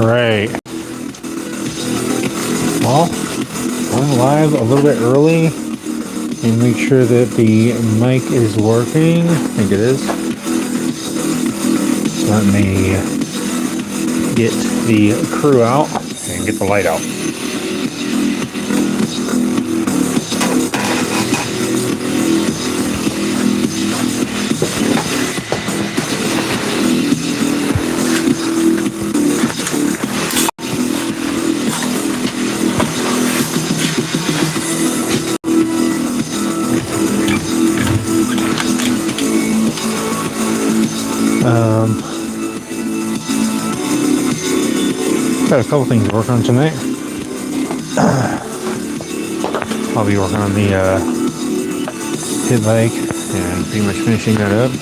Alright. Well, going live a little bit early and make sure that the mic is working. I think it is. Let me get the crew out and get the light out. Got a couple things to work on tonight. I'll be working on the pit bike and pretty much finishing that up.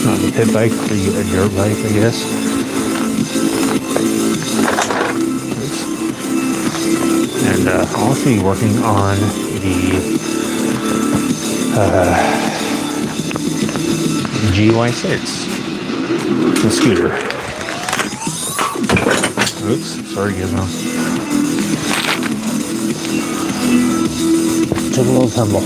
Not the pit bike, the dirt bike, I guess. And I'll also be working on the GY6, the scooter. Oops, sorry Gizmo. Took a little tumble.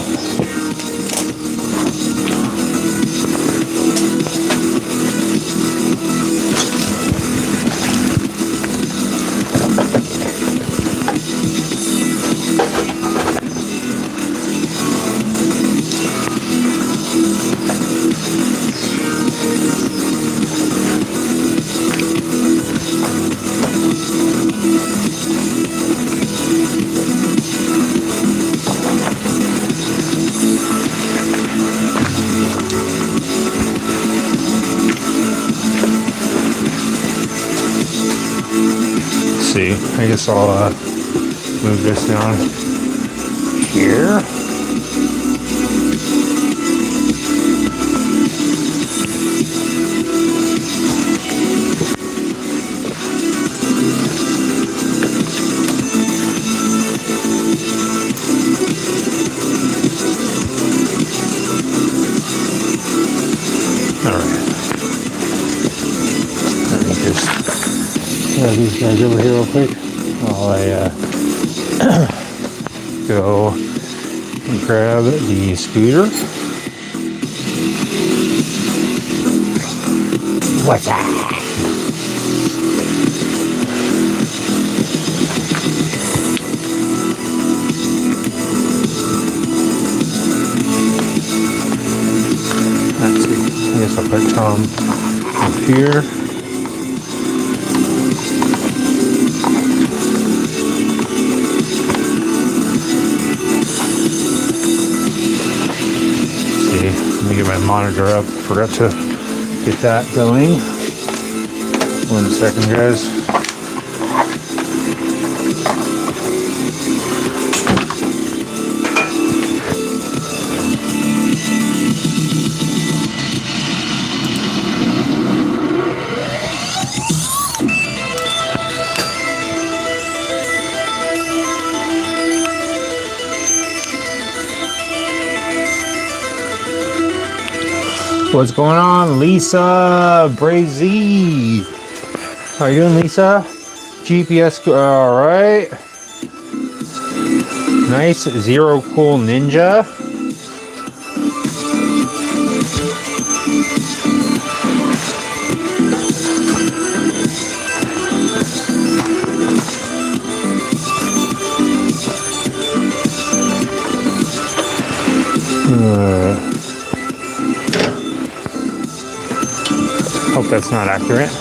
See, I guess I'll move this down here. All right. Let me just these guys over here real quick while I go and grab the scooter. What's that? Let's see. I guess I'll put Tom up here. Let me get my monitor up. Forgot to get that going. 1 second, guys. What's going on, Lisa Brazy? How you doing, Lisa? GPS, all right. Nice, Zero Cool Ninja. Hope that's not accurate.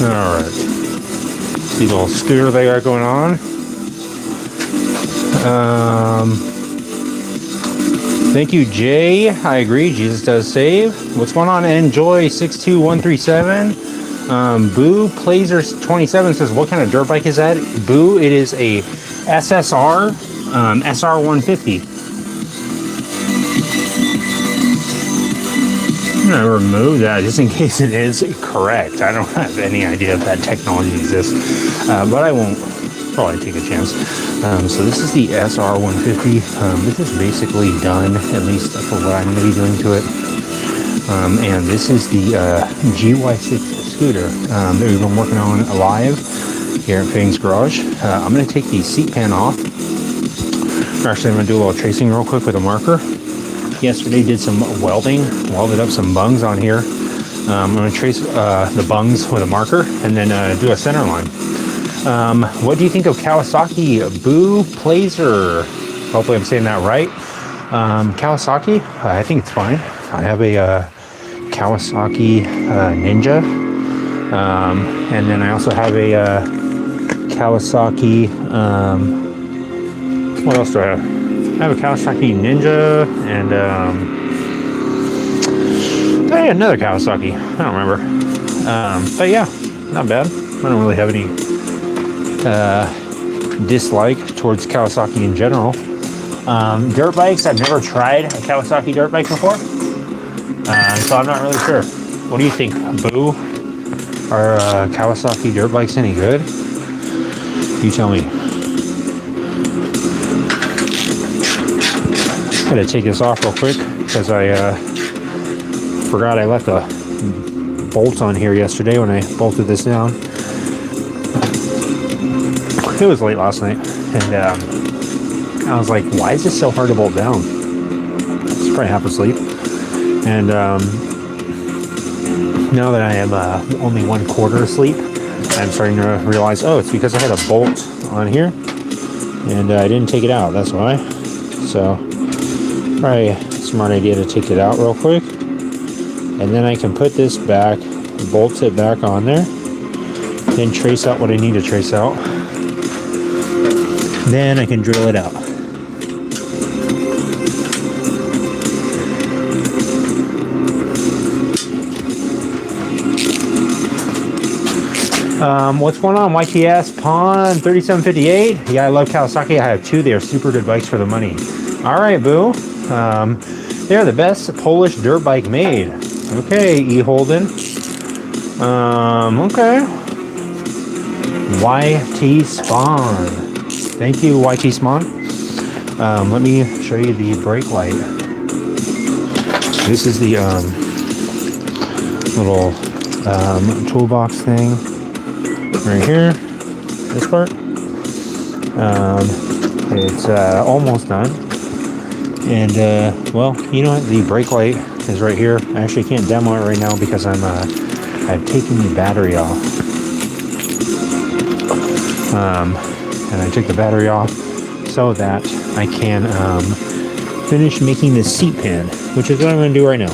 All right. See the little scooter they got going on. Thank you, Jay. I agree. Jesus does save. What's going on? Enjoy62137. Boo Plazer27 says, what kind of dirt bike is that? Boo, it is a SSR SR150. I'm gonna remove that just in case it is correct. I don't have any idea if that technology exists, but I won't probably take a chance. So this is the SR150. This is basically done, at least for what I'm gonna be doing to it. And this is the GY6 scooter that we've been working on live here at Fang's Garage. I'm going to take the seat pan off. Actually, I'm going to do a little tracing real quick with a marker. Yesterday did some welding, welded up some bungs on here. I'm going to trace the bungs with a marker and then do a center line. What do you think of Kawasaki Boo Blazer? Hopefully I'm saying that right. Kawasaki, I think it's fine. I have a Kawasaki Ninja, and then I also have a Kawasaki, what else do I have? I have a Kawasaki Ninja, and I had another Kawasaki, I don't remember, but yeah, not bad. I don't really have any dislike towards Kawasaki in general. Dirt bikes, I've never tried a Kawasaki dirt bike before, so I'm not really sure. What do you think, Boo? Are Kawasaki dirt bikes any good? You tell me. I'm gonna take this off real quick because I forgot I left the bolts on here yesterday when I bolted this down. It was late last night, and I was like, why is this so hard to bolt down? It's probably half asleep. And now that I am only 1/4 asleep, I'm starting to realize, oh, it's because I had a bolt on here and I didn't take it out, that's why. So probably a smart idea to take it out real quick, and then I can put this back, bolt it back on there, then trace out what I need to trace out, then I can drill it out. What's going on, YTS Pond 3758? Yeah, I love Kawasaki. I have two. They are super good bikes for the money. All right, Boo. They're the best Polish dirt bike made. Okay, E. Holden. Okay. YT Spawn. Thank you, YT Spawn. Let me show you the brake light. This is the little toolbox thing. Right here, this part. It's almost done, and well, you know what? The brake light is right here. I actually can't demo it right now because I've taken the battery off, and I took the battery off so that I can finish making the seat pan, which is what I'm going to do right now.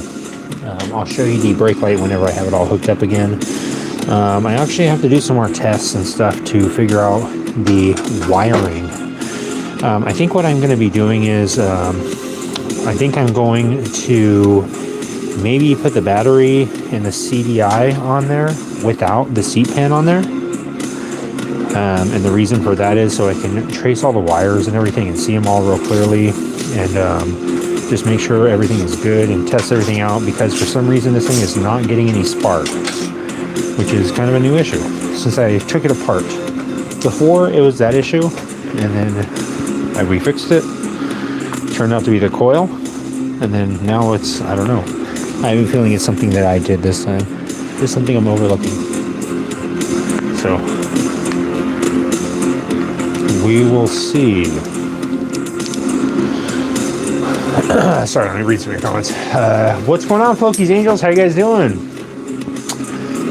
I'll show you the brake light whenever I have it all hooked up again. I actually have to do some more tests and stuff to figure out the wiring. I think what I'm going to be doing is, I think I'm going to maybe put the battery and the CDI on there without the seat pan on there. And the reason for that is so I can trace all the wires and everything and see them all real clearly, and just make sure everything is good and test everything out, because for some reason this thing is not getting any spark, which is kind of a new issue since I took it apart. Before it was that issue, and then I refixed it. Turned out to be the coil, and then now it's, I don't know. I have a feeling it's something that I did this time. It's something I'm overlooking. So we will see. Sorry, let me read some of your comments. What's going on, Flokies Angels? How you guys doing?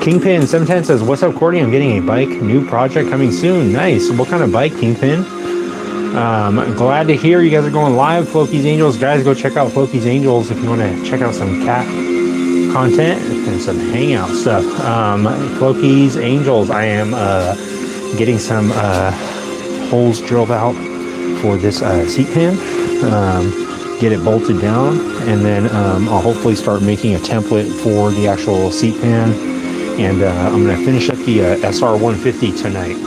Kingpin 710 says, what's up, Cordy? I'm getting a bike, new project coming soon. Nice. What kind of bike, Kingpin? Glad to hear you guys are going live, Flokies Angels. Guys, go check out Flokies Angels if you want to check out some cat content and some hangout stuff. Flokies Angels, I am getting some holes drilled out for this seat pan. Get it bolted down, and then I'll hopefully start making a template for the actual seat pan. And I'm going to finish up the SR150 tonight.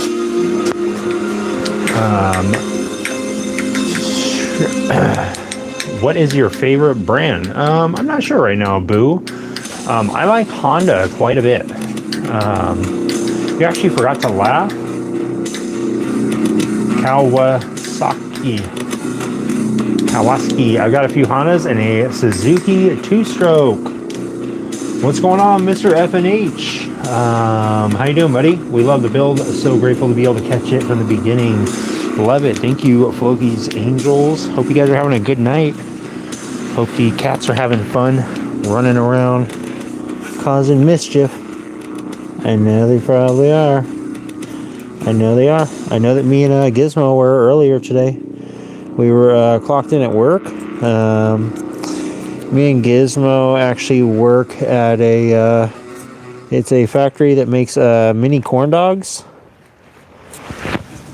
What is your favorite brand? I'm not sure right now, Boo. I like Honda quite a bit. You actually forgot to laugh. Kawasaki. I've got a few Hondas and a Suzuki 2-stroke. What's going on, Mr. F&H? How you doing, buddy? We love the build. So grateful to be able to catch it from the beginning. Love it. Thank you, Floki's Angels. Hope you guys are having a good night. Hope the cats are having fun running around causing mischief. I know they probably are. I know they are. I know that me and Gizmo were earlier today. We were clocked in at work. Me and Gizmo actually work at it's a factory that makes mini corn dogs.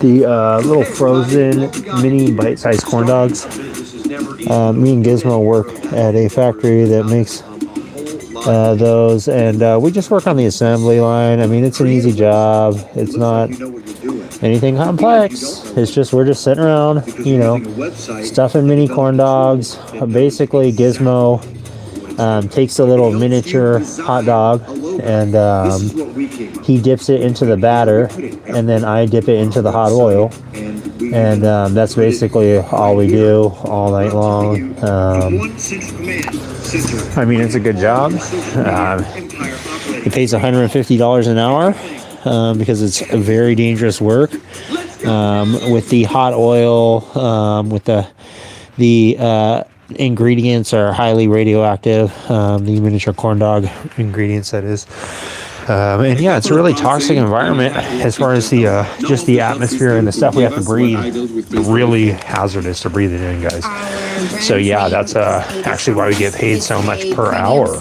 The little frozen mini bite-sized corn dogs. Me and Gizmo work at a factory that makes those, and we just work on the assembly line. I mean, it's an easy job. It's not anything complex. It's just, we're just sitting around, you know, stuffing mini corn dogs. Basically, Gizmo takes a little miniature hot dog and he dips it into the batter, and then I dip it into the hot oil, and that's basically all we do all night long. I mean, it's a good job. It pays $150 an hour because it's a very dangerous work. With the hot oil, with the ingredients are highly radioactive, the miniature corn dog ingredients, that is. And yeah, it's a really toxic environment as far as the just the atmosphere and the stuff we have to breathe. Really hazardous to breathe it in, guys. So yeah, that's actually why we get paid so much per hour.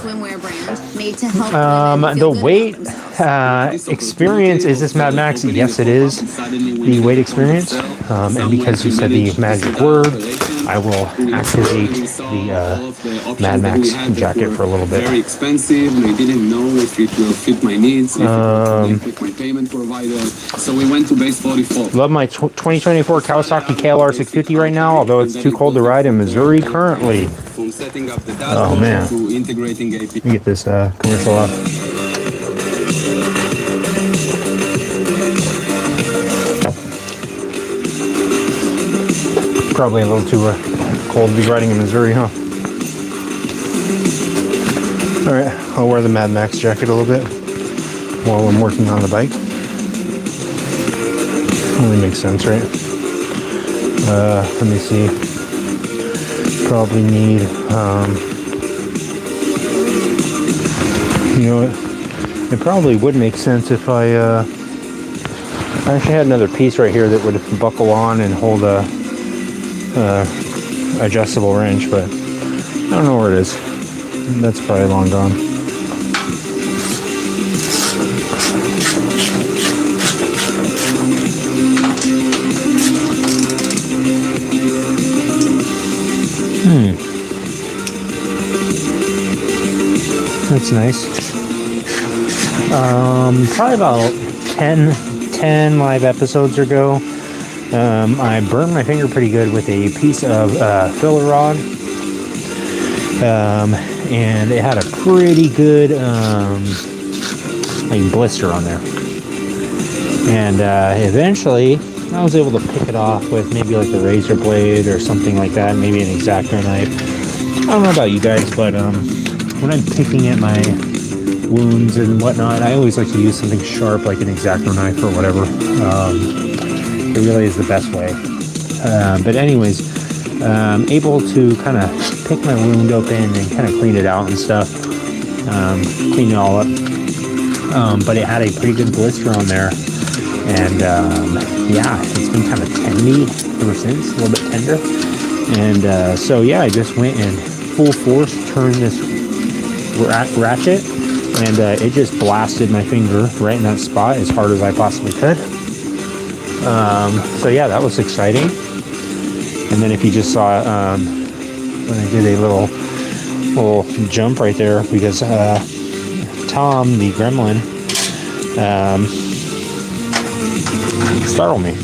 The weight experience, is this Mad Max? Yes, it is the weight experience. And because you said the magic word, I will activate the Mad Max jacket for a little bit. Very expensive. I didn't know if it will fit my needs. If it fit my payment provider. So we went to base 44. Love my 2024 Kawasaki KLR 650 right now, although it's too cold to ride in Missouri currently. Oh man. Let me get this commercial off. Probably a little too cold to be riding in Missouri, huh? Alright, I'll wear the Mad Max jacket a little bit while I'm working on the bike. Only makes sense, right? Let me see. Probably need, you know what? It probably would make sense if I actually had another piece right here that would buckle on and hold a adjustable wrench, but I don't know where it is. That's probably long gone. That's nice. Probably about 10 live episodes ago, I burned my finger pretty good with a piece of filler rod, and it had a pretty good like blister on there. And eventually, I was able to pick it off with maybe like a razor blade or something like that, maybe an X-Acto knife. I don't know about you guys, but when I'm picking at my wounds and whatnot, I always like to use something sharp like an X-Acto knife or whatever. It really is the best way. But anyways, able to kind of pick my wound open and kind of clean it out and stuff. Clean it all up. But it had a pretty good blister on there. And yeah, it's been kind of tendy ever since, a little bit tender. And so yeah, I just went and full force turned this ratchet, and it just blasted my finger right in that spot as hard as I possibly could. So yeah, that was exciting. And then if you just saw when I did a little jump right there, because Tom the gremlin startled me.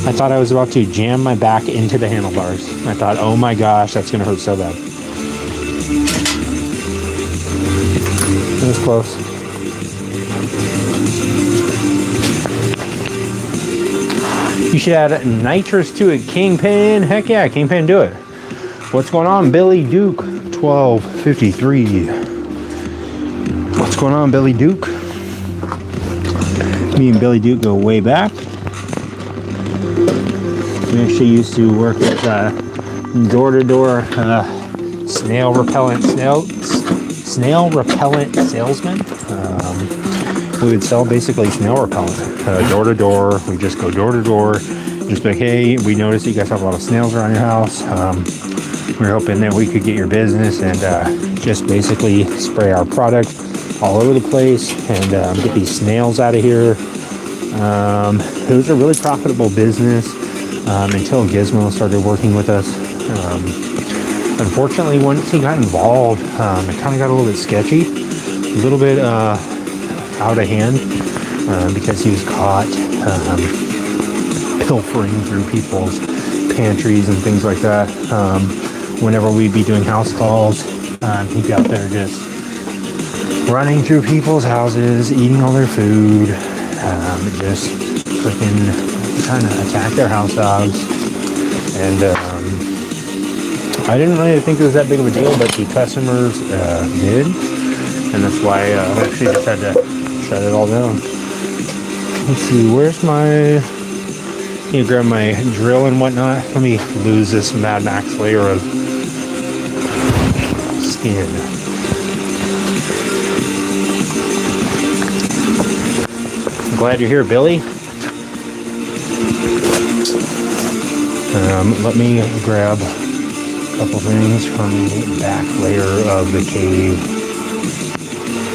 I thought I was about to jam my back into the handlebars. I thought, oh my gosh, that's gonna hurt so bad. was close. You should add nitrous to it, Kingpin. Heck yeah, Kingpin, do it. What's going on, Billy Duke? 1253. What's going on, Billy Duke? Me and Billy Duke go way back. We actually used to work at door-to-door snail repellent salesman. We would sell basically snail repellent door to door. We just go door to door, just be like, hey, we noticed you guys have a lot of snails around your house. We're hoping that we could get your business and just basically spray our product all over the place and get these snails out of here. It was a really profitable business until Gizmo started working with us. Unfortunately, once he got involved, it kind of got a little bit sketchy, a little bit out of hand, because he was caught pilfering through people's pantries and things like that. Whenever we'd be doing house calls, he'd be out there just running through people's houses, eating all their food, just freaking trying to attack their house dogs. And I didn't really think it was that big of a deal, but the customers did, and that's why I actually just had to shut it all down. Let's see, where's my... You grab my drill and whatnot. Let me lose this Mad Max layer of skin. I'm glad you're here, Billy. Let me grab a couple things from the back layer of the cave.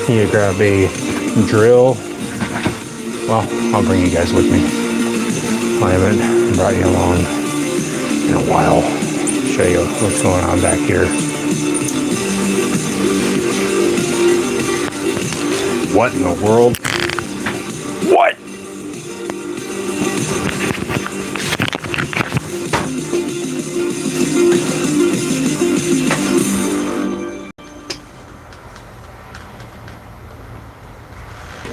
You grab a drill. Well, I'll bring you guys with me. I haven't brought you along in a while. Show you what's going on back here. What in the world? What?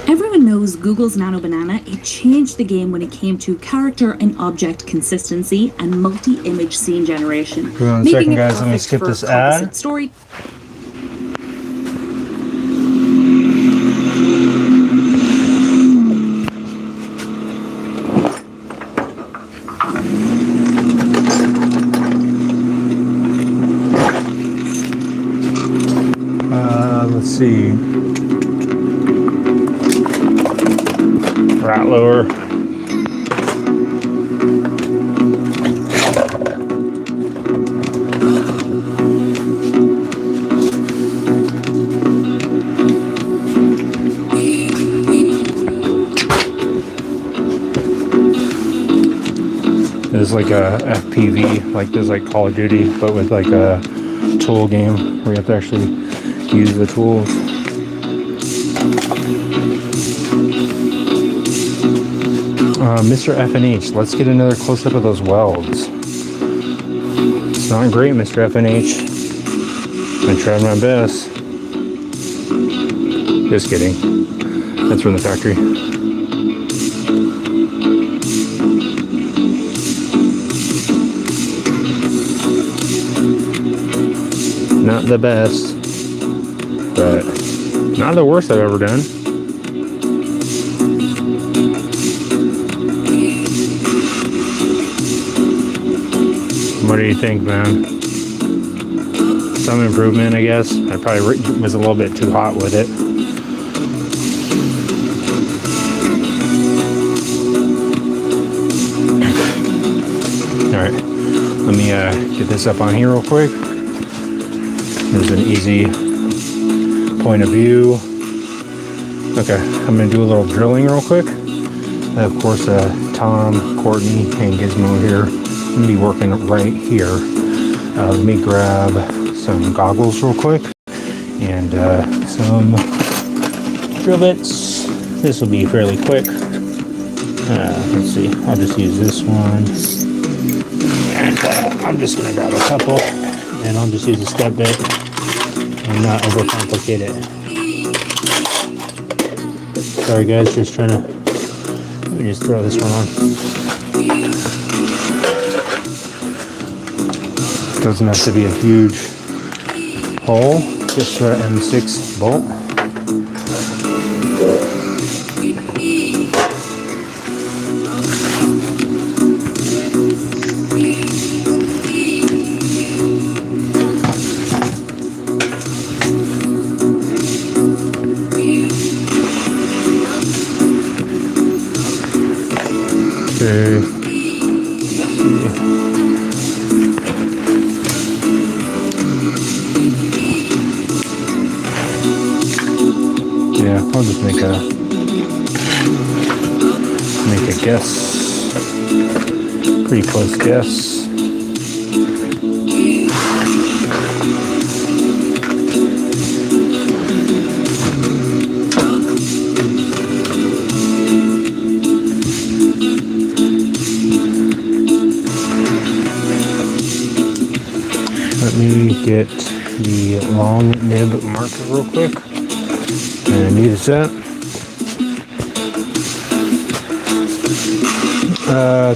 Everyone knows Google's Nano Banana. It changed the game when it came to character and object consistency and multi-image scene generation. Hold on a second, guys. Let me skip this ad. Story. Let's see. Rat lower. It's like a FPV, like there's like Call of Duty, but with like a tool game where you have to actually use the tools. Mr. F&H, let's get another close-up of those welds. It's not great, Mr. F&H. I tried my best. Just kidding. That's from the factory. Not the best, but not the worst I've ever done. What do you think, man? Some improvement, I guess. I probably was a little bit too hot with it. Alright, let me get this up on here real quick. There's an easy point of view. Okay, I'm going to do a little drilling real quick. Of course, Tom, Courtney, and Gizmo here. I'm going to be working right here. Let me grab some goggles real quick and some drill bits. This will be fairly quick. Let's see, I'll just use this one. And I'm just going to grab a couple and I'll just use a step bit and not overcomplicate it. Sorry guys, just trying to, let me just throw this one on. Doesn't have to be a huge hole, just for an M6 bolt. Okay. Yeah, I'll just make a guess. Pretty close guess. Let me get the long nib marker real quick. And need a set.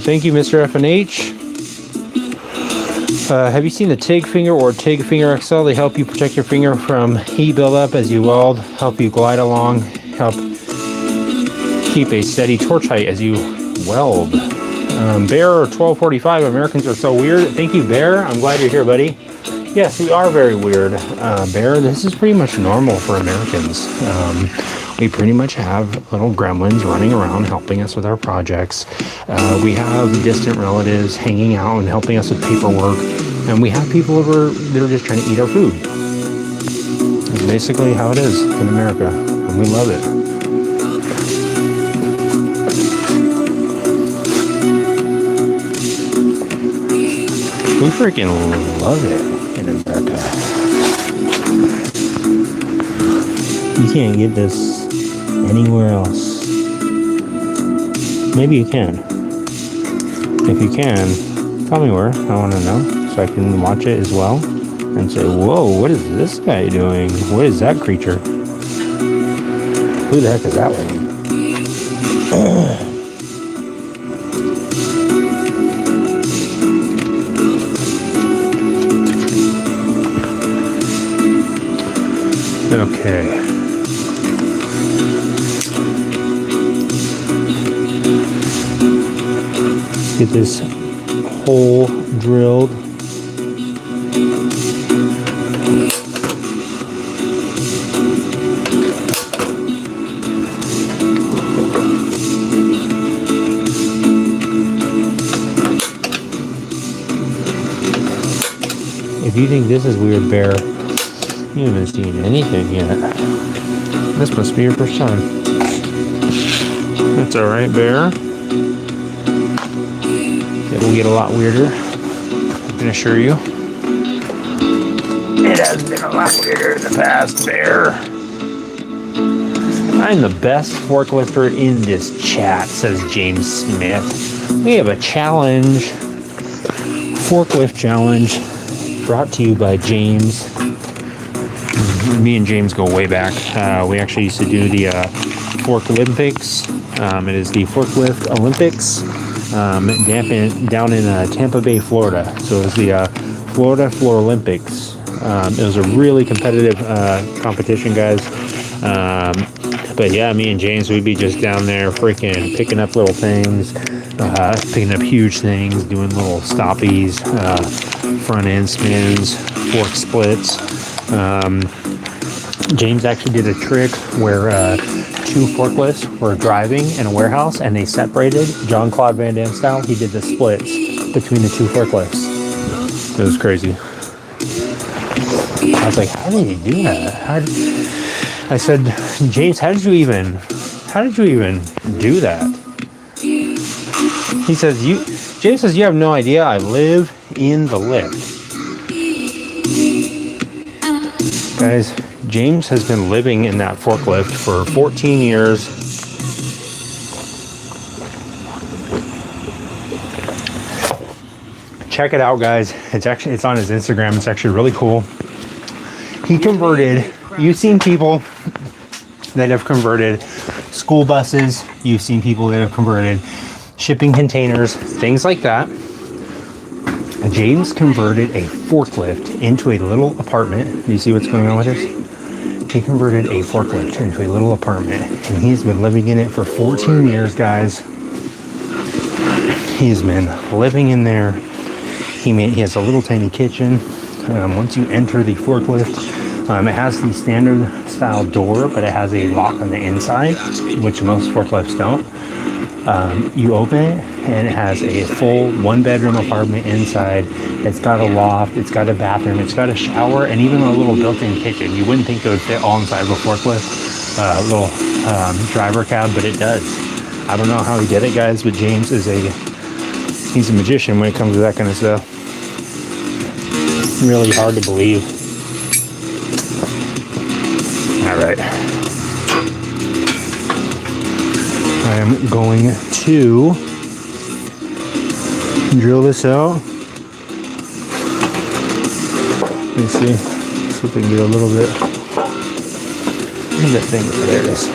Thank you, Mr. FNH. Have you seen the TIG finger or TIG finger XL? They help you protect your finger from heat buildup as you weld, help you glide along, help keep a steady torch height as you weld. Bear 1245, Americans are so weird. Thank you, Bear. I'm glad you're here, buddy. Yes, we are very weird, Bear. This is pretty much normal for Americans. We pretty much have little gremlins running around helping us with our projects. We have distant relatives hanging out and helping us with paperwork. And we have people over that are just trying to eat our food. It's basically how it is in America. And we love it. We freaking love it in America. You can't get this anywhere else. Maybe you can. If you can, tell me where. I want to know so I can watch it as well and say, whoa, what is this guy doing? What is that creature? Who the heck is that one? Okay. Get this hole drilled. If you think this is weird, Bear, you haven't seen anything yet. This must be your first time. That's alright, Bear. It will get a lot weirder, I can assure you. It has been a lot weirder in the past, Bear. I'm the best forklifter in this chat, says James Smith. We have a challenge, forklift challenge, brought to you by James. Me and James go way back. We actually used to do the Fork Olympics. It is the Forklift Olympics down in Tampa Bay, Florida. So it was the Florida Floor Olympics. It was a really competitive competition, guys. But yeah, me and James, we'd be just down there freaking picking up little things, picking up huge things, doing little stoppies, front end spins, fork splits. James actually did a trick where two forklifts were driving in a warehouse and they separated, John Claude Van Damme style. He did the splits between the two forklifts. It was crazy. I was like, how did he do that? I said, James, how did you even do that? He says, James says, you have no idea. I live in the lift. Guys, James has been living in that forklift for 14 years. Check it out, guys. It's on his Instagram. It's actually really cool. He converted. You've seen people that have converted school buses. You've seen people that have converted shipping containers, things like that. James converted a forklift into a little apartment. Do you see what's going on with this? He converted a forklift into a little apartment, and he's been living in it for 14 years, guys. He's been living in there. He has a little tiny kitchen. Once you enter the forklift, it has the standard style door, but it has a lock on the inside, which most forklifts don't. You open it, and it has a full 1-bedroom apartment inside. It's got a loft, it's got a bathroom, it's got a shower, and even a little built-in kitchen. You wouldn't think it would fit all inside of a forklift, little driver cab, but it does. I don't know how he did it, guys, but James is he's a magician when it comes to that kind of stuff. Really hard to believe. All right. I am going to drill this out. Let me see. See if we can get a little bit. Where's that thing? There it is.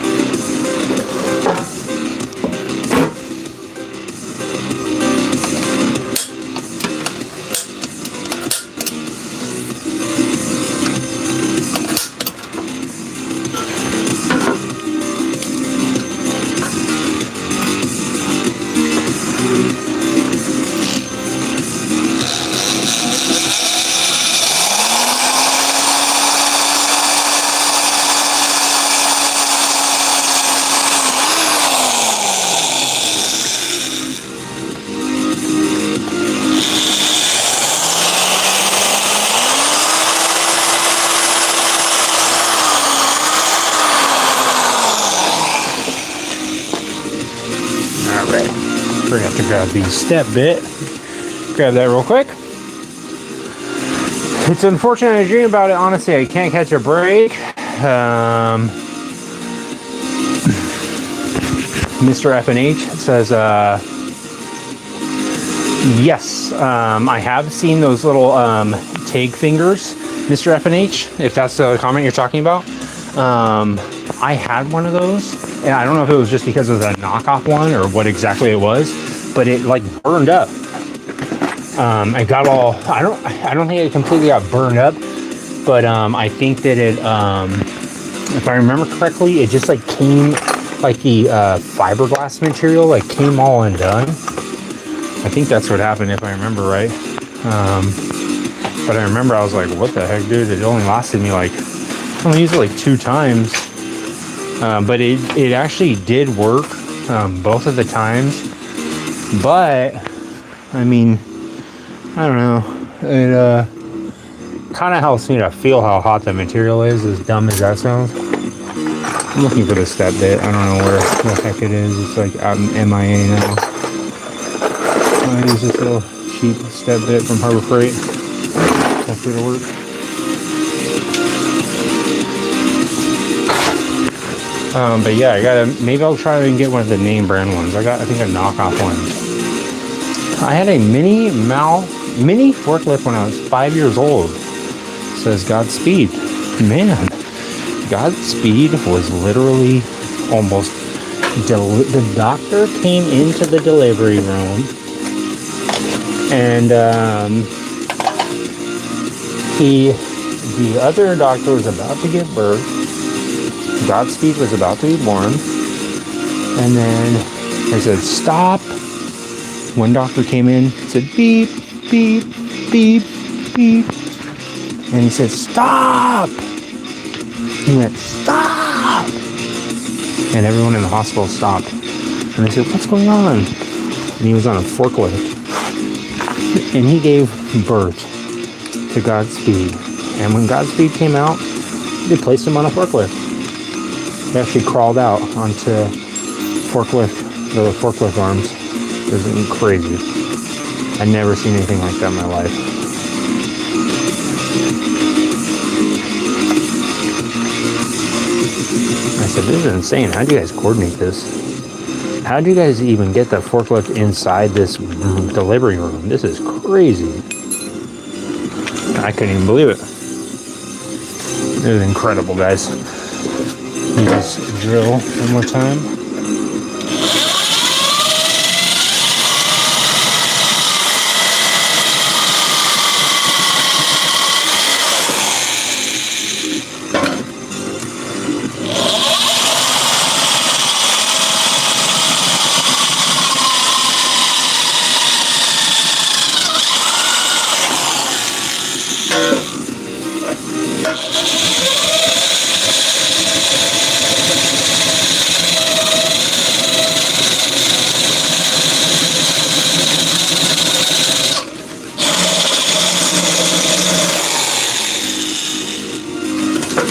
We're gonna have to grab the step bit. Grab that real quick. It's unfortunate I dream about it. Honestly, I can't catch a break. Mr. F&H says, yes, I have seen those little tag fingers, Mr. F&H, if that's the comment you're talking about. I had one of those, and I don't know if it was just because it was a knockoff one or what exactly it was, but it like burned up. I got all, I don't think it completely got burned up, but I think that it, if I remember correctly, it just like came, like the fiberglass material like came all undone. I think that's what happened if I remember right. But I remember I was like, what the heck, dude? It only lasted me like, I only used it like 2 times. But it actually did work both of the times. But I mean, I don't know. It kind of helps me to feel how hot the material is, as dumb as that sounds. I'm looking for the step bit. I don't know where the heck it is. It's like out in MIA now. I use this little cheap step bit from Harbor Freight. Hopefully it'll work. But yeah, I gotta, maybe I'll try and get one of the name brand ones. I think a knockoff one. I had a mini forklift when I was 5 years old. It says Godspeed. Man, Godspeed was literally almost, the doctor came into the delivery room and the other doctor was about to give birth. Godspeed was about to be born, and then they said stop. One doctor came in, said beep, beep, beep, beep, and he said stop. He went stop, and everyone in the hospital stopped, and they said what's going on? And he was on a forklift, and he gave birth to Godspeed. And when Godspeed came out, they placed him on a forklift. He actually crawled out onto the forklift arms. It was crazy. I'd never seen anything like that in my life. I said, this is insane. How do you guys coordinate this? How do you guys even get the forklift inside this delivery room? This is crazy. I couldn't even believe it. It was incredible, guys. me just drill one more time.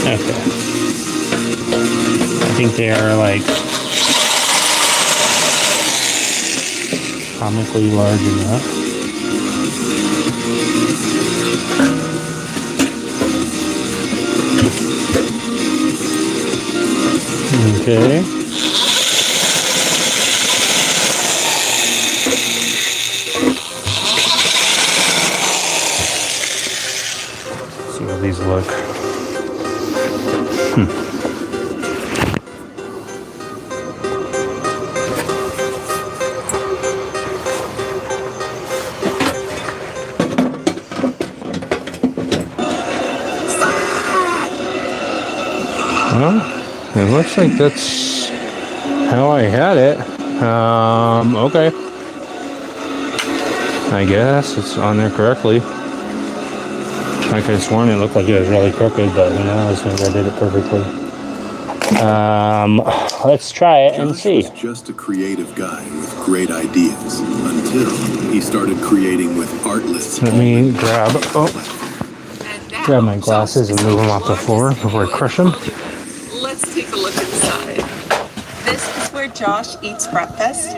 Okay. I think they are like comically large enough. Okay. See how these look. Well, it looks like that's how I had it. Okay. I guess it's on there correctly. I could have sworn it looked like it was really crooked, but who knows? Maybe I did it perfectly. Let's try it and see. Josh was just a creative guy with great ideas until he started creating with artless. Let me grab my glasses and move them off the floor before I crush them. Let's take a look inside. This is where Josh eats breakfast.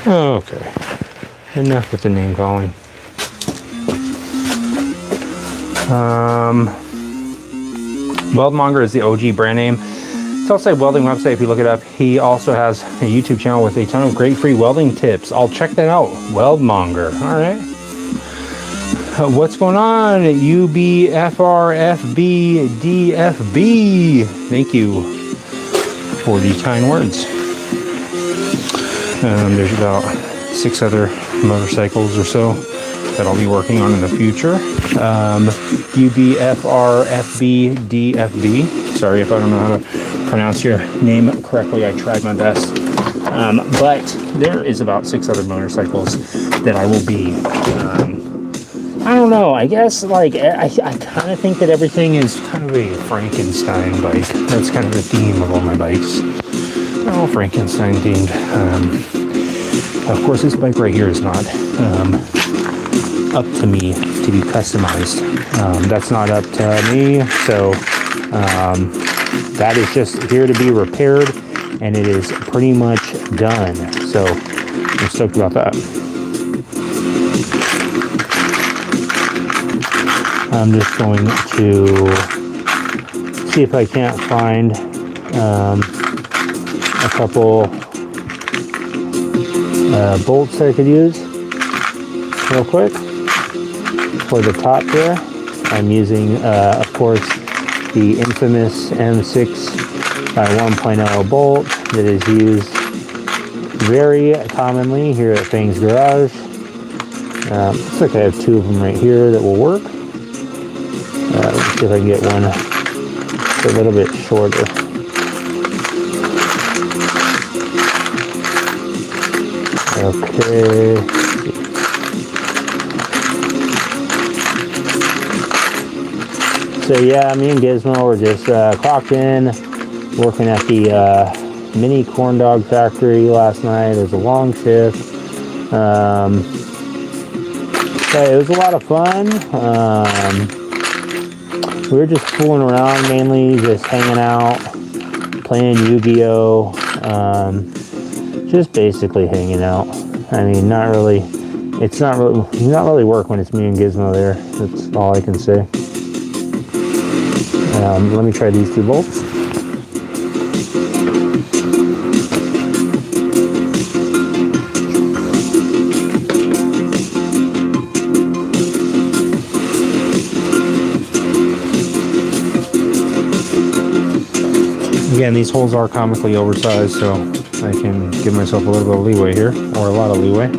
Okay. Enough with the name calling. Weldmonger is the OG brand name. It's also a welding website if you look it up. He also has a YouTube channel with a ton of great free welding tips. I'll check that out. Weldmonger. All right. What's going on? UBFRFBDFB. Thank you for the kind words. There's about 6 other motorcycles or so that I'll be working on in the future. UBFRFBDFB. Sorry if I don't know how to pronounce your name correctly. I tried my best. But there is about 6 other motorcycles that I will be I don't know. I guess like I kind of think that everything is kind of a Frankenstein bike. That's kind of the theme of all my bikes. They're all Frankenstein themed. Of course, this bike right here is not up to me to be customized. That's not up to me. So that is just here to be repaired, and it is pretty much done. So I'm stoked about that. I'm just going to see if I can't find a couple bolts I could use real quick for the top there. I'm using, of course, the infamous M6 by 1.0 bolt that is used very commonly here at Fang's Garage. Looks like I have 2 of them right here that will work. Let's see if I can get one a little bit shorter. Okay. So yeah, me and Gizmo were just clocked in, working at the mini corn dog factory last night. It was a long shift. But it was a lot of fun. We were just fooling around, mainly just hanging out, playing Yu-Gi-Oh, just basically hanging out. I mean, not really. It's not really work when it's me and Gizmo there. That's all I can say. Let me try these 2 bolts. Again, these holes are comically oversized, so I can give myself a little bit of leeway here, or a lot of leeway.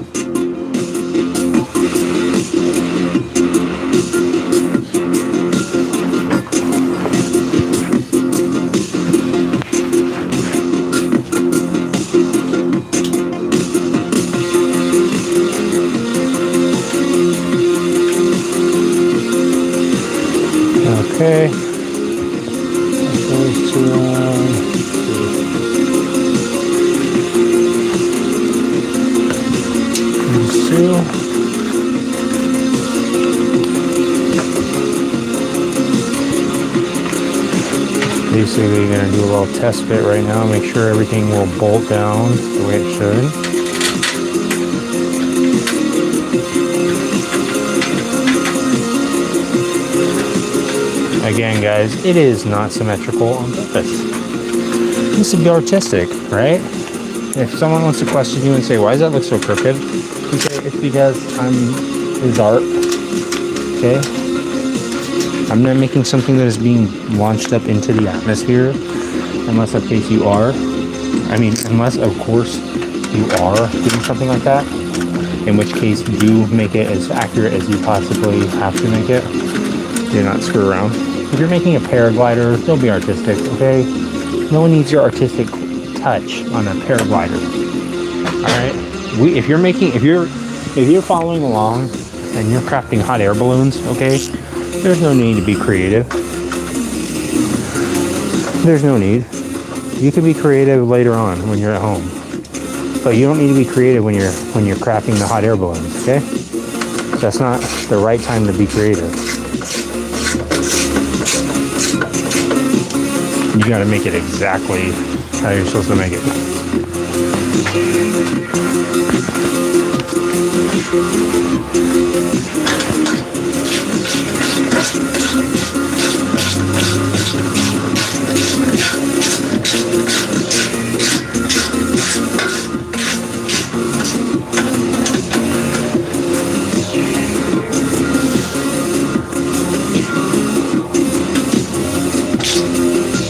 Okay. Those two on. These two. Basically, going to do a little test fit right now. Make sure everything will bolt down the way it should. Again, guys, it is not symmetrical on purpose. This would be artistic, right? If someone wants to question you and say, why does that look so crooked? You say, it's because it's art, okay? I'm not making something that is being launched up into the atmosphere, unless of course you are. I mean, unless of course you are doing something like that, in which case do make it as accurate as you possibly have to make it. Do not screw around. If you're making a paraglider, don't be artistic, okay? No one needs your artistic touch on a paraglider. All right. If you're following along and you're crafting hot air balloons, okay, there's no need to be creative. There's no need. You can be creative later on when you're at home, but you don't need to be creative when you're crafting the hot air balloons, okay? That's not the right time to be creative. You got to make it exactly how you're supposed to make it.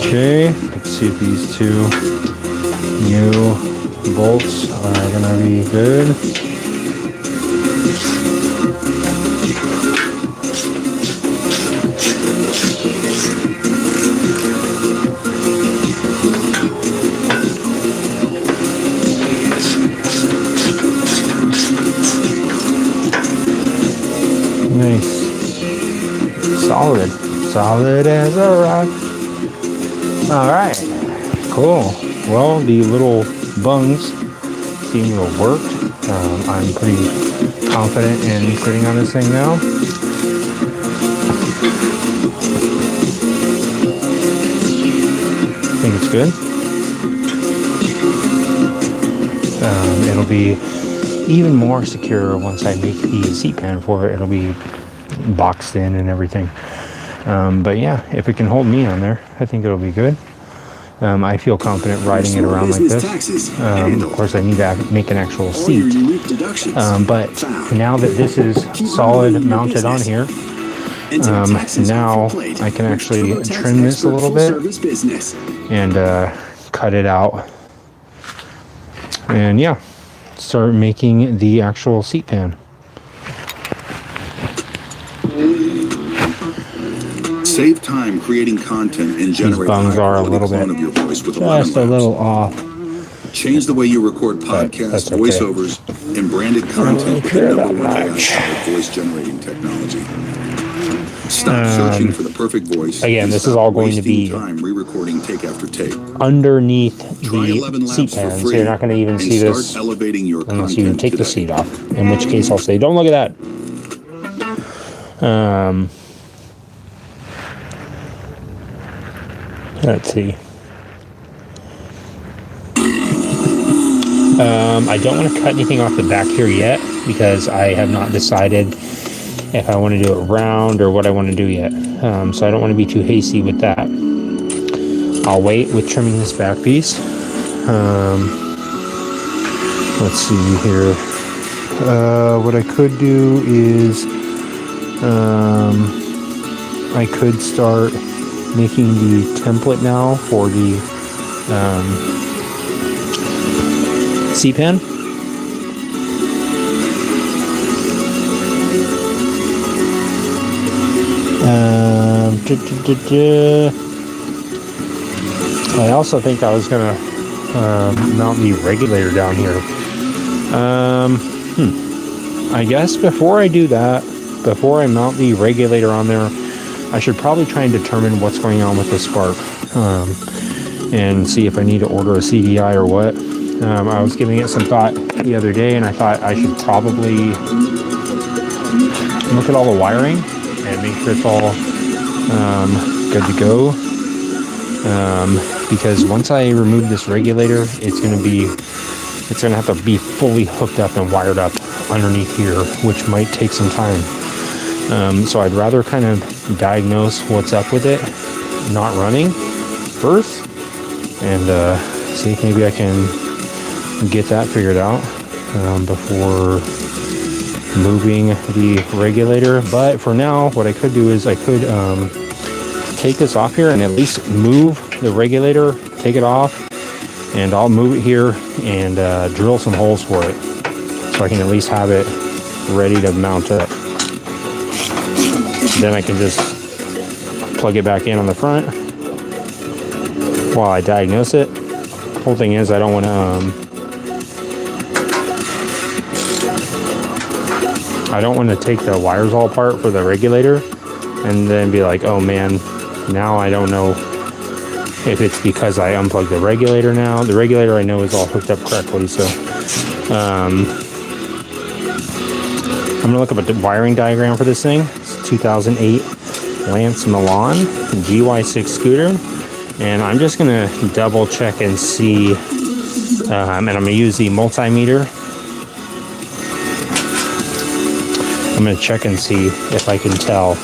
Okay, let's see if these two new bolts are gonna be good. Nice. Solid as a rock. All right, cool. Well, the little bungs seem to have worked. I'm pretty confident in sitting on this thing now. I think it's good. It'll be even more secure once I make the seat pan for it. It'll be boxed in and everything. But yeah, if it can hold me on there, I think it'll be good. I feel confident riding it around like this. Of course, I need to make an actual seat. But now that this is solid mounted on here, now I can actually trim this a little bit and cut it out. And yeah, start making the actual seat pan. Save time creating content and generate These bungs are a little bit, of your voice with just a little off. Change the way you record podcasts, okay. voiceovers, and branded content with the #1 AI-powered voice generating technology. Stop searching for the perfect voice. Again, this is all going to be time re-recording take after take. Underneath the seat pan, so you're not going to even see this unless you take the seat off. In which case, I'll say, "Don't look at that." Let's see. I don't want to cut anything off the back here yet because I have not decided if I want to do it round or what I want to do yet. So I don't want to be too hasty with that. I'll wait with trimming this back piece. Let's see here. What I could do is I could start making the template now for the C-pen. I also think I was gonna mount the regulator down here. I guess before I do that, before I mount the regulator on there, I should probably try and determine what's going on with the spark, and see if I need to order a CDI or what. I was giving it some thought the other day, and I thought I should probably look at all the wiring and make sure it's all good to go. Because once I remove this regulator, it's gonna have to be fully hooked up and wired up underneath here, which might take some time. So I'd rather kind of diagnose what's up with it not running first, and see if maybe I can get that figured out before moving the regulator. But for now, what I could do is I could take this off here and at least move the regulator, take it off, and I'll move it here and drill some holes for it so I can at least have it ready to mount up. Then I can just plug it back in on the front while I diagnose it. The whole thing is I don't want to take the wires all apart for the regulator and then be like, oh man, now I don't know if it's because I unplugged the regulator now. The regulator I know is all hooked up correctly, so I'm gonna look up a wiring diagram for this thing. It's 2008 Lance Milan GY6 scooter, and I'm just gonna double check and see, and I'm gonna use the multimeter. I'm gonna check and see if I can tell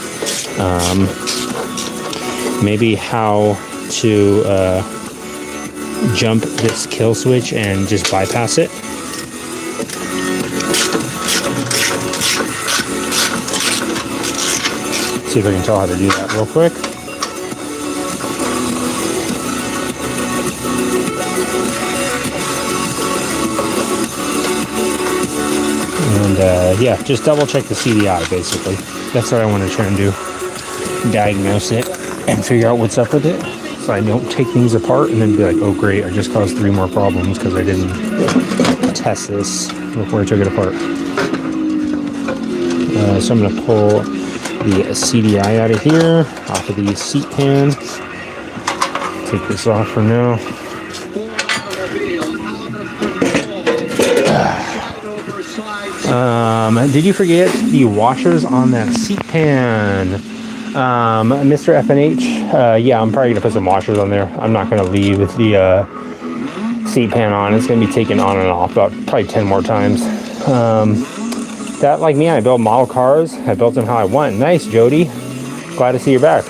maybe how to jump this kill switch and just bypass it. See if I can tell how to do that real quick. And yeah, just double check the CDI basically. That's what I want to try and do. Diagnose it and figure out what's up with it, so I don't take things apart and then be like, oh great, I just caused 3 more problems because I didn't test this before I took it apart. So I'm going to pull the CDI out of here, off of the seat pan. Take this off for now. Did you forget the washers on that seat pan? Mr. FNH, yeah, I'm probably gonna put some washers on there. I'm not gonna leave the seat pan on. It's gonna be taken on and off about probably 10 more times. That, like me, I build model cars. I built them how I want. Nice, Jody. Glad to see you're back.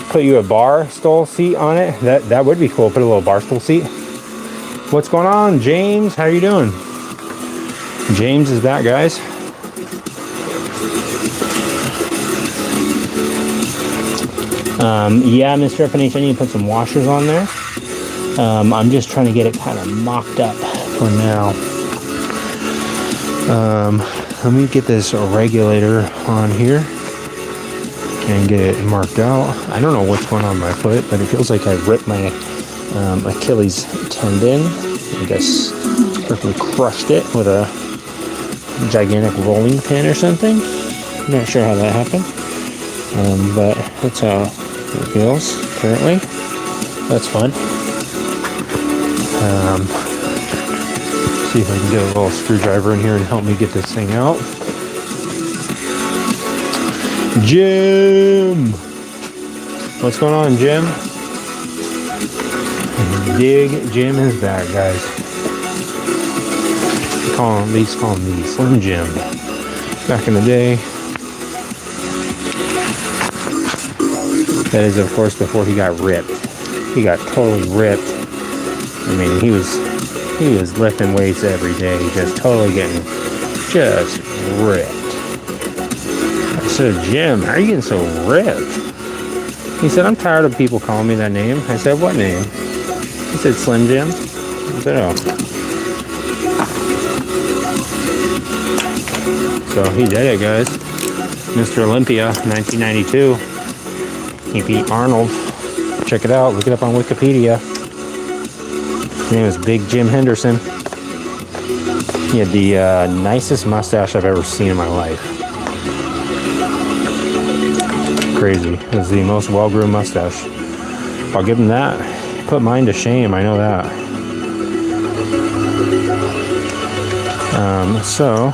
Put you a bar stool seat on it. That would be cool. Put a little bar stool seat. What's going on, James? How you doing? James is back, guys. Yeah, Mr. FNH, I need to put some washers on there. I'm just trying to get it kind of mocked up for now. Let me get this regulator on here and get it marked out. I don't know what's going on with my foot, but it feels like I ripped my Achilles tendon. I guess freaking crushed it with a gigantic rolling pin or something. I'm not sure how that happened, but that's how it feels currently. That's fun. See if I can get a little screwdriver in here and help me get this thing out. Jim! What's going on, Jim? Dig Jim is back, guys. Call him the Slim Jim. Back in the day. That is, of course, before he got ripped. He got totally ripped. I mean, he was lifting weights every day, just totally getting just ripped. I said, Jim, how are you getting so ripped? He said, I'm tired of people calling me that name. I said, what name? He said Slim Jim. But oh. So he did it, guys. Mr. Olympia, 1992. He beat Arnold. Check it out. Look it up on Wikipedia. His name is Big Jim Henderson. He had the nicest mustache I've ever seen in my life. Crazy. It was the most well-groomed mustache. I'll give him that. Put mine to shame. I know that. So,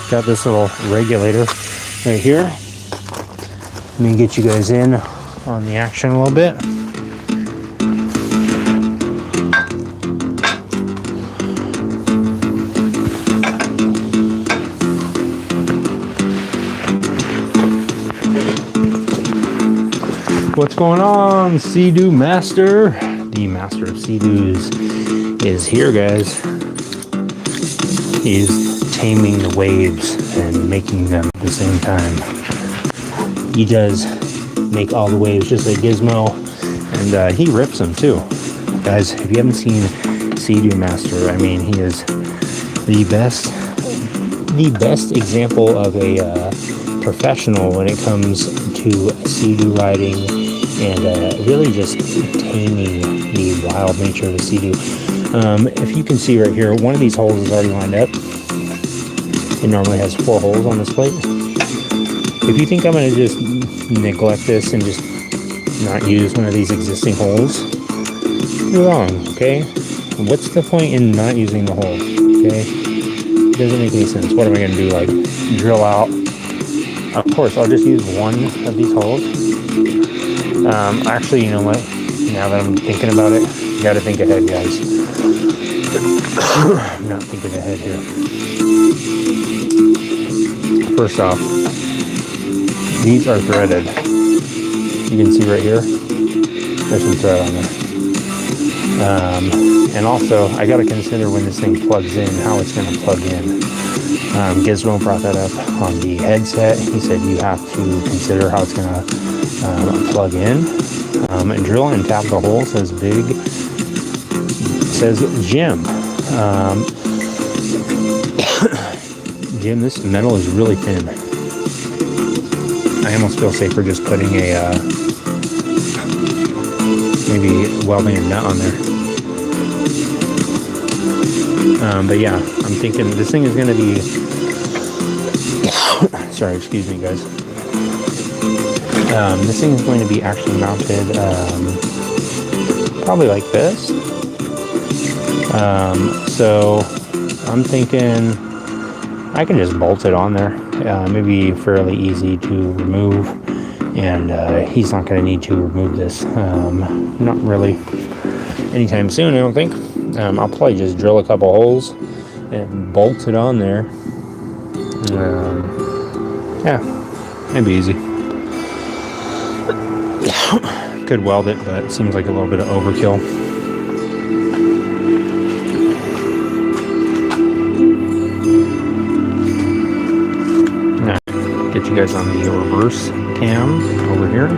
got this little regulator right here. Let me get you guys in on the action a little bit. What's going on, Sea-Doo Master? The master of Sea-Doos is here, guys. He's taming the waves and making them at the same time. He does make all the waves just like Gizmo, and he rips them too. Guys, if you haven't seen Sea-Doo Master, I mean, he is the best example of a professional when it comes to Sea-Doo riding and really just taming the wild nature of a Sea-Doo. If you can see right here, one of these holes is already lined up. It normally has 4 holes on this plate. If you think I'm going to just neglect this and just not use one of these existing holes, you're wrong, okay? What's the point in not using the hole, okay? It doesn't make any sense. What am I going to do, like drill out? Of course, I'll just use one of these holes. Actually, you know what? Now that I'm thinking about it, you got to think ahead, guys. I'm not thinking ahead here. First off, these are threaded. You can see right here, there's some thread on there. And also, I got to consider when this thing plugs in, how it's going to plug in. Gizmo brought that up on the headset. He said you have to consider how it's going to plug in. And drill and tap the hole, says big, says Jim. Jim, this metal is really thin. I almost feel safer just putting a, maybe welding a nut on there. But yeah, I'm thinking this thing is going to be, sorry, excuse me, guys. This thing is going to be actually mounted, probably like this. So I'm thinking I can just bolt it on there. Maybe fairly easy to remove, and he's not going to need to remove this. Not really anytime soon, I don't think. I'll probably just drill a couple holes and bolt it on there. Yeah, it'd be easy. Could weld it, but it seems like a little bit of overkill. Get you guys on the reverse cam over here.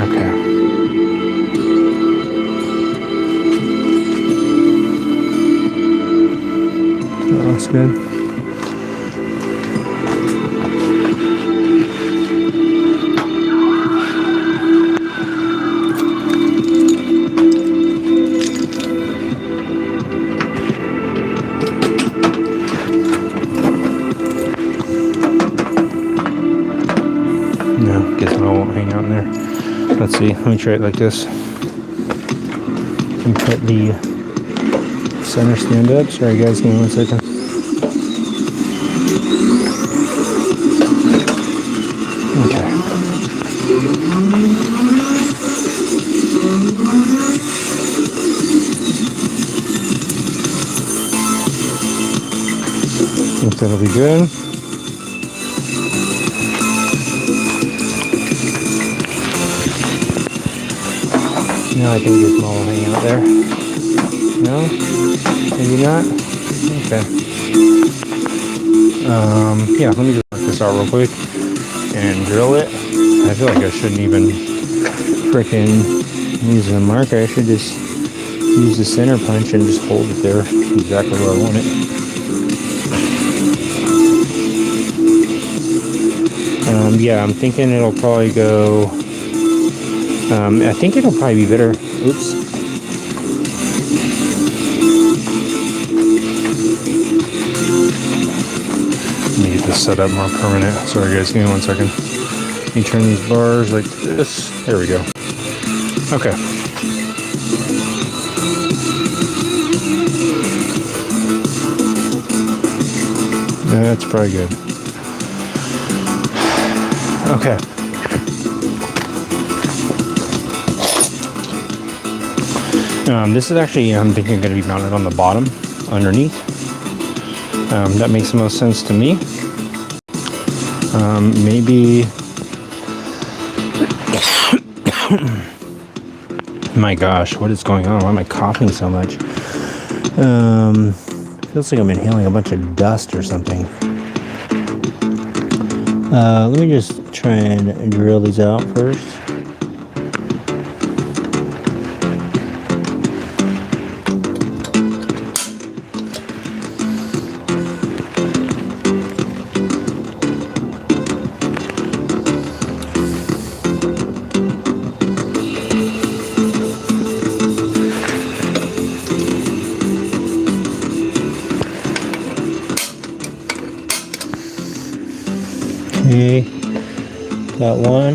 Okay. That looks good. No, Gizmo won't hang out in there. Let's see, let me try it like this. And put the center stand up. Sorry guys, give me 1 second. Okay. Think that'll be good. No, I think Gizmo will hang out there. No? Maybe not? Okay. Yeah, let me just work this out real quick and drill it. I feel like I shouldn't even freaking use the marker. I should just use the center punch and just hold it there exactly where I want it. Yeah, I'm thinking it'll probably go. I think it'll probably be better. Oops. Let me get this set up more permanent. Sorry guys, give me 1 second. Let me turn these bars like this. There we go. Okay. That's probably good. Okay. This is actually, I'm thinking, going to be mounted on the bottom, underneath. That makes the most sense to me. Maybe... My gosh, what is going on? Why am I coughing so much? Feels like I'm inhaling a bunch of dust or something. Let me just try and drill these out first. Okay, got one.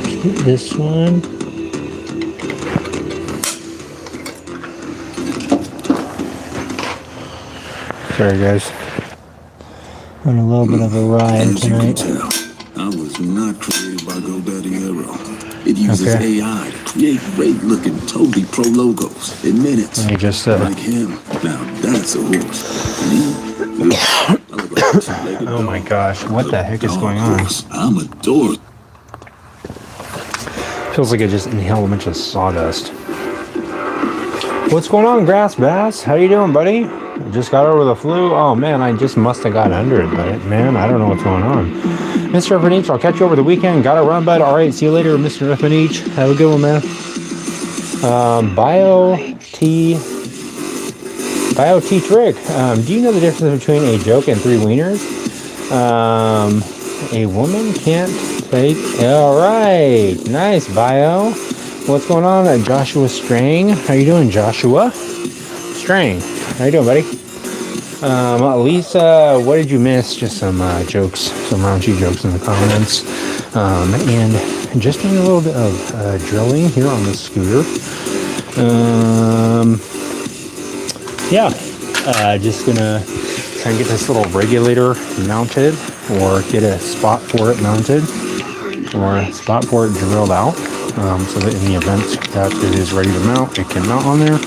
Keep this one. Sorry guys, on a little bit of a ride As you can tonight. tell, I was not created by GoDaddy Arrow. It uses AI to create great-looking, totally pro logos in minutes. Let me just like him. Now that's a horse. Me? I look like a two-legged oh my dog. gosh, what the heck is Dog going on? horse. I'm a dork. Feels like I just inhaled a bunch of sawdust. What's going on, Grass Bass? How you doing, buddy? Just got over the flu. Oh man, I just must have got under it, but man, I don't know what's going on. Mr. FNH, I'll catch you over the weekend. Gotta run, bud. All right, see you later, Mr. FNH. Have a good one, man. Bio T Trick. Do you know the difference between a joke and 3 wieners? A woman can't take. All right, nice, Bio. What's going on, Joshua Strang? How you doing, Joshua Strang? How you doing, buddy? Lisa, what did you miss? Just some jokes, some raunchy jokes in the comments. And just doing a little bit of drilling here on the scooter. Yeah, just gonna try and get this little regulator mounted, or get a spot for it mounted, or a spot for it drilled out, so that in the event that it is ready to mount, it can mount on there.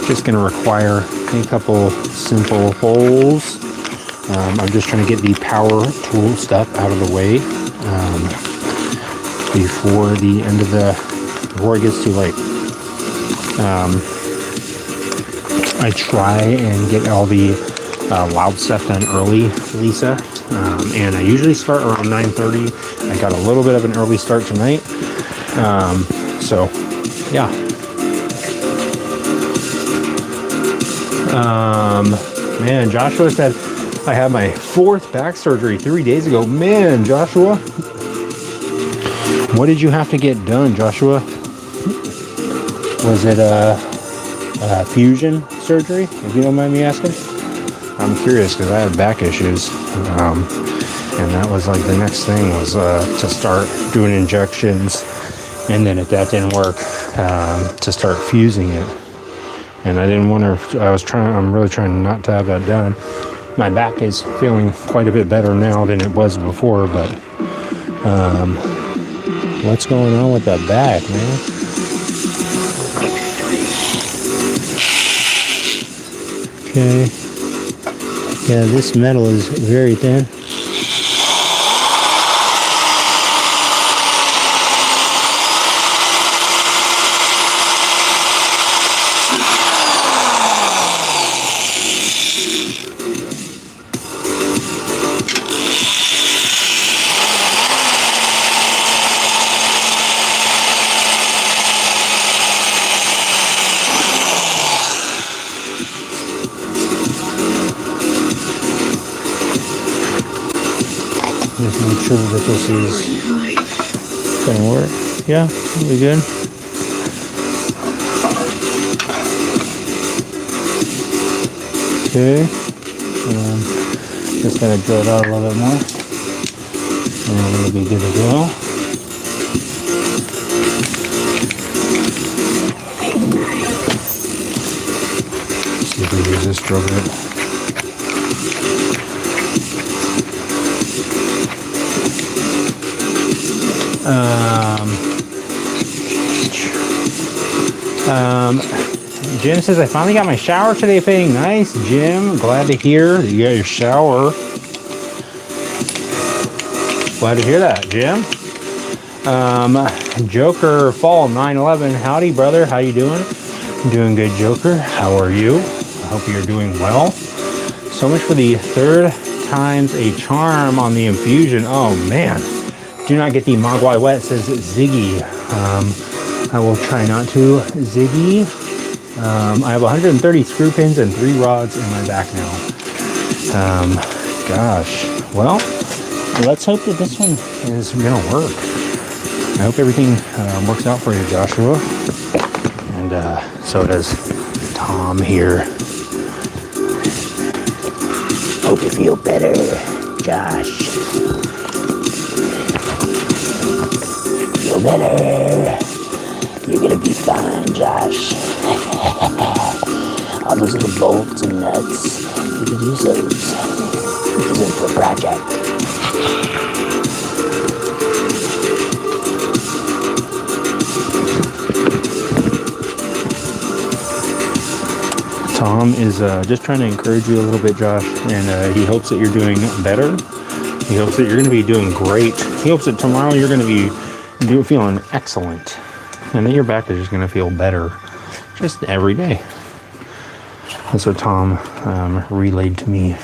Just going to require a couple simple holes. I'm just trying to get the power tool stuff out of the way before the end of before it gets too late. I try and get all the loud stuff done early, Lisa, and I usually start around 9:30. I got a little bit of an early start tonight, so yeah. Man, Joshua said I had my 4th back surgery 3 days ago. Man, Joshua, what did you have to get done, Joshua? Was it a fusion surgery, if you don't mind me asking? I'm curious because I have back issues, and that was like the next thing was to start doing injections, and then if that didn't work, to start fusing it. And I didn't want to, I'm really trying not to have that done. My back is feeling quite a bit better now than it was before, but what's going on with the back, man? Okay. Yeah, this metal is very thin. sure that this is gonna work. Yeah, we good. Okay. Just gotta drill it out a little bit more. And we'll be good to go. See if we use this drill bit. Jim says, I finally got my shower today fitting. Nice, Jim. Glad to hear that you got your shower. Glad to hear that, Jim. Joker Fall 911. Howdy, brother. How you doing? Doing good, Joker. How are you? I hope you're doing well. So much for the third time's a charm on the infusion. Oh, man. Do not get the Mogwai wet, says Ziggy. I will try not to. Ziggy. I have 130 screw pins and 3 rods in my back now. Gosh. Well, let's hope that this one is going to work. I hope everything works out for you, Joshua. And so does Tom here. Hope you feel better, Josh. Feel better. You're gonna be fine, Josh. All those little bolts and nuts, you can use those. Use them for a project. Tom is just trying to encourage you a little bit, Josh, and he hopes that you're doing better. He hopes that you're going to be doing great. He hopes that tomorrow you're going to be feeling excellent, and that your back is just going to feel better just every day. That's what Tom relayed to me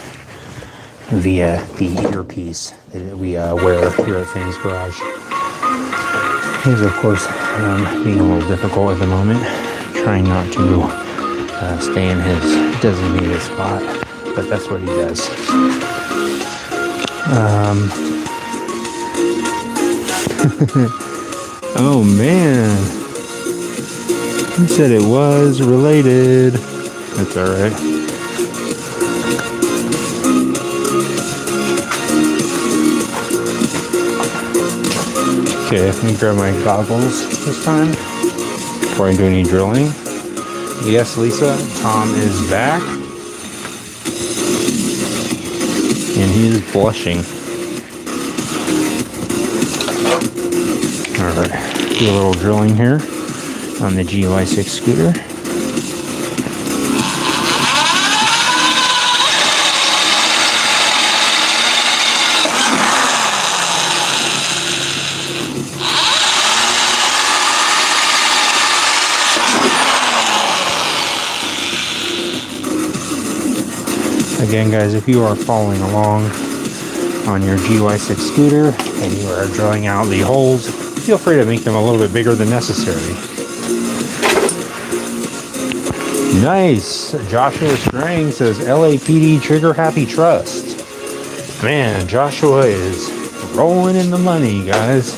via the earpiece that we wear here at Fanny's Garage. He's, of course, being a little difficult at the moment, trying not to stay in his designated spot, but that's what he does. Oh man, he said it was related. That's all right. Okay, let me grab my goggles this time before I do any drilling. Yes, Lisa, Tom is back. And he is blushing. Alright, do a little drilling here on the GY6 scooter. Again, guys, if you are following along on your GY6 scooter and you are drilling out the holes, feel free to make them a little bit bigger than necessary. Nice. Joshua Strang says LAPD trigger happy trust. Man, Joshua is rolling in the money, guys.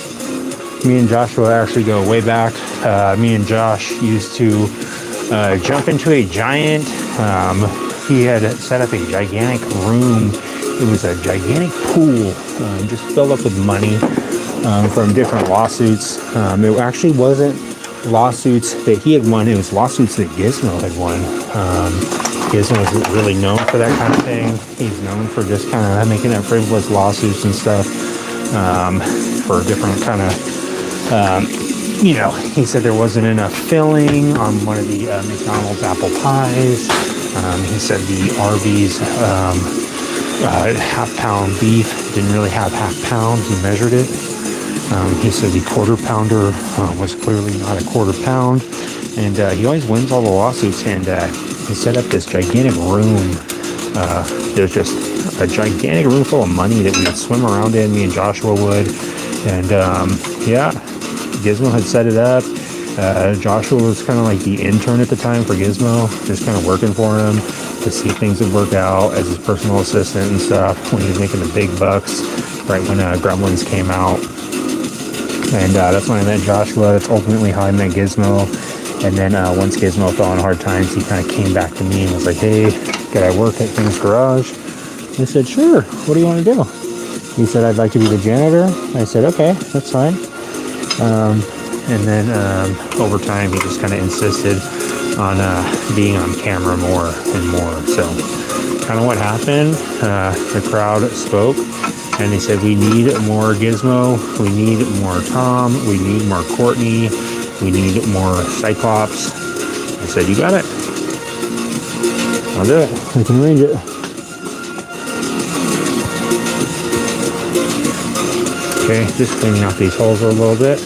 Me and Joshua actually go way back. Me and Josh used to jump into a giant he had set up a gigantic room. It was a gigantic pool, just filled up with money from different lawsuits. It actually wasn't lawsuits that he had won. It was lawsuits that Gizmo had won. Gizmo is really known for that kind of thing. He's known for just kind of making up frivolous lawsuits and stuff for different kind of, he said there wasn't enough filling on one of the McDonald's apple pies. He said the Arby's half-pound beef didn't really have half-pound. He measured it. He said the quarter pounder was clearly not a quarter pound. And he always wins all the lawsuits. And he set up this gigantic room. There's just a gigantic room full of money that we would swim around in, me and Joshua would. And Gizmo had set it up. Joshua was kind of like the intern at the time for Gizmo, just kind of working for him. to see if things would work out as his personal assistant and stuff when he was making the big bucks, right when Gremlins came out. And that's when I met Joshua. That's ultimately how I met Gizmo. And then once Gizmo fell on hard times, he kind of came back to me and was like, hey, could I work at Things Garage? I said, sure. What do you want to do? He said, I'd like to be the janitor. I said, okay, that's fine. And then over time, he just kind of insisted on being on camera more and more. So kind of what happened, the crowd spoke and they said, we need more Gizmo, we need more Tom, we need more Courtney, we need more Cyclops. I said, you got it. I'll do it. I can arrange it. Okay, just cleaning out these holes a little bit.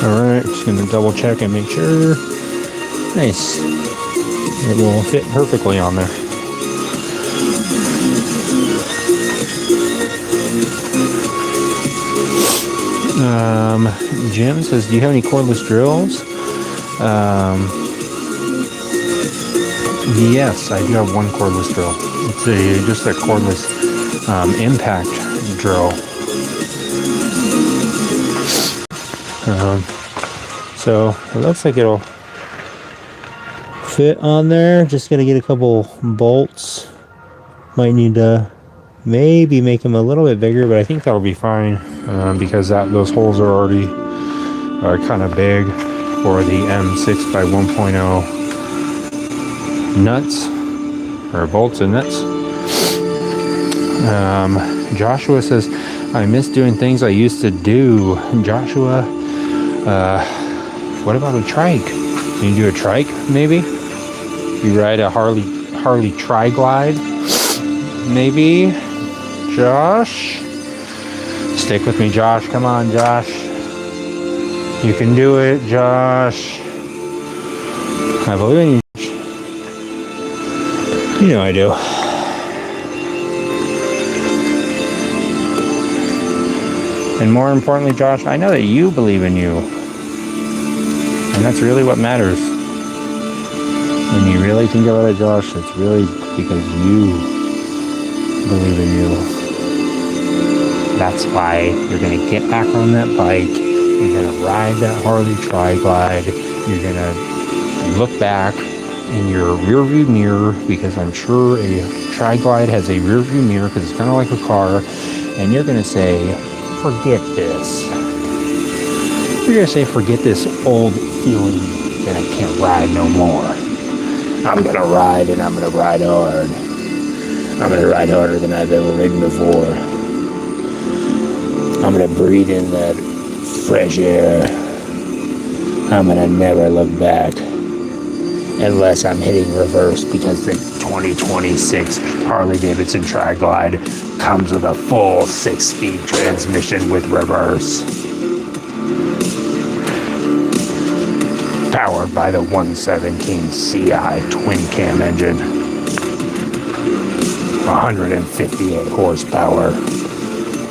Alright, just going to double check and make sure. Nice. It will fit perfectly on there. Jim says, do you have any cordless drills? Yes, I do have one cordless drill. It's just a cordless impact drill. So it looks like it'll fit on there. Just gotta get a couple bolts. Might need to maybe make them a little bit bigger, but I think that'll be fine because those holes are already kind of big for the M6 by 1.0 nuts or bolts and nuts. Joshua says, I miss doing things I used to do. Joshua, what about a trike? Can you do a trike maybe? You ride a Harley Tri-Glide maybe? Josh? Stick with me, Josh. Come on, Josh. You can do it, Josh. I believe in you. You know I do. And more importantly, Josh, I know that you believe in you. And that's really what matters. When you really think about it, Josh, it's really because you believe in you. That's why you're going to get back on that bike. You're going to ride that Harley Tri-Glide. You're going to look back in your rearview mirror, because I'm sure a Tri-Glide has a rearview mirror because it's kind of like a car. And you're going to say, forget this. You're going to say, forget this old feeling that I can't ride no more. I'm going to ride, and I'm going to ride hard. I'm going to ride harder than I've ever ridden before. I'm going to breathe in that fresh air. I'm going to never look back unless I'm hitting reverse, because the 2026 Harley-Davidson Tri-Glide comes with a full 6-speed transmission with reverse. Powered by the 117 CI twin-cam engine. 158 horsepower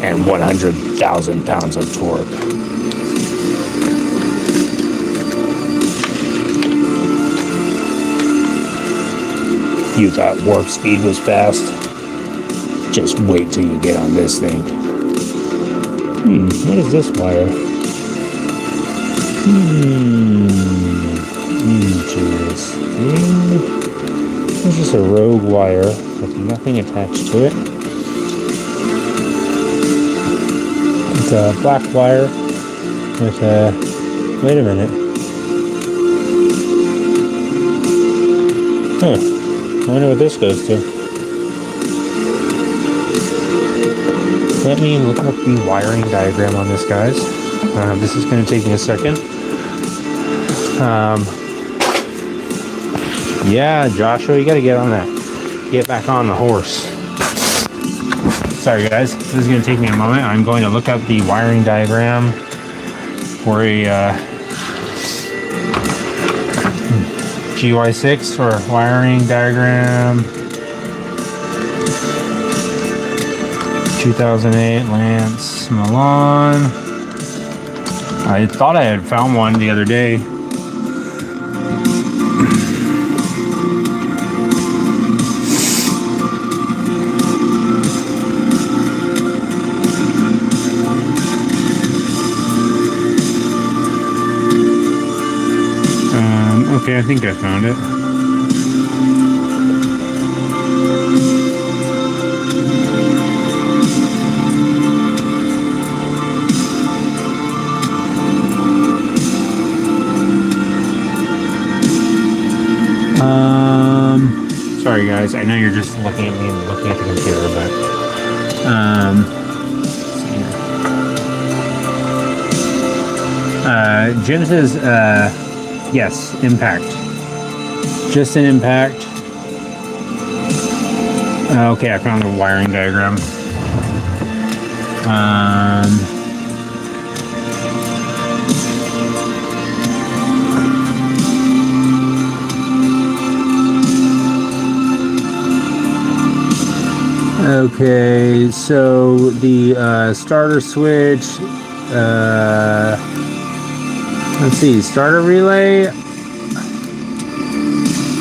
and 100,000 pounds of torque. You thought warp speed was fast? Just wait till you get on this thing. What is this wire? Interesting. It's just a rogue wire with nothing attached to it. It's a black wire with a... Wait a minute. Huh. I wonder what this goes to. Let me look up the wiring diagram on this, guys. This is going to take me a second. Yeah, Joshua, you got to get on that. Get back on the horse. Sorry, guys. This is going to take me a moment. I'm going to look up the wiring diagram for a GY6 or wiring diagram. 2008 Lance Milan. I thought I had found one the other day. Okay, I think I found it. Sorry guys, I know you're just looking at me and looking at the computer, but Jim says yes, impact. Just an impact. Okay, I found the wiring diagram. Okay, so the starter switch, let's see, starter relay,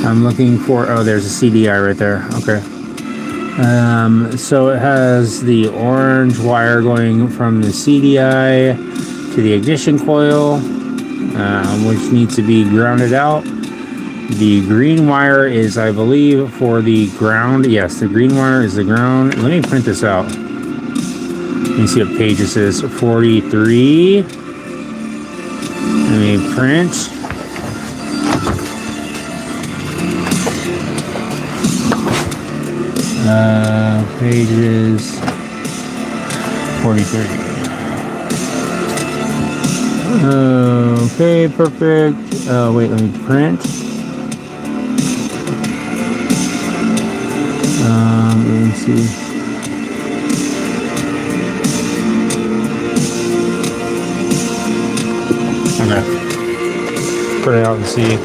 I'm looking for, oh, there's a CDI right there, okay. So it has the orange wire going from the CDI to the ignition coil, which needs to be grounded out. The green wire is, I believe, for the ground. Yes, the green wire is the ground. Let me print this out. Let me see what page this is. 43. Let me print. Pages 43. Okay, perfect. Wait, let me print. Let me see. Okay. Put it out and see.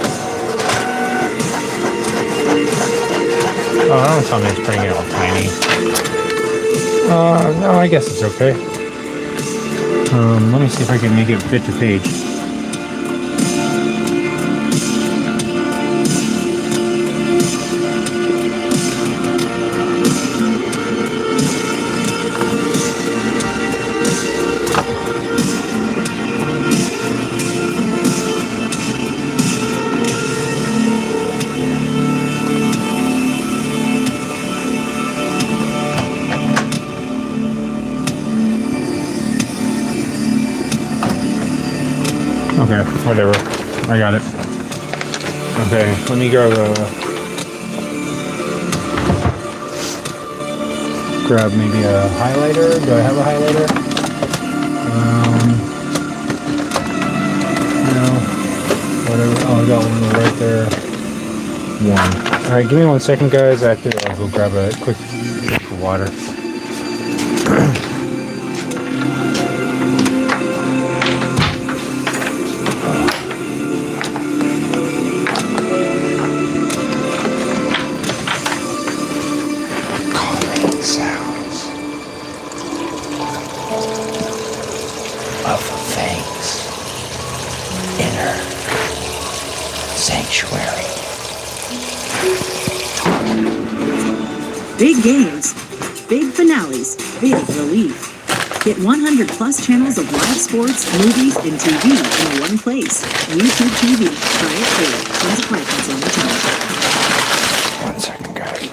Oh, I don't tell me it's printing it all tiny. No, I guess it's okay. Let me see if I can make it fit to page. Okay, whatever. I got it. Okay, let me grab maybe a highlighter. Do I have a highlighter? No. Whatever. Oh, I got one right there. One. Alright, give me 1 second, guys. I have to go grab a quick drink of water. Big games, big finales, big relief. Get 100 plus channels of live sports, movies, and TV in one place. YouTube TV. Try it free. Tons of platforms on the channel. 1 second, guys.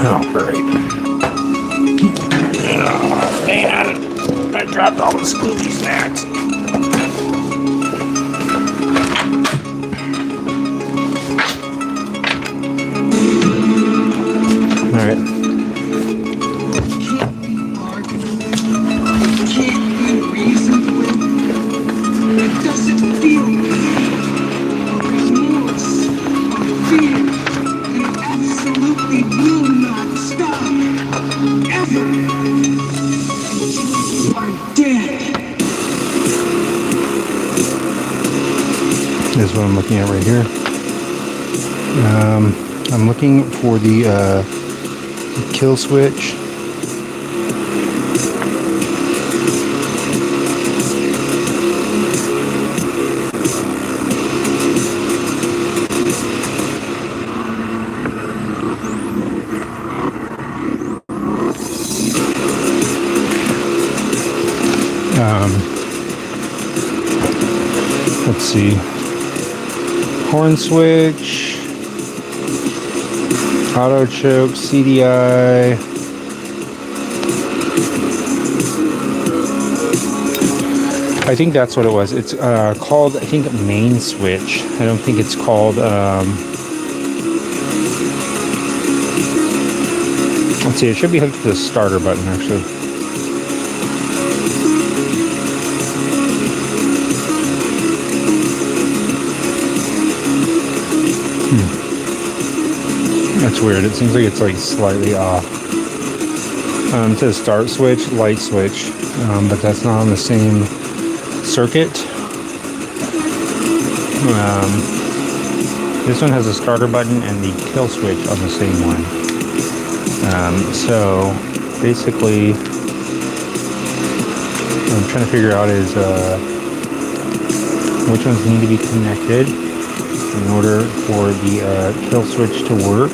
Oh, great. Oh, man. I dropped all the Scooby snacks. Alright. what I'm looking at right here. I'm looking for the kill switch. Let's see. Horn switch, auto choke, CDI. I think that's what it was. It's called, I think, main switch. I don't think it's called, let's see, it should be hooked to the starter button, actually. That's weird. It seems like it's like slightly off. It says start switch, light switch, but that's not on the same circuit. This one has a starter button and the kill switch on the same one. So basically, what I'm trying to figure out is which ones need to be connected in order for the kill switch to work.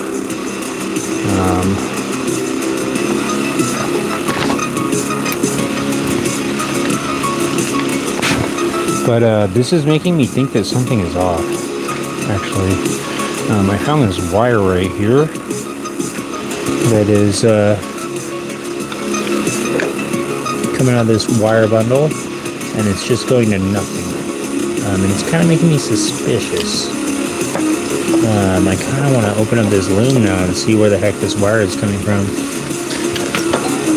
But this is making me think that something is off, actually. I found this wire right here that is coming out of this wire bundle, and it's just going to nothing. And it's kind of making me suspicious. I kind of want to open up this loom now and see where the heck this wire is coming from.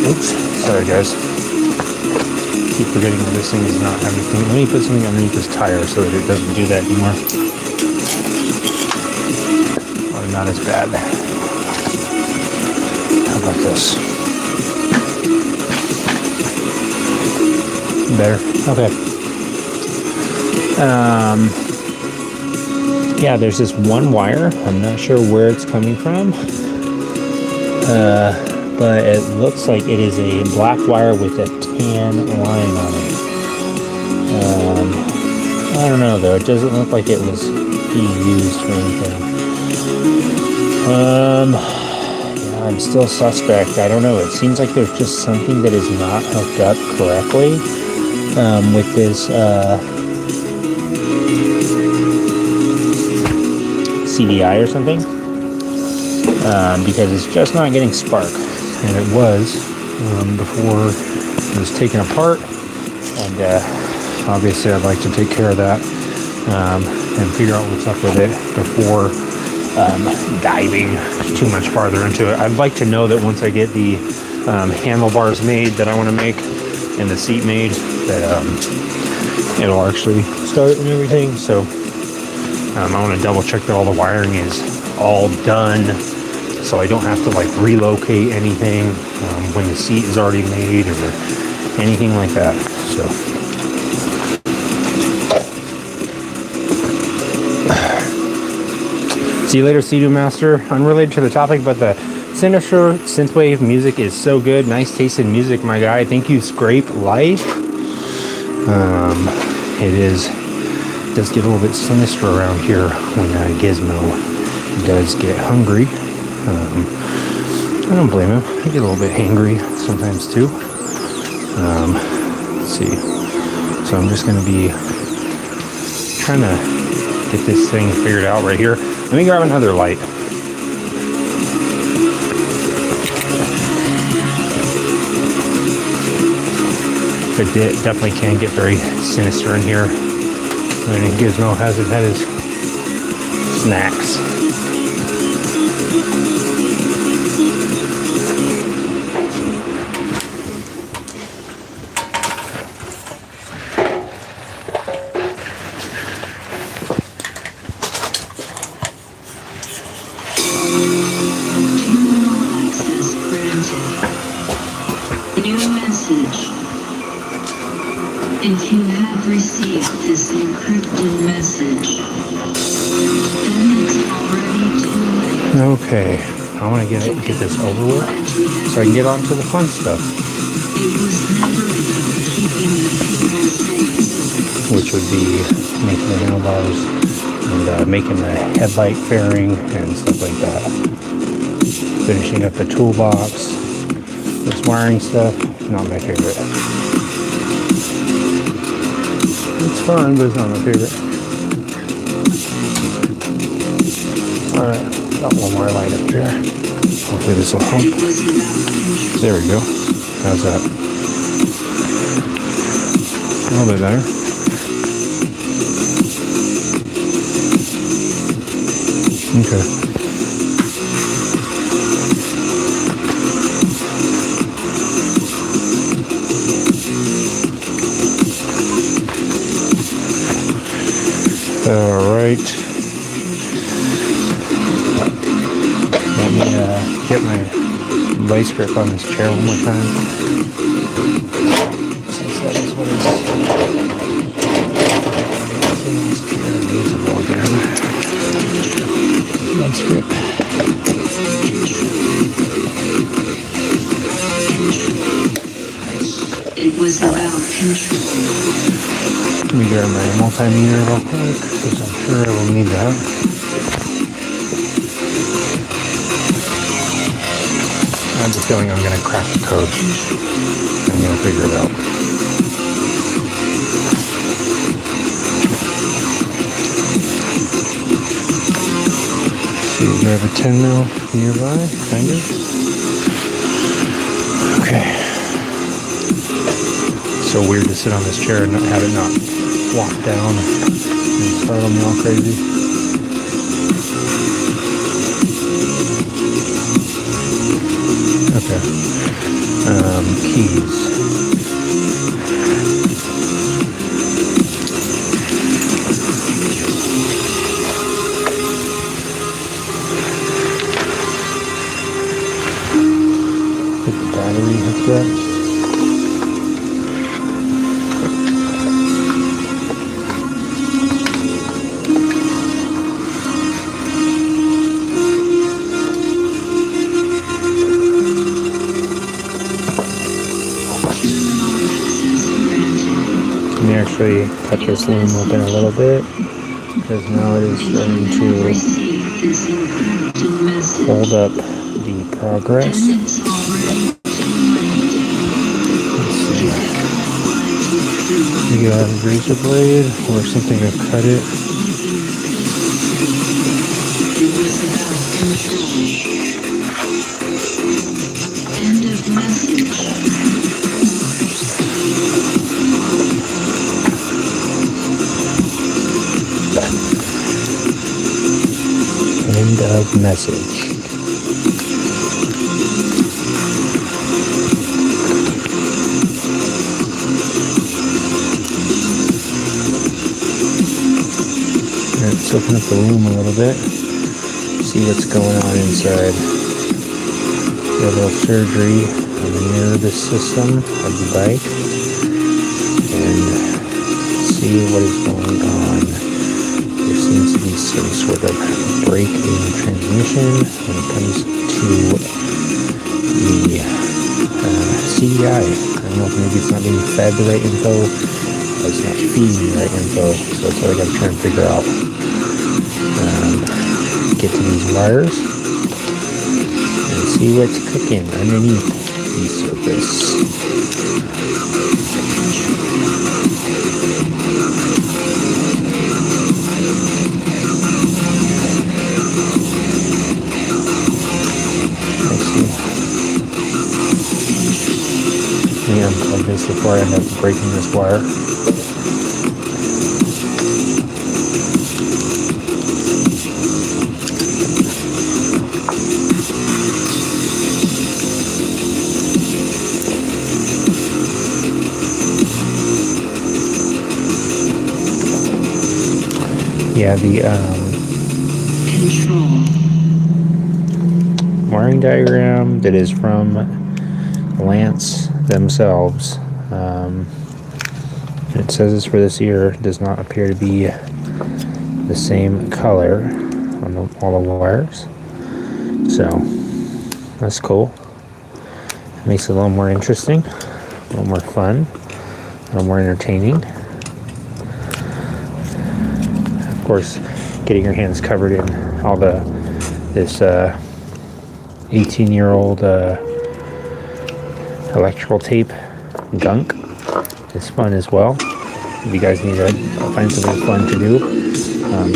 Oops, sorry guys. Keep forgetting that this thing is not everything. Let me put something underneath this tire so that it doesn't do that anymore. Or not as bad. How about this? Better? Okay. Yeah, there's this one wire. I'm not sure where it's coming from. But it looks like it is a black wire with a tan line on it. I don't know though. It doesn't look like it was being used for anything. Yeah, I'm still suspect. I don't know. It seems like there's just something that is not hooked up correctly with this CDI or something, because it's just not getting spark, and it was before it was taken apart, and obviously I'd like to take care of that and figure out what's up with it before diving too much farther into it. I'd like to know that once I get the handlebars made that I want to make and the seat made, that it'll actually start and everything. So I want to double check that all the wiring is all done, so I don't have to like relocate anything when the seat is already made or anything like that. So see you later, Sea-Doo Master. Unrelated to the topic, but the Sinister synthwave music is so good. Nice taste in music, my guy. Thank you, Scrape Life. It does get a little bit sinister around here when Gizmo does get hungry. I don't blame him. I get a little bit hangry sometimes too. Let's see. So I'm just going to be trying to get this thing figured out right here. Let me grab another light. But it definitely can get very sinister in here. And Gizmo hasn't had his snacks. Access granted. New message. If you have received this encrypted message, Okay, I want to get this over with so I can get on to the fun stuff, which would be making the handlebars and making the headlight fairing and stuff like that. Finishing up the toolbox. This wiring stuff, not my favorite. It's fun, but it's not my favorite. Alright, got one more light up here. Hopefully this will help. There we go. How's that? A little bit better. Okay. Alright. Let me get my vice grip on this chair one more time. Since that is what it's usable again. Vice grip. It was about control. Let me grab my multimeter real quick, because I'm sure I will need that. I have a feeling I'm going to crack the code. I'm going to figure it out. See, we have a 10 mil nearby, kind of. Okay. So weird to sit on this chair and not have it not flop down and startle me all crazy. Okay. Keys. Get the battery hooked up. Let me actually cut this loom open a little bit, because now it is starting to hold up the progress. Let's see. You have a razor blade or something to cut it. End of message. End of message. Let's open up the loom a little bit. See what's going on inside. A little surgery on the nervous system of the bike. And see what is going on. There seems to be some sort of break in transmission when it comes to the CDI. I don't know if maybe it's not being fed the right info, or it's not feeding the right info, so that's what I gotta try and figure out. Get to these wires and see what's cooking underneath the surface. Let me unplug this before I end up breaking this wire. Yeah, the Control. wiring diagram that is from Lance themselves. It says it's for this ear. It does not appear to be the same color on all the wires. So that's cool. Makes it a little more interesting, a little more fun, a little more entertaining. Of course, getting your hands covered in all this 18-year-old electrical tape gunk is fun as well. If you guys need to find something fun to do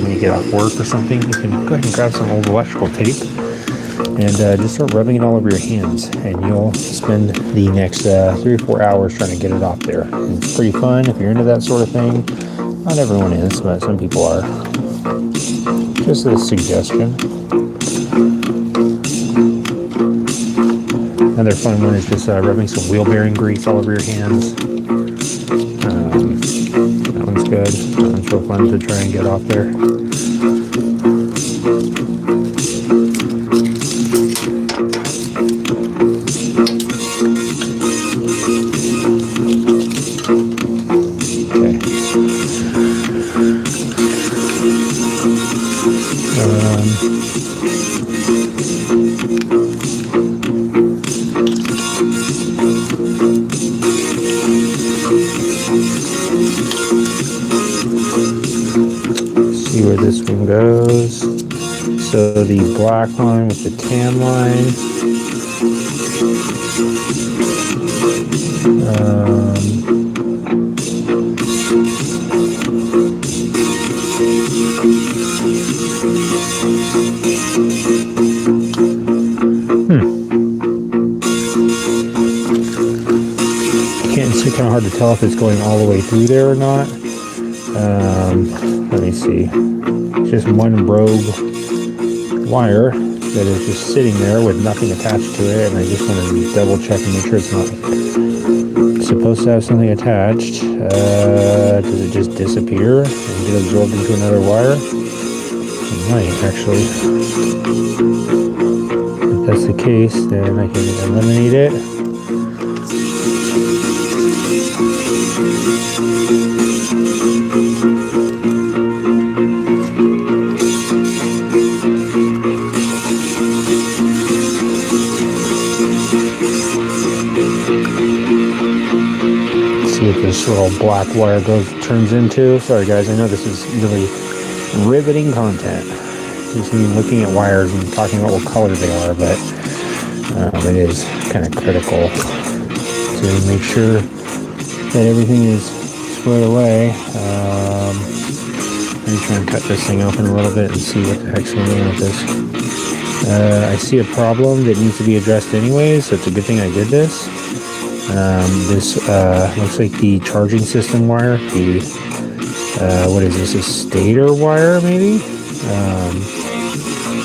when you get off work or something, you can go ahead and grab some old electrical tape and just start rubbing it all over your hands, and you'll spend the next 3 or 4 hours trying to get it off there. And it's pretty fun if you're into that sort of thing. Not everyone is, but some people are. Just a suggestion. Another fun one is just rubbing some wheel bearing grease all over your hands. That one's good. That one's real fun to try and get off there. See where this one goes. So the black line with the tan line. It's kind of hard to tell if it's going all the way through there or not. Let me see. It's just one rogue wire that is just sitting there with nothing attached to it, and I just want to double check and make sure it's not supposed to have something attached. Does it just disappear and get absorbed into another wire? It might, actually. If that's the case, then I can eliminate it. See what this little black wire turns into. Sorry guys, I know this is really riveting content. Just me looking at wires and talking about what color they are, but it is kind of critical to make sure that everything is squared away. Let me try and cut this thing open a little bit and see what the heck's going on with this. I see a problem that needs to be addressed anyways, so it's a good thing I did this. This looks like the charging system wire, the what is this, a stator wire maybe?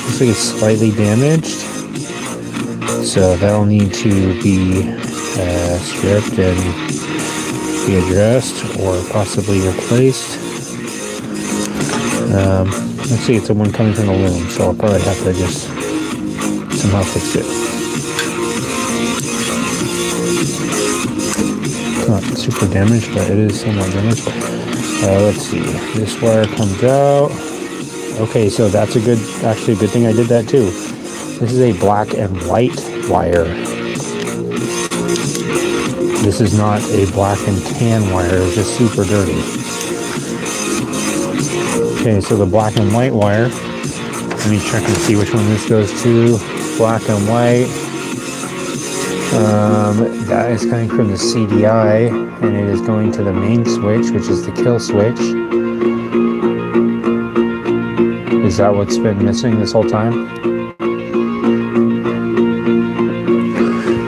Looks like it's slightly damaged, so that'll need to be stripped and be addressed or possibly replaced. Let's see, it's the one coming from the loom, so I'll probably have to just somehow fix it. It's not super damaged, but it is somewhat damaged. Let's see, this wire comes out. Okay, so that's actually a good thing I did that too. This is a black and white wire. This is not a black and tan wire, it's just super dirty. Okay, so the black and white wire, let me check and see which one this goes to. Black and white. That is coming from the CDI, and it is going to the main switch, which is the kill switch. Is that what's been missing this whole time?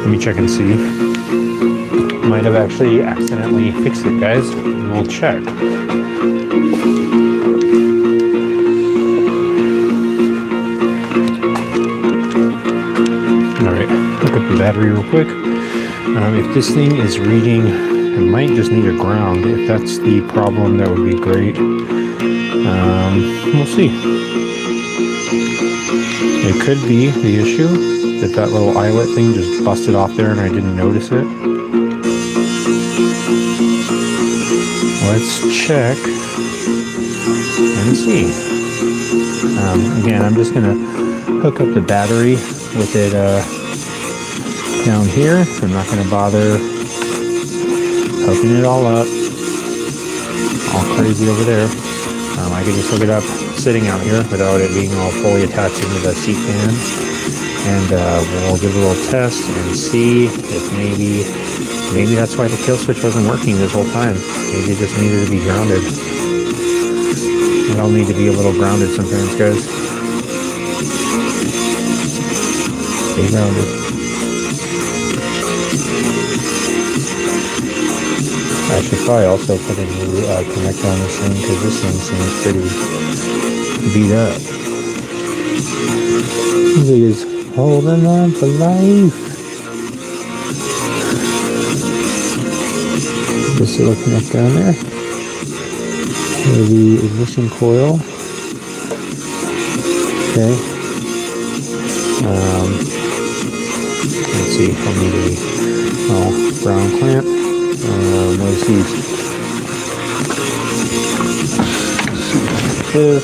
Let me check and see. Might have actually accidentally fixed it, guys. We'll check. Alright, look up the battery real quick. If this thing is reading, it might just need a ground. If that's the problem, that would be great. We'll see. It could be the issue that little eyelet thing just busted off there and I didn't notice it. Let's check and see. Again, I'm just gonna hook up the battery with it down here. I'm not going to bother hooking it all up, all crazy over there. I can just hook it up sitting out here without it being all fully attached into the seat fan. And we'll give a little test and see if maybe that's why the kill switch wasn't working this whole time. Maybe it just needed to be grounded. We all need to be a little grounded sometimes, guys. Stay grounded. I should probably also put a new connector on this thing because this thing seems pretty beat up. He is holding on for life. This little connector on there. Here's the ignition coil. Okay. Let's see. I need a brown clamp. Let's see. This.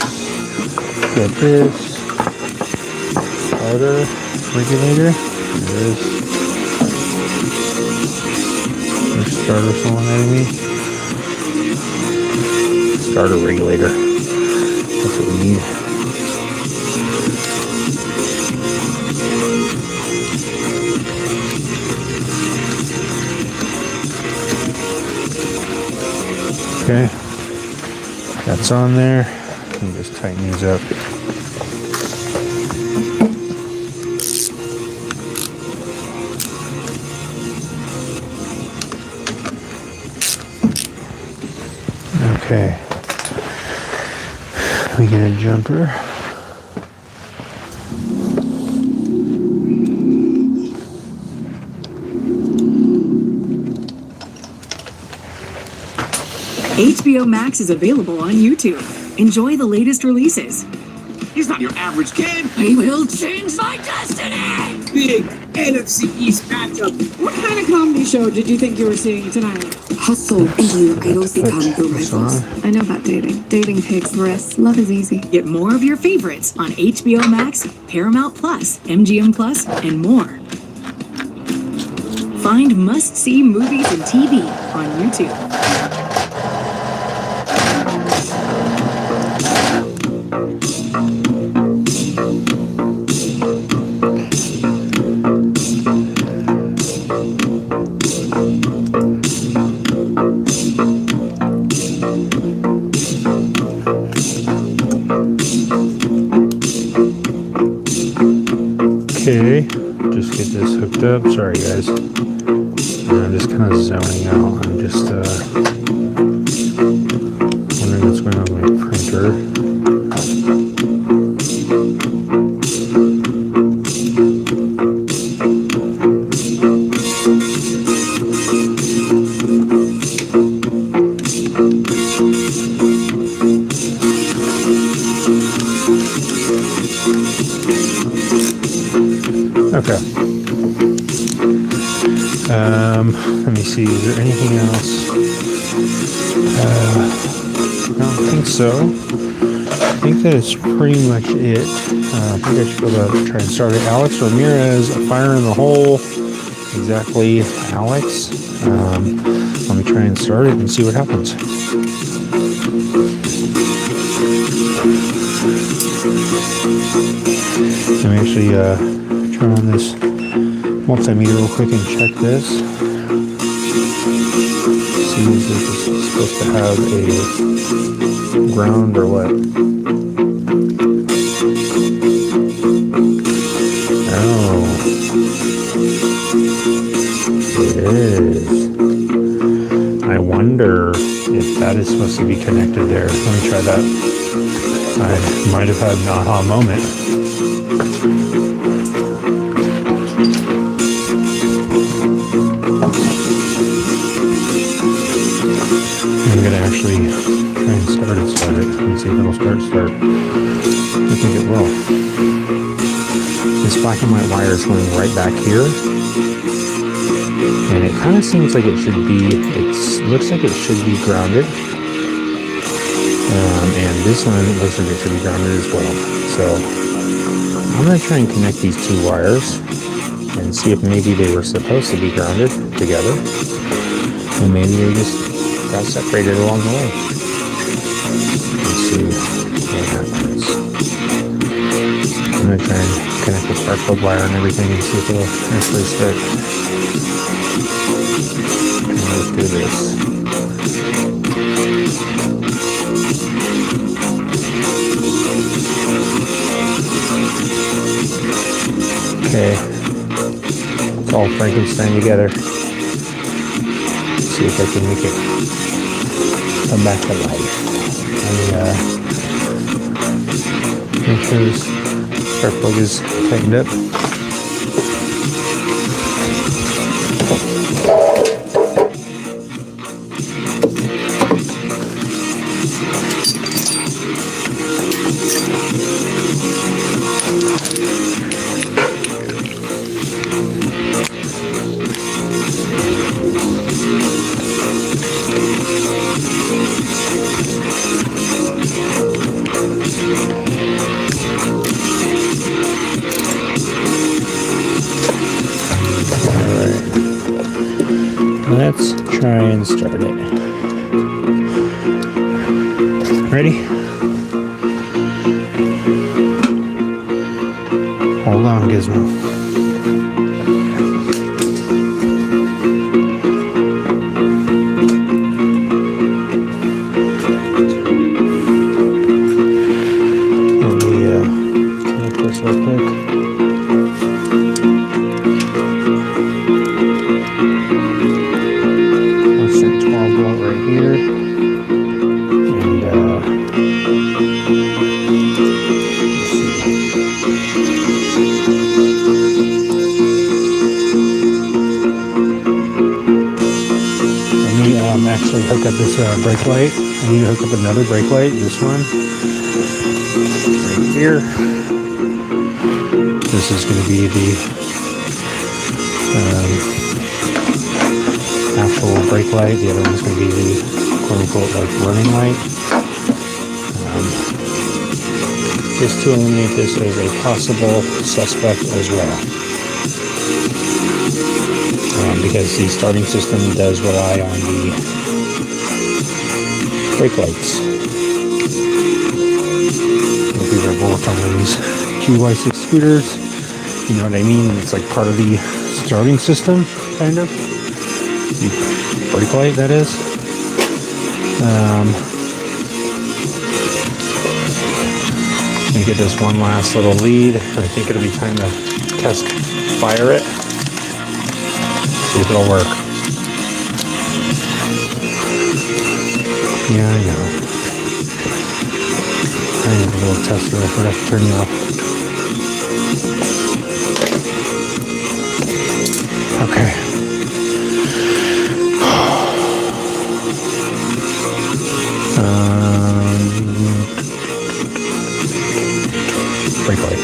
Get this. Starter regulator. There is. Starter solenoid. Starter regulator. That's what we need. Okay, that's on there. And just tighten these up. Okay, we get a jumper. HBO Max is available on YouTube. Enjoy the latest releases. He's not your average kid. I will change my destiny! Big NFC East matchup. What kind of comedy show did you think you were seeing tonight? Hustle and relocados become the rivals. I know about dating. Dating takes risks. Love is easy. Get more of your favorites on HBO Max, Paramount Plus, MGM Plus, and more. Find must-see movies and TV on YouTube. Okay, just get this hooked up. Sorry guys, I'm just kind of zoning out. I'm just wondering what's going on with my printer. Okay. Let me see. Is there anything else? I don't think so. I think that is pretty much it. I think I should go to try and start it. Alex Ramirez, a fire in the hole. Exactly, Alex. Let me try and start it and see what happens. Let me actually turn on this multimeter real quick and check this. See if this is supposed to have a ground or what. Oh, it is. I wonder if that is supposed to be connected there. Let me try that. I might have had an aha moment. I'm going to actually try and start it and see if it'll start. I think it will. This black and white wire is going right back here. And it kind of seems like it should be, looks like it should be grounded. And this one looks like it should be grounded as well. So I'm going to try and connect these two wires and see if maybe they were supposed to be grounded together. And maybe they just got separated along the way. Let's see what happens. I'm going to try and connect the spark plug wire and everything and see if it'll actually stick. And let's do this. Okay, it's all Frankenstein together. Let's see if I can make it come back to life. And make sure this spark plug is tightened up. Let's try and start it. Ready? Hold on, Gizmo. Let me connect this real quick. Here, and let me actually hook up this brake light. I need to hook up another brake light, this one, right here. This is going to be the actual brake light. The other one's going to be the quote-unquote like running light. Just to eliminate this as a possible suspect as well. Because the starting system does rely on the brake lights. These are both on these QY6 scooters. You know what I mean? It's like part of the starting system, kind of. Brake light, that is. Gonna get this one last little lead. I think it'll be time to test fire it. See if it'll work. Yeah, I know. I need a little tester. I forgot to turn you off. Okay. Brake light.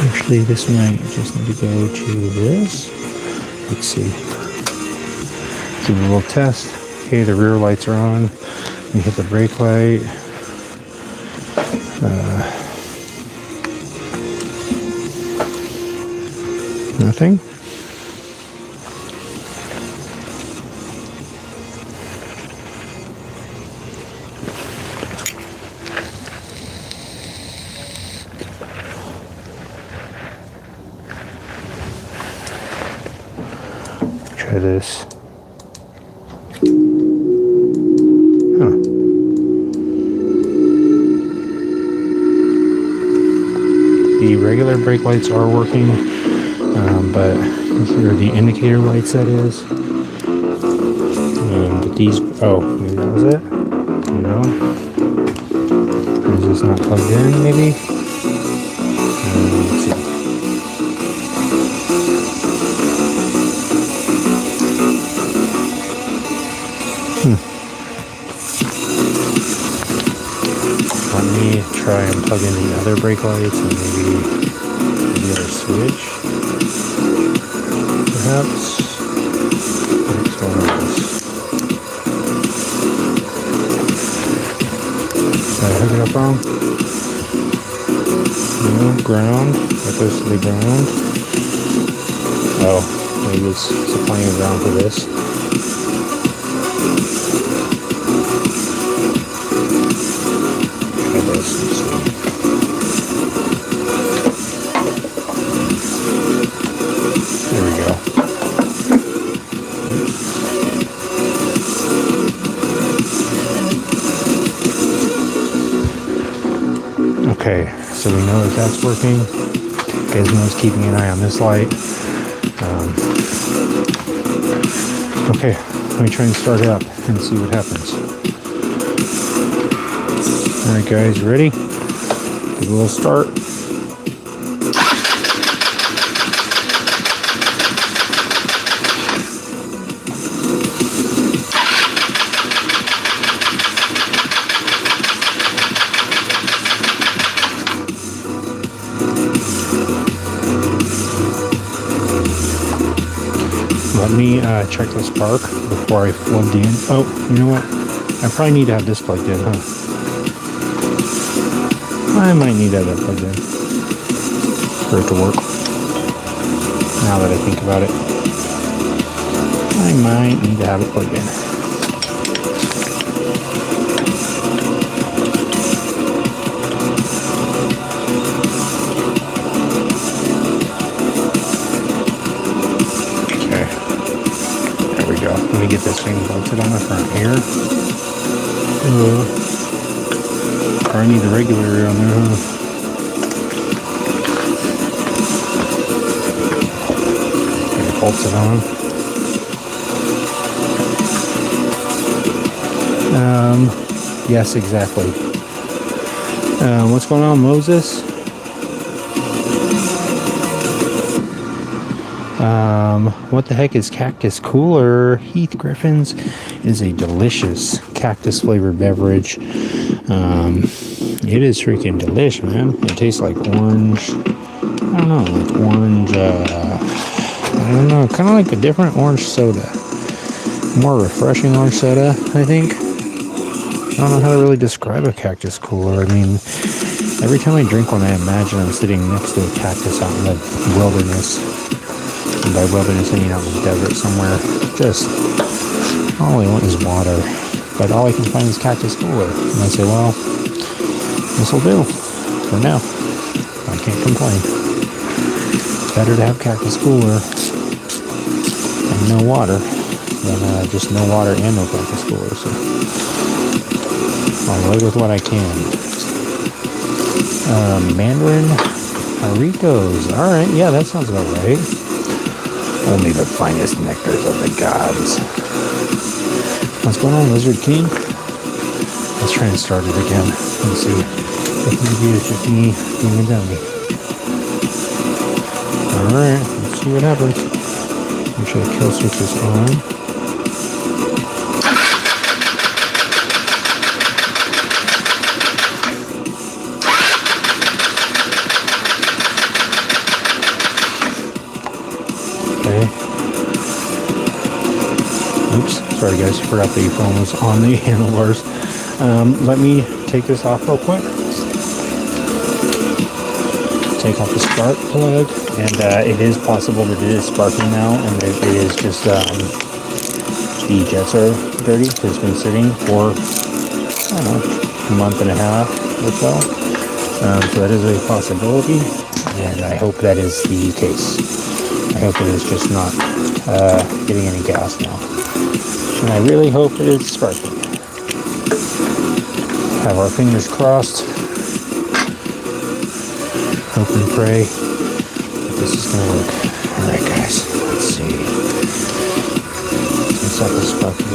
Actually, this might just need to go to this. Let's see. Do a little test. Okay, the rear lights are on. We hit the brake light. Nothing. Try this. Huh. The regular brake lights are working, but they're the indicator lights, that is. But these, oh, maybe that was it? No. Is this not plugged in, maybe? Let's see. Let me try and plug in the other brake lights and maybe the other switch. Perhaps. Let's go with this. Did I hook it up wrong? No, ground. That goes to the ground. Oh, maybe it's supplying a ground for this. There we go. Okay, so we know that that's working. Gizmo's keeping an eye on this light. Okay, let me try and start it up and see what happens. Alright guys, ready? Give it a little start. Let me check the spark before I plugged in. Oh, you know what? I probably need to have this plugged in, huh? I might need to have that plugged in for it to work. Now that I think about it, I might need to have it plugged in. Let me get this thing bolted on the front here. Probably need the regulator on there, huh? Get it bolted on. Yes, exactly. What's going on, Moses? What the heck is Cactus Cooler? Heath Griffin's is a delicious cactus flavored beverage. It is freaking delish, man. It tastes like orange. I don't know, like orange. I don't know, kind of like a different orange soda. More refreshing orange soda, I think. I don't know how to really describe a Cactus Cooler. I mean, every time I drink one, I imagine I'm sitting next to a cactus out in the wilderness. And by wilderness, I mean out in the desert somewhere. Just, all I want is water. But all I can find is Cactus Cooler. And I say, well, this will do for now. I can't complain. It's better to have Cactus Cooler and no water than just no water and no Cactus Cooler. So I'll live with what I can. Mandarin Aritos. Alright, yeah, that sounds about right. Only the finest nectars of the gods. What's going on, Lizard King? Let's try and start it again and see if maybe it's just me being a dummy. Alright, let's see what happens. Make sure the kill switch is on. Okay. Oops, sorry guys, forgot the phone was on the handlebars. Let me take this off real quick. Take off the spark plug, and it is possible that it is sparking now, and it is just the jets are dirty. It's been sitting for, I don't know, a month and a half or so. So that is a possibility, and I hope that is the case. I hope it is just not getting any gas now. And I really hope it is sparking. Have our fingers crossed. Hope and pray that this is going to work. Alright guys, let's see. Let's set the spark again.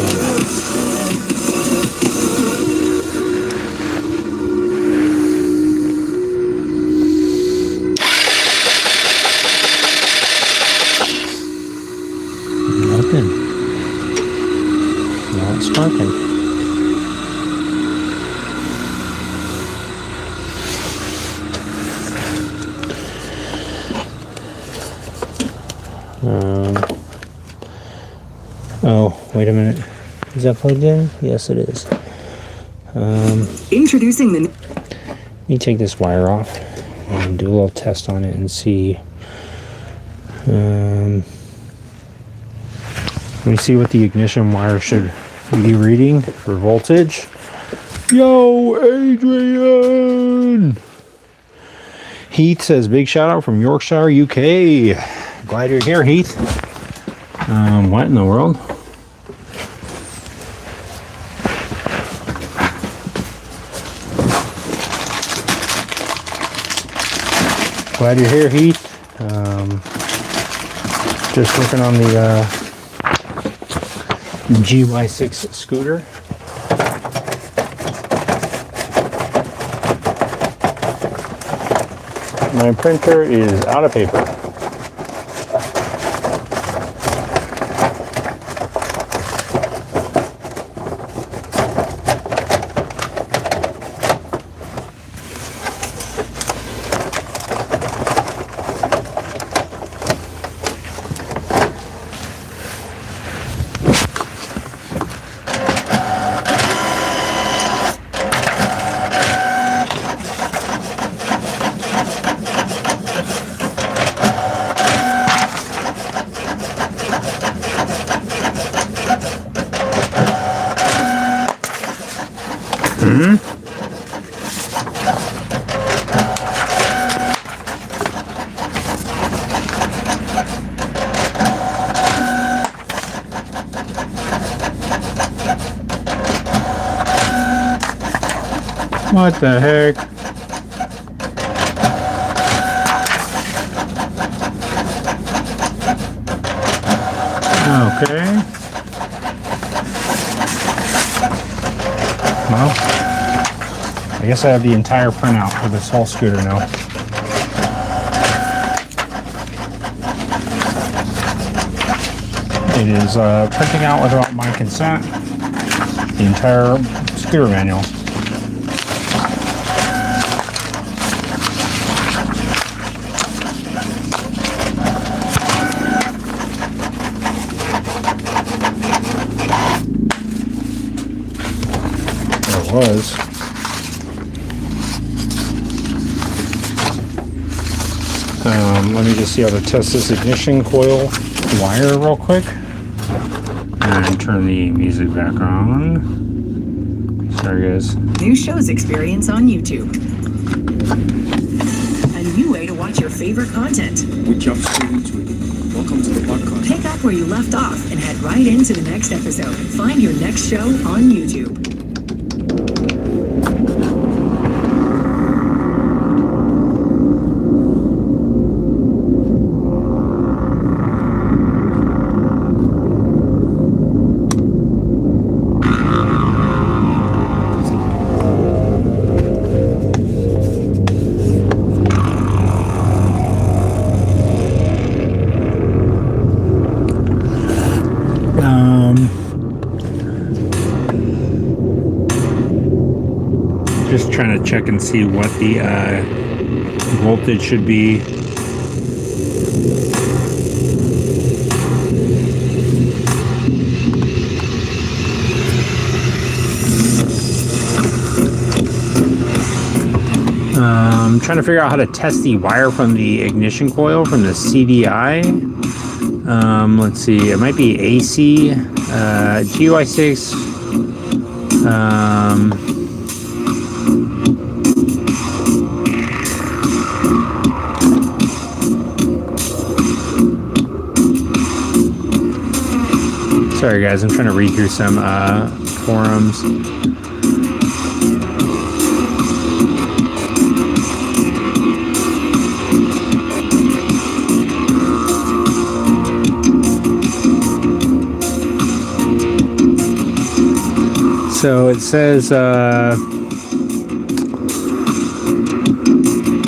Nothing. Not sparking. Oh, wait a minute. Is that plugged in? Yes, it is. Introducing the Let me take this wire off and do a little test on it and see. Let me see what the ignition wire should be reading for voltage. Yo, Adrian! Heath says, big shout out from Yorkshire, UK. Glad you're here, Heath. What in the world? Glad you're here, Heath. Just working on the GY6 scooter. My printer is out of paper. What the heck? Okay. Well, I guess I have the entire printout for this whole scooter now. It is printing out without my consent the entire scooter manual. Was. Let me just see how to test this ignition coil wire real quick. And turn the music back on. Sorry, guys. new shows experience on YouTube. A new way to watch your favorite content. We jump straight into it. Welcome to the podcast. Pick up where you left off and head right into the next episode. Find your next show on YouTube. Just trying to check and see what the voltage should be. I'm trying to figure out how to test the wire from the ignition coil from the CDI. Let's see, it might be AC, GY6. Sorry guys, I'm trying to read through some forums. So it says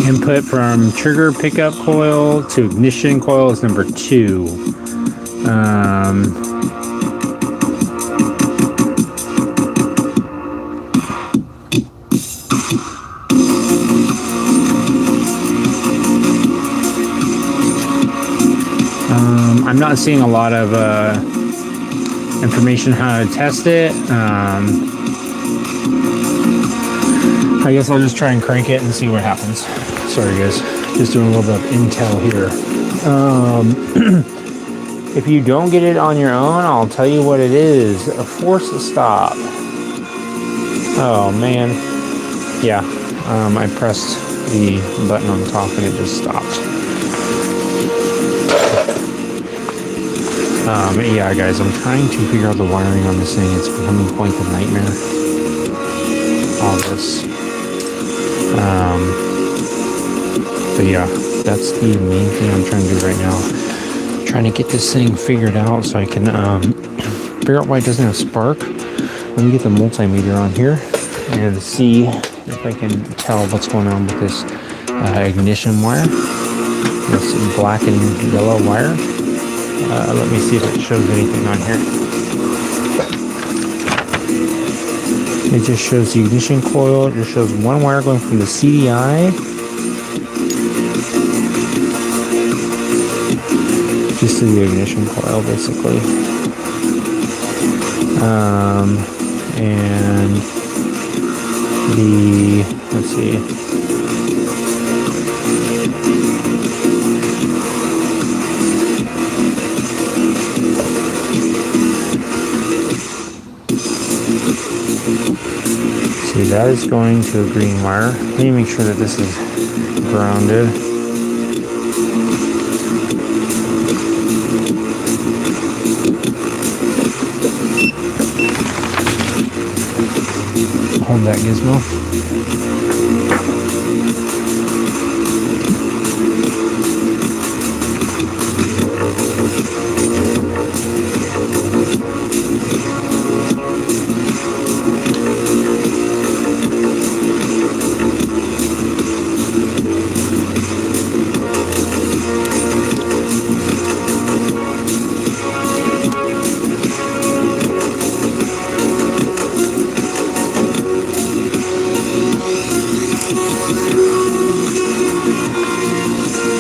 input from trigger pickup coil to ignition coil is number 2. I'm not seeing a lot of information how to test it. I guess I'll just try and crank it and see what happens. Sorry guys, just doing a little bit of intel here. If you don't get it on your own, I'll tell you what it is. A force stop. Oh man. Yeah, I pressed the button on top and it just stopped. Yeah guys, I'm trying to figure out the wiring on this thing. It's becoming quite the nightmare. All this. But yeah, that's the main thing I'm trying to do right now. Trying to get this thing figured out so I can figure out why it doesn't have spark. Let me get the multimeter on here and see if I can tell what's going on with this ignition wire. This black and yellow wire. Let me see if it shows anything on here. It just shows the ignition coil. It just shows one wire going from the CDI just to the ignition coil, basically. And the, let's see. See, that is going to a green wire. Let me make sure that this is grounded. Hold that gizmo.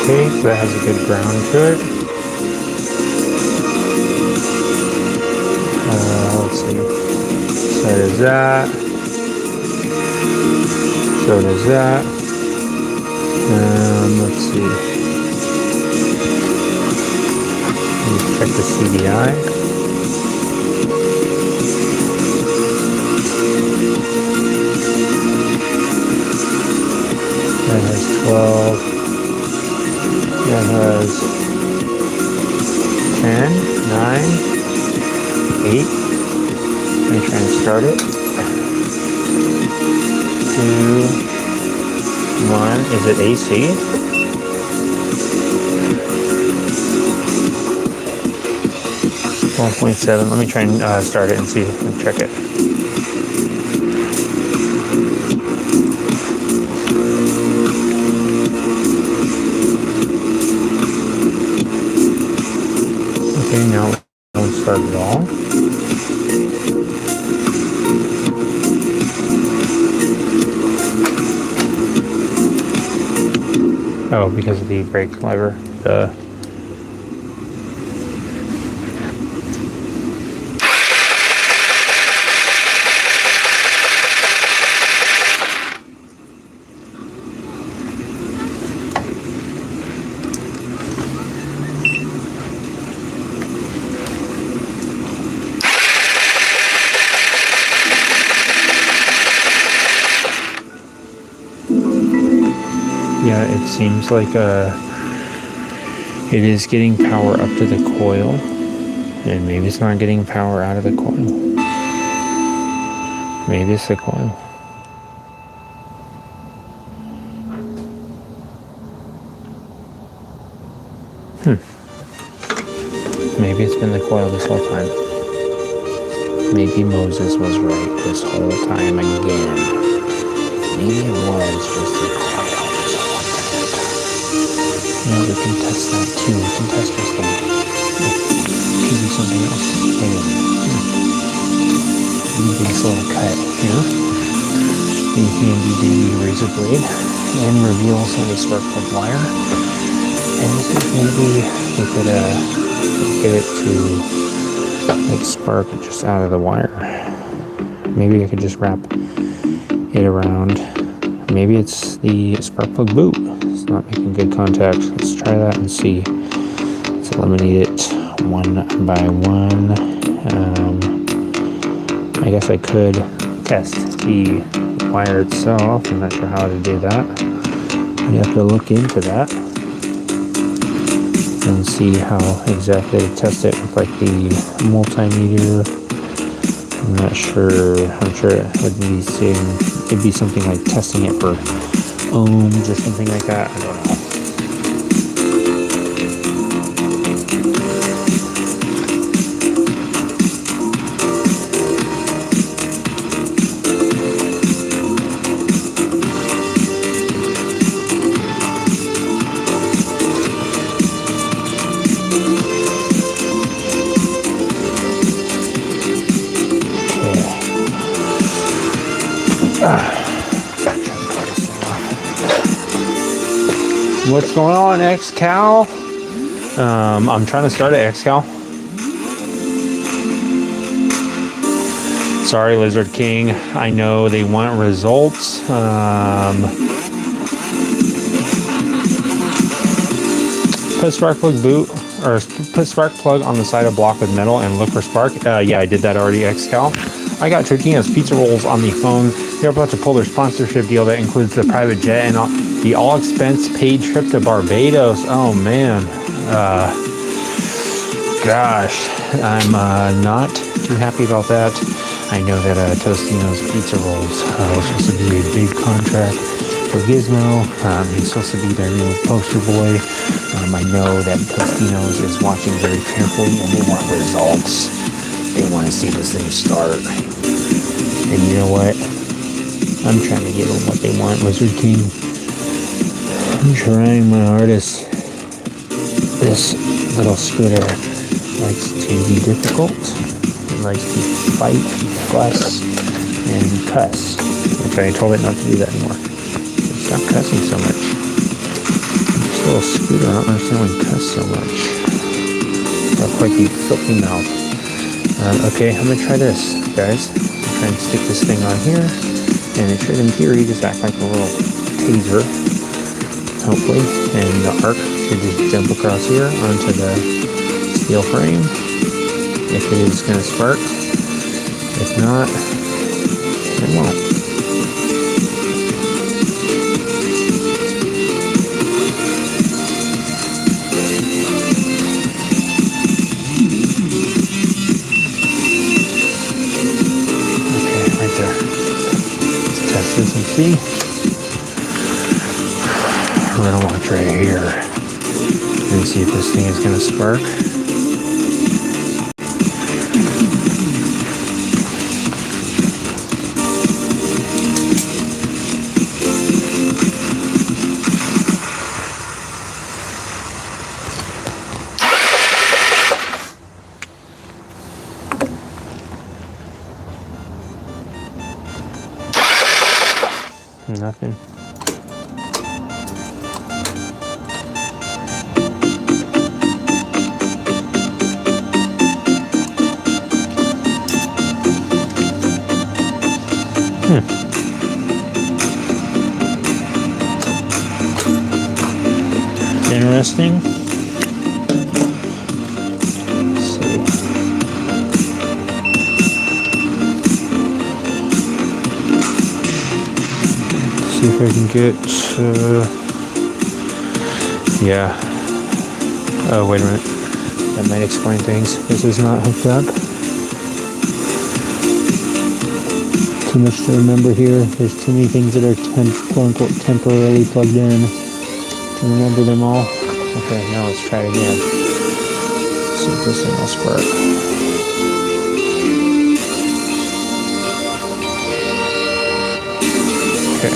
Okay, so that has a good ground to it. Let's see. So does that. So does that. Let's see. Let's check the CDI. That has 12. That has 10, 9, 8. Let me try and start it. 2, 1. Is it AC? .7. Let me try and start it and see and check it. Okay, now it won't start at all. Oh, because of the brake lever. Yeah, it seems like it is getting power up to the coil, and maybe it's not getting power out of the coil. Maybe it's the coil. Maybe it's been the coil this whole time. Maybe Moses was right this whole time again. Maybe it was just the coil. Yeah, we can test that too. We can test just the choosing something else. Maybe this little cut here. The handy dandy razor blade and reveal some of the spark plug wire. And maybe we could get it to like spark just out of the wire. Maybe I could just wrap it around. Maybe it's the spark plug boot. It's not making good contact. Let's try that and see. Let's eliminate it one by one. I guess I could test the wire itself. I'm not sure how to do that. You have to look into that and see how exactly to test it with like the multimeter. I'm not sure. I'm sure it would be it'd be something like testing it for ohms or something like that. I don't know. What's going on, XCal? I'm trying to start an XCal. Sorry, Lizard King. I know they want results. Put spark plug boot, or put spark plug on the side of block with metal and look for spark. Yeah, I did that already, XCal. I got Totino's Pizza Rolls on the phone. They're about to pull their sponsorship deal that includes the private jet and the all-expense paid trip to Barbados. Oh, man. Gosh, I'm not too happy about that. I know that Tostino's Pizza Rolls was supposed to be a big contract for Gizmo. He's supposed to be their new poster boy. I know that Tostino's is watching very carefully and they want results. They want to see this thing start. And you know what? I'm trying to give them what they want, Lizard King. I'm trying my hardest. This little scooter likes to be difficult. It likes to fight, fuss, and cuss. Which I told it not to do that anymore. Stop cussing so much. This little scooter, I don't understand why you cuss so much. Look like you filthy mouth. Okay, I'm gonna try this, guys. I'm trying to stick this thing on here, and it should, in theory, just act like a little taser, hopefully. And the arc should just jump across here onto the steel frame. If it is gonna spark, if not, it won't. This and see. We're gonna watch right here and see if this thing is gonna spark. Nothing. Interesting. Let's see. See if I can get, yeah. Oh, wait a minute. That might explain things. This is not hooked up. Too much to remember here. There's too many things that are quote unquote temporarily plugged in to remember them all. Okay, now let's try it again. See if this thing will spark. Okay.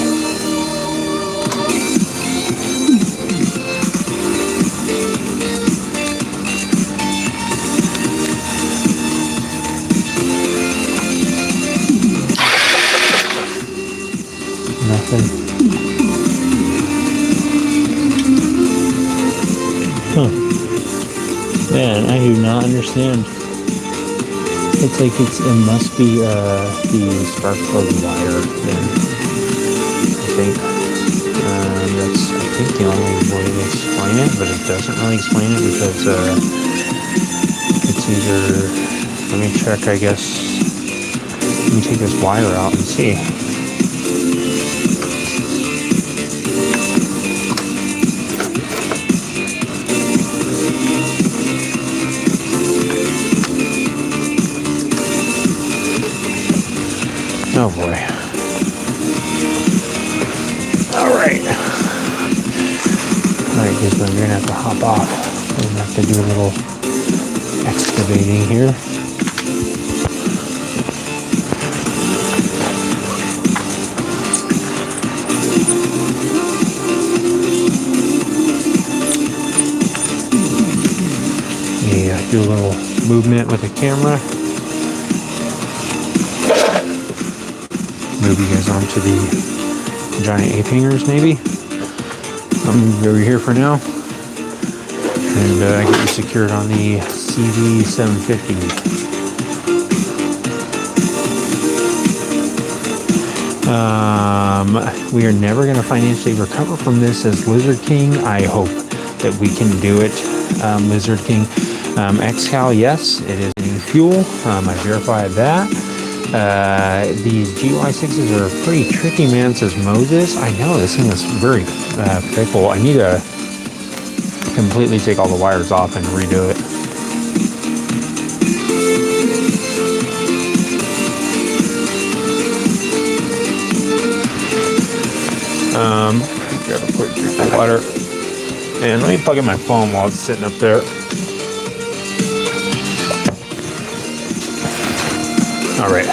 Nothing. Huh. Man, I do not understand It's like it must be the spark plug wire thing. I think that's the only way to explain it, but it doesn't really explain it because it's either. Let me check. I guess. Let me take this wire out and see. Oh boy. Alright. Alright, guys, we're gonna have to hop off. We're gonna have to do a little excavating here. Yeah, do a little movement with the camera. Move you guys onto the giant ape hangers, maybe. I'll move over here for now, and get you secured on the CV750. We are never going to financially recover from this as Lizard King. I hope that we can do it, Lizard King. XCal, yes, it is new fuel. I verified that. These GY6s are pretty tricky, man, says Moses. I know, this thing is very fickle. I need to completely take all the wires off and redo it. Grab a quick drink of water. And let me plug in my phone while it's sitting up there. All right.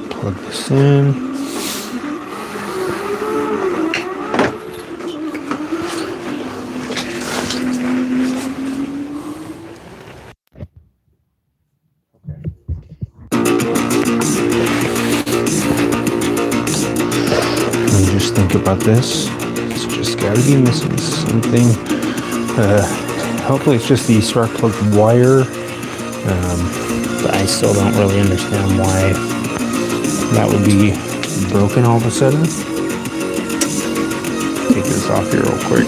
Plug this in. About this, it's just got to be missing something. Hopefully it's just the spark plug wire, but I still don't really understand why that would be broken all of a sudden. Take this off here real quick.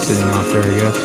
Sitting off there, I guess.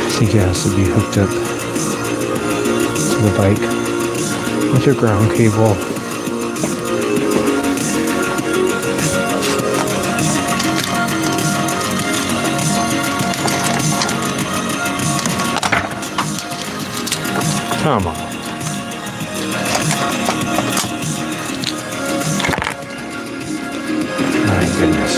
I think it has to be hooked up to the bike with your ground cable. Come on. My goodness.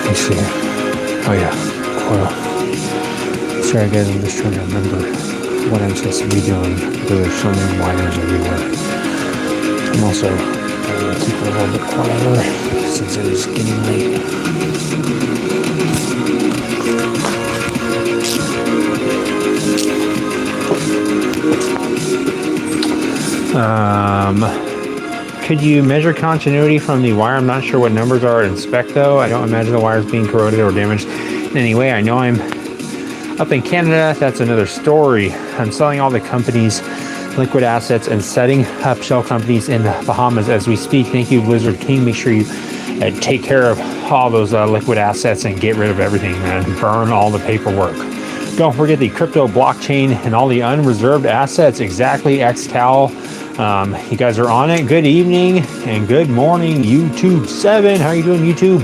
Let's see. Oh yeah, coil. Sorry guys, I'm just trying to remember what I'm supposed to be doing. There are so many wires everywhere. I'm also trying to keep it a little bit quieter since it is getting late. Could you measure continuity from the wire? I'm not sure what numbers are at inspect though. I don't imagine the wires being corroded or damaged in any way. I know I'm up in Canada. That's another story. I'm selling all the companies liquid assets and setting up shell companies in the Bahamas as we speak. Thank you, Blizzard King. Make sure you take care of all those liquid assets and get rid of everything, man. Burn all the paperwork. Don't forget the crypto blockchain and all the unreserved assets. Exactly, XCal. You guys are on it. Good evening and good morning, YouTube 7. How are you doing, YouTube?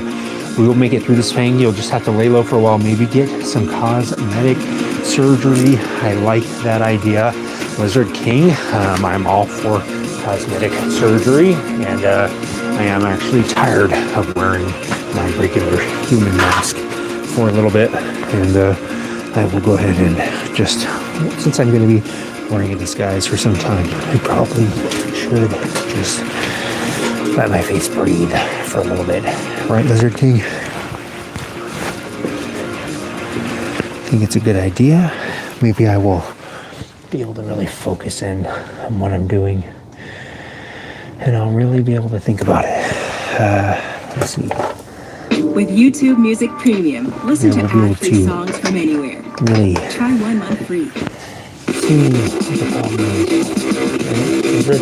We will make it through this thing. You'll just have to lay low for a while. Maybe get some cosmetic surgery. I like that idea. Lizard King. I'm all for cosmetic surgery. And I am actually tired of wearing my regular human mask for a little bit. And I will go ahead and just, since I'm going to be wearing a disguise for some time, I probably should just let my face breathe for a little bit. Right, Lizard King? I think it's a good idea. Maybe I will be able to really focus in on what I'm doing, and I'll really be able to think about it. Let's see. With YouTube Music Premium, listen Yeah, to we'll be ad-free able to songs from anywhere. Really Try 1 month free. see what the problem is. Right,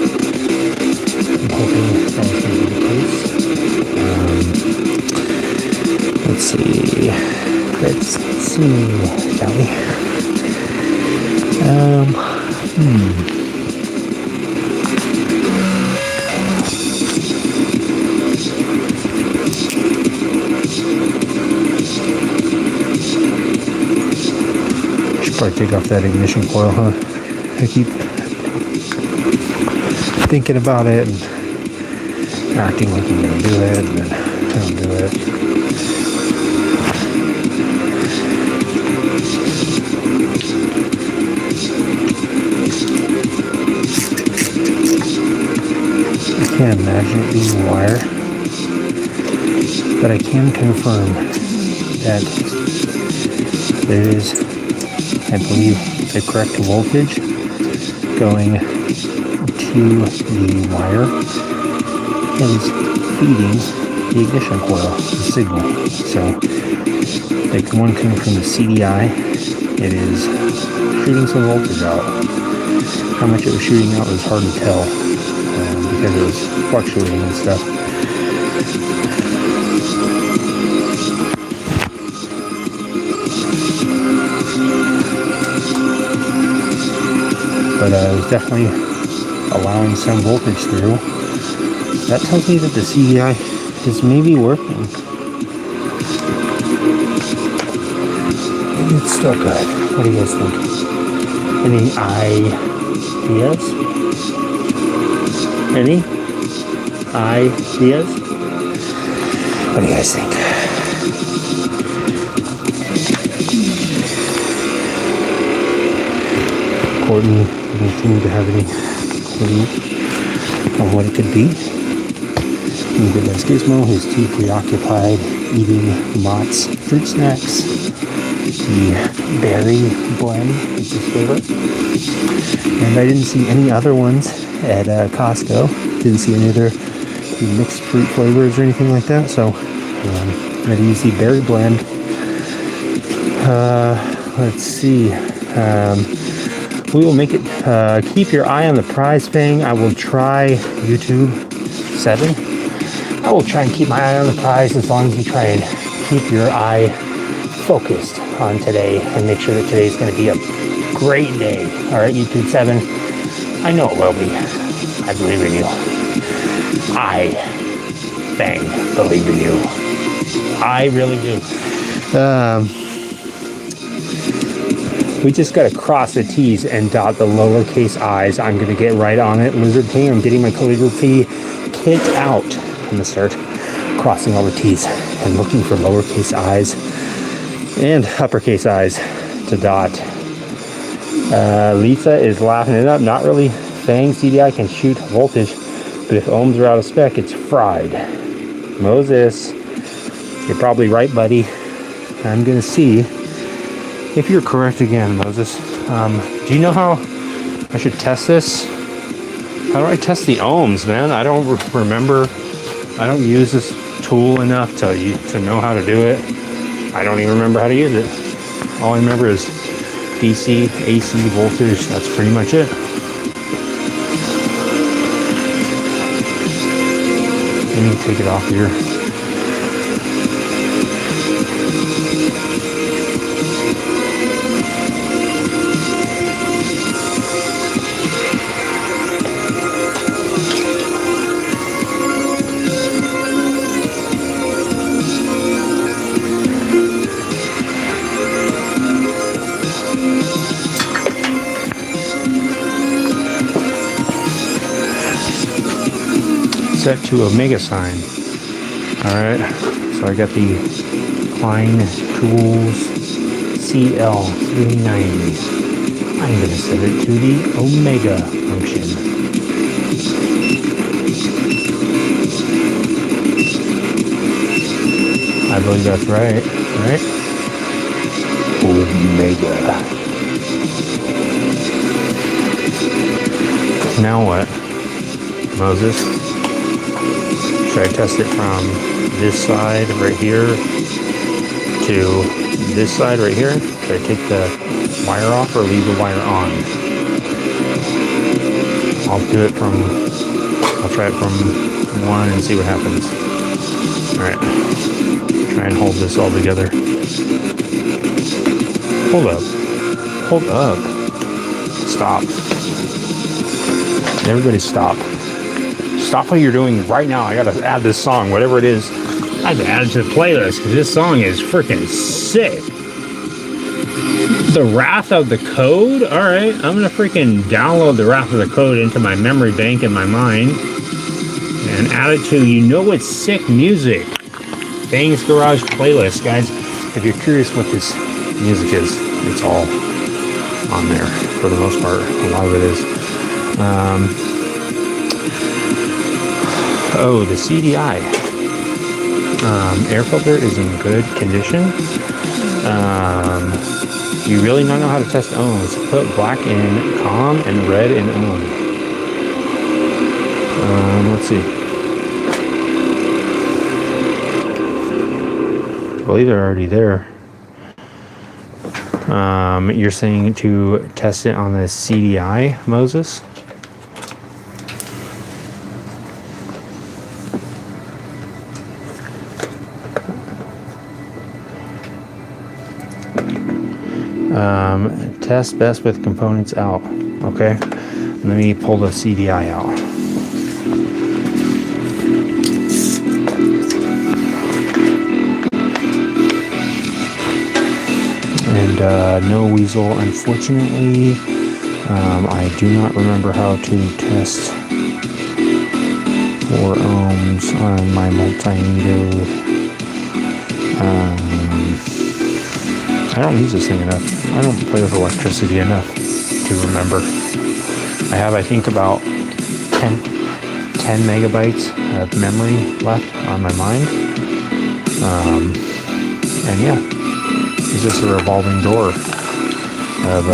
I'm hoping that is going to be the case. Let's see. Shall we? Should probably take off that ignition coil, huh? I keep thinking about it and acting like I'm gonna do it, and then I don't do it. I can't imagine it being wire, but I can confirm that there is, I believe, the correct voltage going to the wire that is feeding the ignition coil, the signal. So, like the one coming from the CDI, it is shooting some voltage out. How much it was shooting out was hard to tell because it was fluctuating and stuff. But it was definitely allowing some voltage through. That tells me that the CDI is maybe working. Maybe it's still good. What do you guys think? Any ideas? Any ideas? What do you guys think? Courtney doesn't seem to have any clue on what it could be. Neither does Gizmo, who's too preoccupied eating Mott's fruit snacks. The berry blend is his favorite. And I didn't see any other ones at Costco. Didn't see any other mixed fruit flavors or anything like that. So I'm going to use the berry blend. Let's see. We will make it, keep your eye on the prize thing. I will try YouTube 7. I will try and keep my eye on the prize as long as you try and keep your eye focused on today and make sure that today is going to be a great day. All right, YouTube 7. I know it will be. I believe in you. I believe in you. I really do. We just got to cross the T's and dot the lowercase I's. I'm going to get right on it. Lizard King, I'm getting my calligraphy kit out. going to start crossing all the T's and looking for lowercase i's and uppercase i's to dot. Lisa is laughing it up. Not really. Fang CDI can shoot voltage, but if ohms are out of spec, it's fried. Moses, you're probably right, buddy. I'm going to see if you're correct again, Moses. Do you know how I should test this? How do I test the ohms, man? I don't remember. I don't use this tool enough to know how to do it. I don't even remember how to use it. All I remember is DC, AC voltage. That's pretty much it. Let me take it off here. Set to omega sign. Alright, so I got the Klein Tools CL390. I'm going to set it to the omega function. I believe that's right, right? Omega. Now what, Moses? Should I test it from this side right here to this side right here? Should I take the wire off or leave the wire on? I'll try it from one and see what happens. Alright. Try and hold this all together. Hold up. Hold up. Stop. Everybody stop. Stop what you're doing right now. I gotta add this song, whatever it is. I have to add it to the playlist because this song is freaking sick. The Wrath of the Code? Alright, I'm gonna freaking download the Wrath of the Code into my memory bank in my mind and add it to You Know It's Sick music. Fang's Garage playlist, guys. If you're curious what this music is, it's all on there for the most part. A lot of it is. Oh, the CDI air filter is in good condition. You really don't know how to test ohms. Put black in COM and red in ohm. Let's see. I believe they're already there. You're saying to test it on the CDI, Moses? Test best with components out. Okay, let me pull the CDI out. And no weasel, unfortunately. I do not remember how to test for ohms on my multimeter. I don't use this thing enough. I don't play with electricity enough to remember. I have, I think, about 10 megabytes of memory left on my mind. And yeah, it's just a revolving door of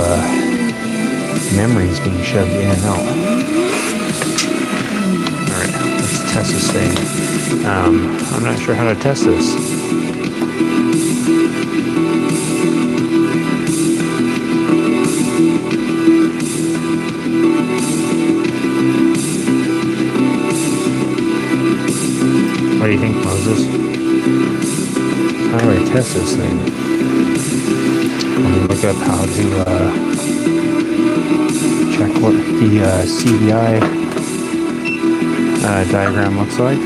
memories being shoved in and out. Alright, let's test this thing. I'm not sure how to test this. What do you think, Moses? How do I test this thing? Let me look up how to check what the CDI diagram looks like.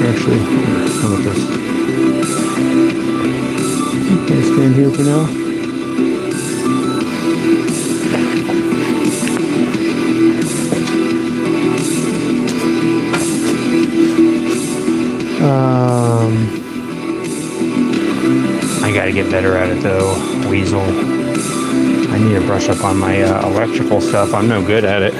Actually, how about this? Okay, stand here for now. I gotta get better at it though, Weasel. I need to brush up on my electrical stuff. I'm no good at it.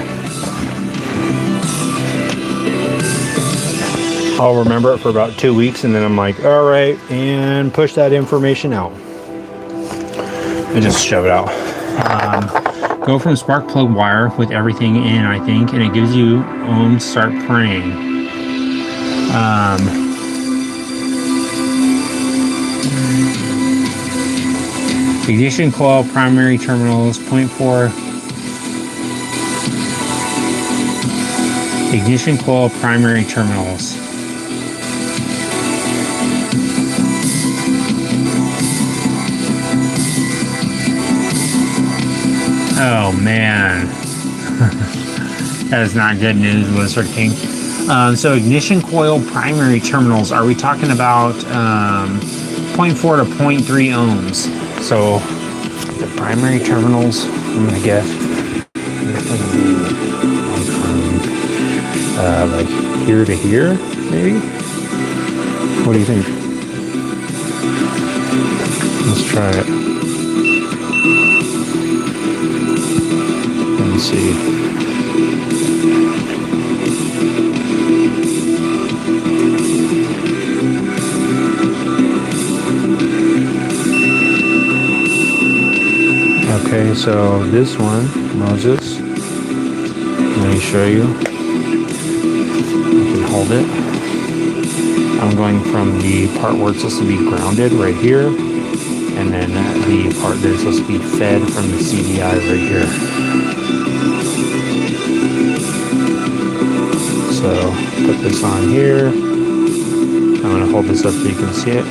I'll remember it for about 2 weeks and then I'm like, all right, and push that information out. And just shove it out. Go from spark plug wire with everything in, I think, and it gives you ohms. Start praying. Ignition coil primary terminals 0.4. Ignition coil primary terminals. Oh man, that is not good news, Lizard King. So ignition coil primary terminals, are we talking about 0.4 to 0.3 ohms? So the primary terminals, I'm gonna guess, like here to here, maybe? What do you think? Let's try it. Let me see. Okay, so this one, Moses, let me show you. You can hold it. I'm going from the part where it's supposed to be grounded right here, and then the part that's supposed to be fed from the CDI right here. So put this on here. I'm going to hold this up so you can see it.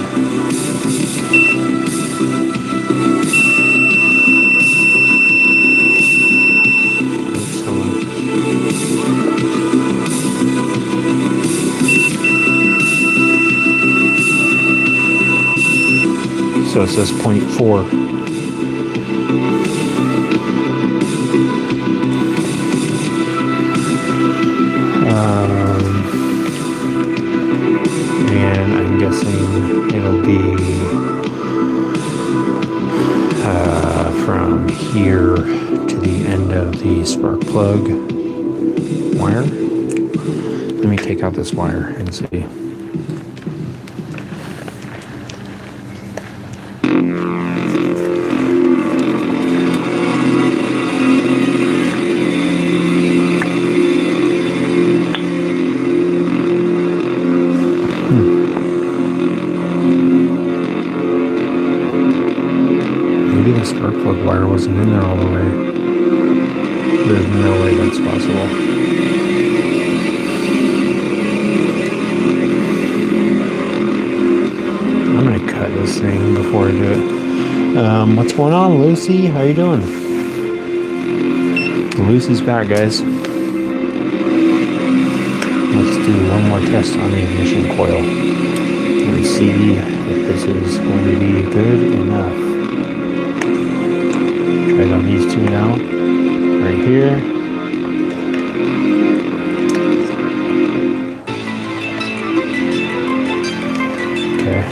So it says 0.4. And I'm guessing it'll be from here to the end of the spark plug wire. Let me take out this wire and see. Maybe the spark plug wire wasn't in there all the way. There's no way that's possible. I'm gonna cut this thing before I do it. What's going on, Lucy? How you doing? Lucy's back, guys. Let's do one more test on the ignition coil. Let's see if this is going to be good enough. Try it on these two now. Right here. Okay.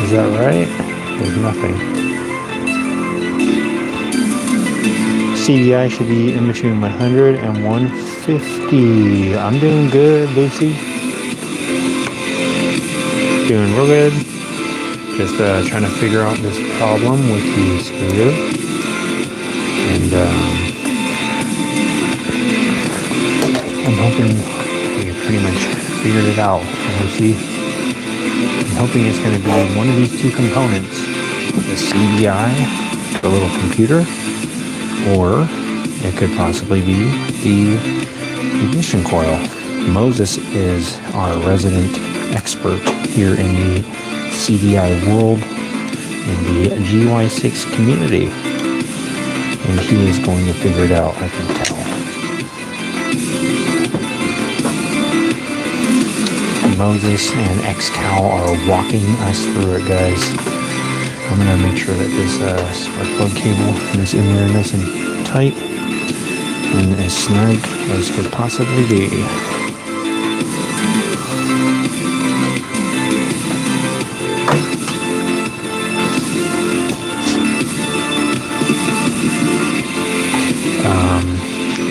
Is that right? There's nothing. CDI should be in between 100 and 150. I'm doing good, Lucy. Doing real good. Just trying to figure out this problem with the screw. And I'm hoping we pretty much figured it out. Lucy. I'm hoping it's going to be one of these two components. The CDI, the little computer, or it could possibly be the ignition coil. Moses is our resident expert here in the CDI world, in the GY6 community. And he is going to figure it out, I can tell. Moses and XCal are walking us through it, guys. I'm going to make sure that this spark plug cable is in there nice and tight and as snug as could possibly be.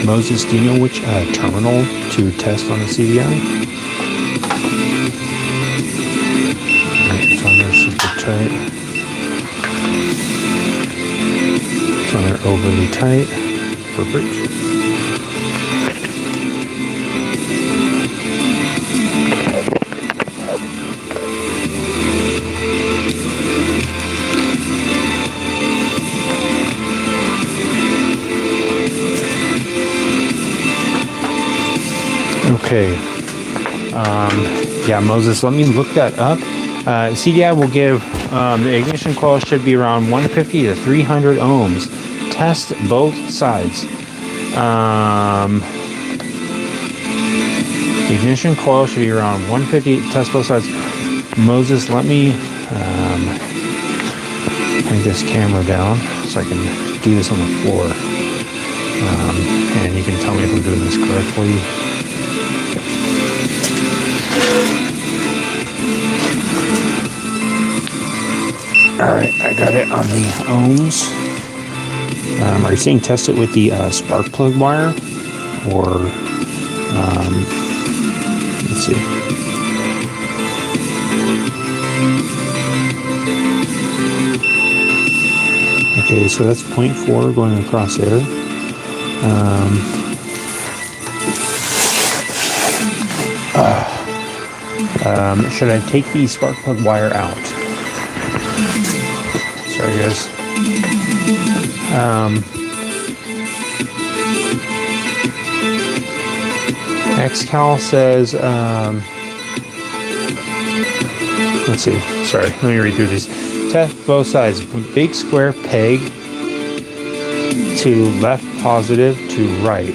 Moses, do you know which terminal to test on the CDI? Alright, it's on there super tight. It's on there overly tight. Perfect. Okay. Yeah, Moses, let me look that up. CDI will give the ignition coil should be around 150 to 300 ohms. Test both sides. Ignition coil should be around 150. Test both sides. Moses, let me bring this camera down so I can do this on the floor. And you can tell me if I'm doing this correctly. Alright, I got it on the ohms. Are you saying test it with the spark plug wire? Or, let's see. Okay, so that's 0.4 going across there. Should I take the spark plug wire out? Sorry, guys. XCal says, let's see. Sorry, let me read through these. Test both sides. Big square peg to left positive to right.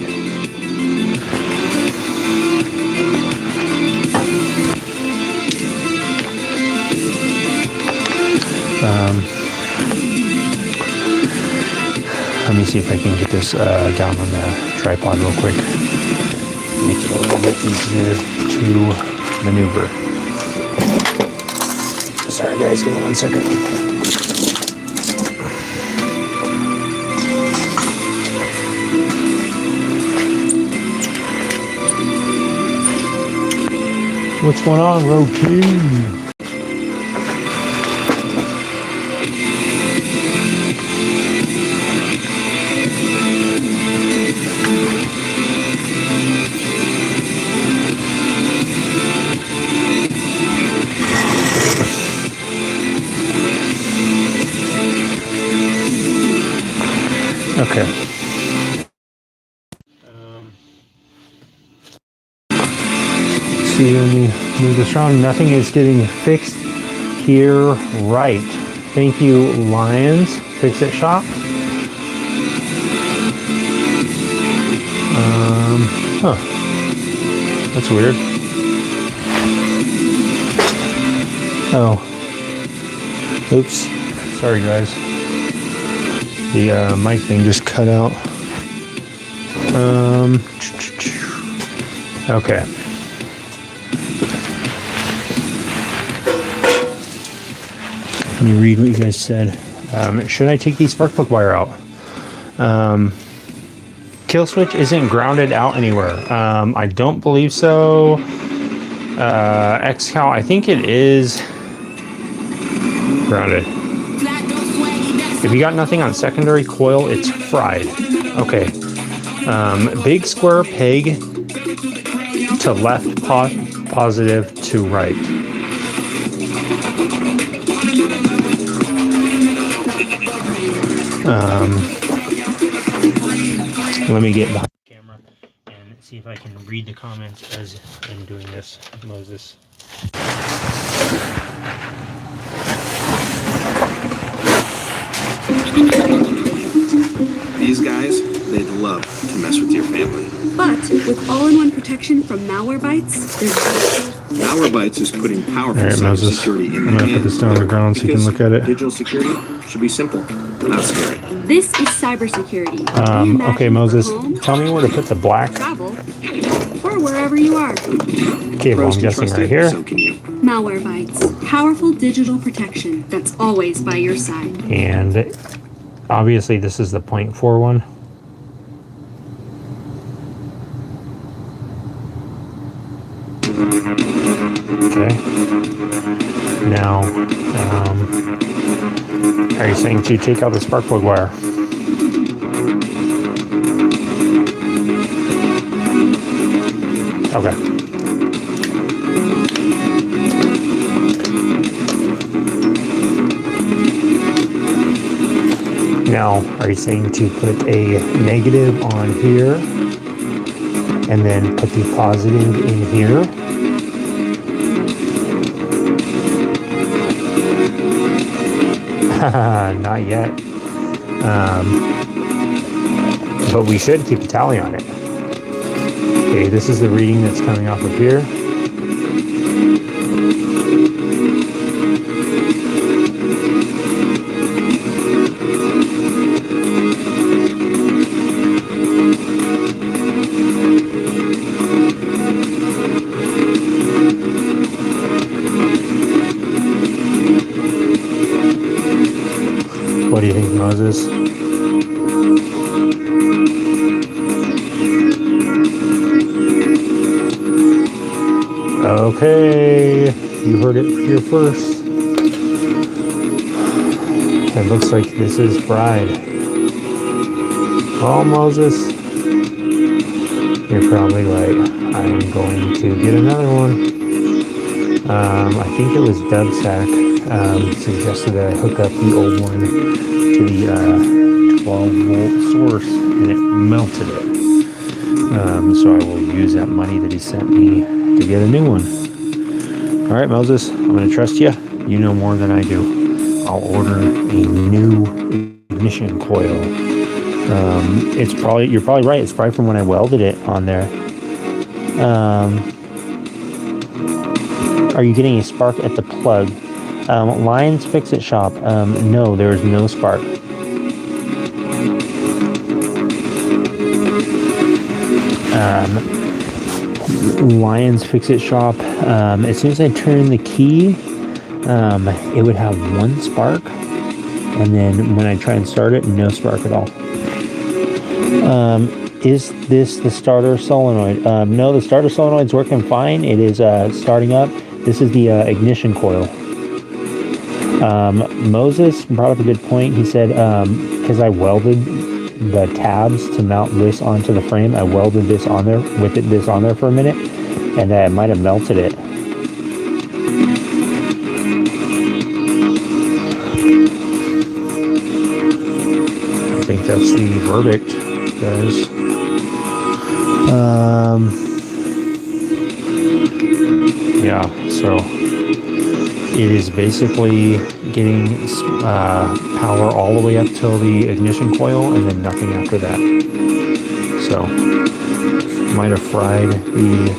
Let me see if I can get this down on the tripod real quick. Make it a little bit easier to maneuver. Sorry guys, give me 1 second. What's going on, Road King? Okay. See, let me move this around. Nothing is getting fixed here. Right. Thank you, Lions. Fix It Shop. Huh. That's weird. Oh. Oops. Sorry, guys. The mic thing just cut out. Okay. Let me read what you guys said. Should I take the spark plug wire out? Kill switch isn't grounded out anywhere. I don't believe so. XCal, I think it is grounded. If you got nothing on secondary coil, it's fried. Okay. Big square peg to left positive to right. Let me get behind the camera and see if I can read the comments as I'm doing this, Moses. These guys, they'd love to mess with your family. But with all-in-one protection from Malwarebytes, there's Malwarebytes is putting powerful All right, Moses. cybersecurity in I'm the gonna put hands this down on the ground so you can look at it. Digital security should be simple, not scary. This is cybersecurity. Okay, Moses, tell me where to put the black. Travel, or wherever you are. Okay, well, I'm guessing right here. So can you. Malwarebytes, powerful digital protection that's always by your side. And obviously this is the 0.4 one. Okay. Now, are you saying to take out the spark plug wire? Okay. Now, are you saying to put a negative on here and then put the positive in here? Not yet. But we should keep a tally on it. Okay, this is the reading that's coming off of here. What do you think, Moses? Okay, you heard it here first. It looks like this is fried. Oh, Moses, you're probably right. I'm going to get another one. I think it was Dubsack suggested that I hook up the old one to the 12-volt source, and it melted it. So I will use that money that he sent me to get a new one. All right, Moses, I'm going to trust you. You know more than I do. I'll order a new ignition coil. You're probably right. It's probably from when I welded it on there. Are you getting a spark at the plug? Lions Fix-It Shop. No, there is no spark. Lions Fix-It Shop. As soon as I turn the key, it would have one spark, and then when I try and start it, no spark at all. Is this the starter solenoid? No, the starter solenoid's working fine. It is starting up. This is the ignition coil. Moses brought up a good point. He said, because I welded the tabs to mount this onto the frame, I welded this on there, this on there for a minute, and I might have melted it. I think that's the verdict, guys. Yeah, so it is basically getting power all the way up till the ignition coil and then nothing after that. So might have fried the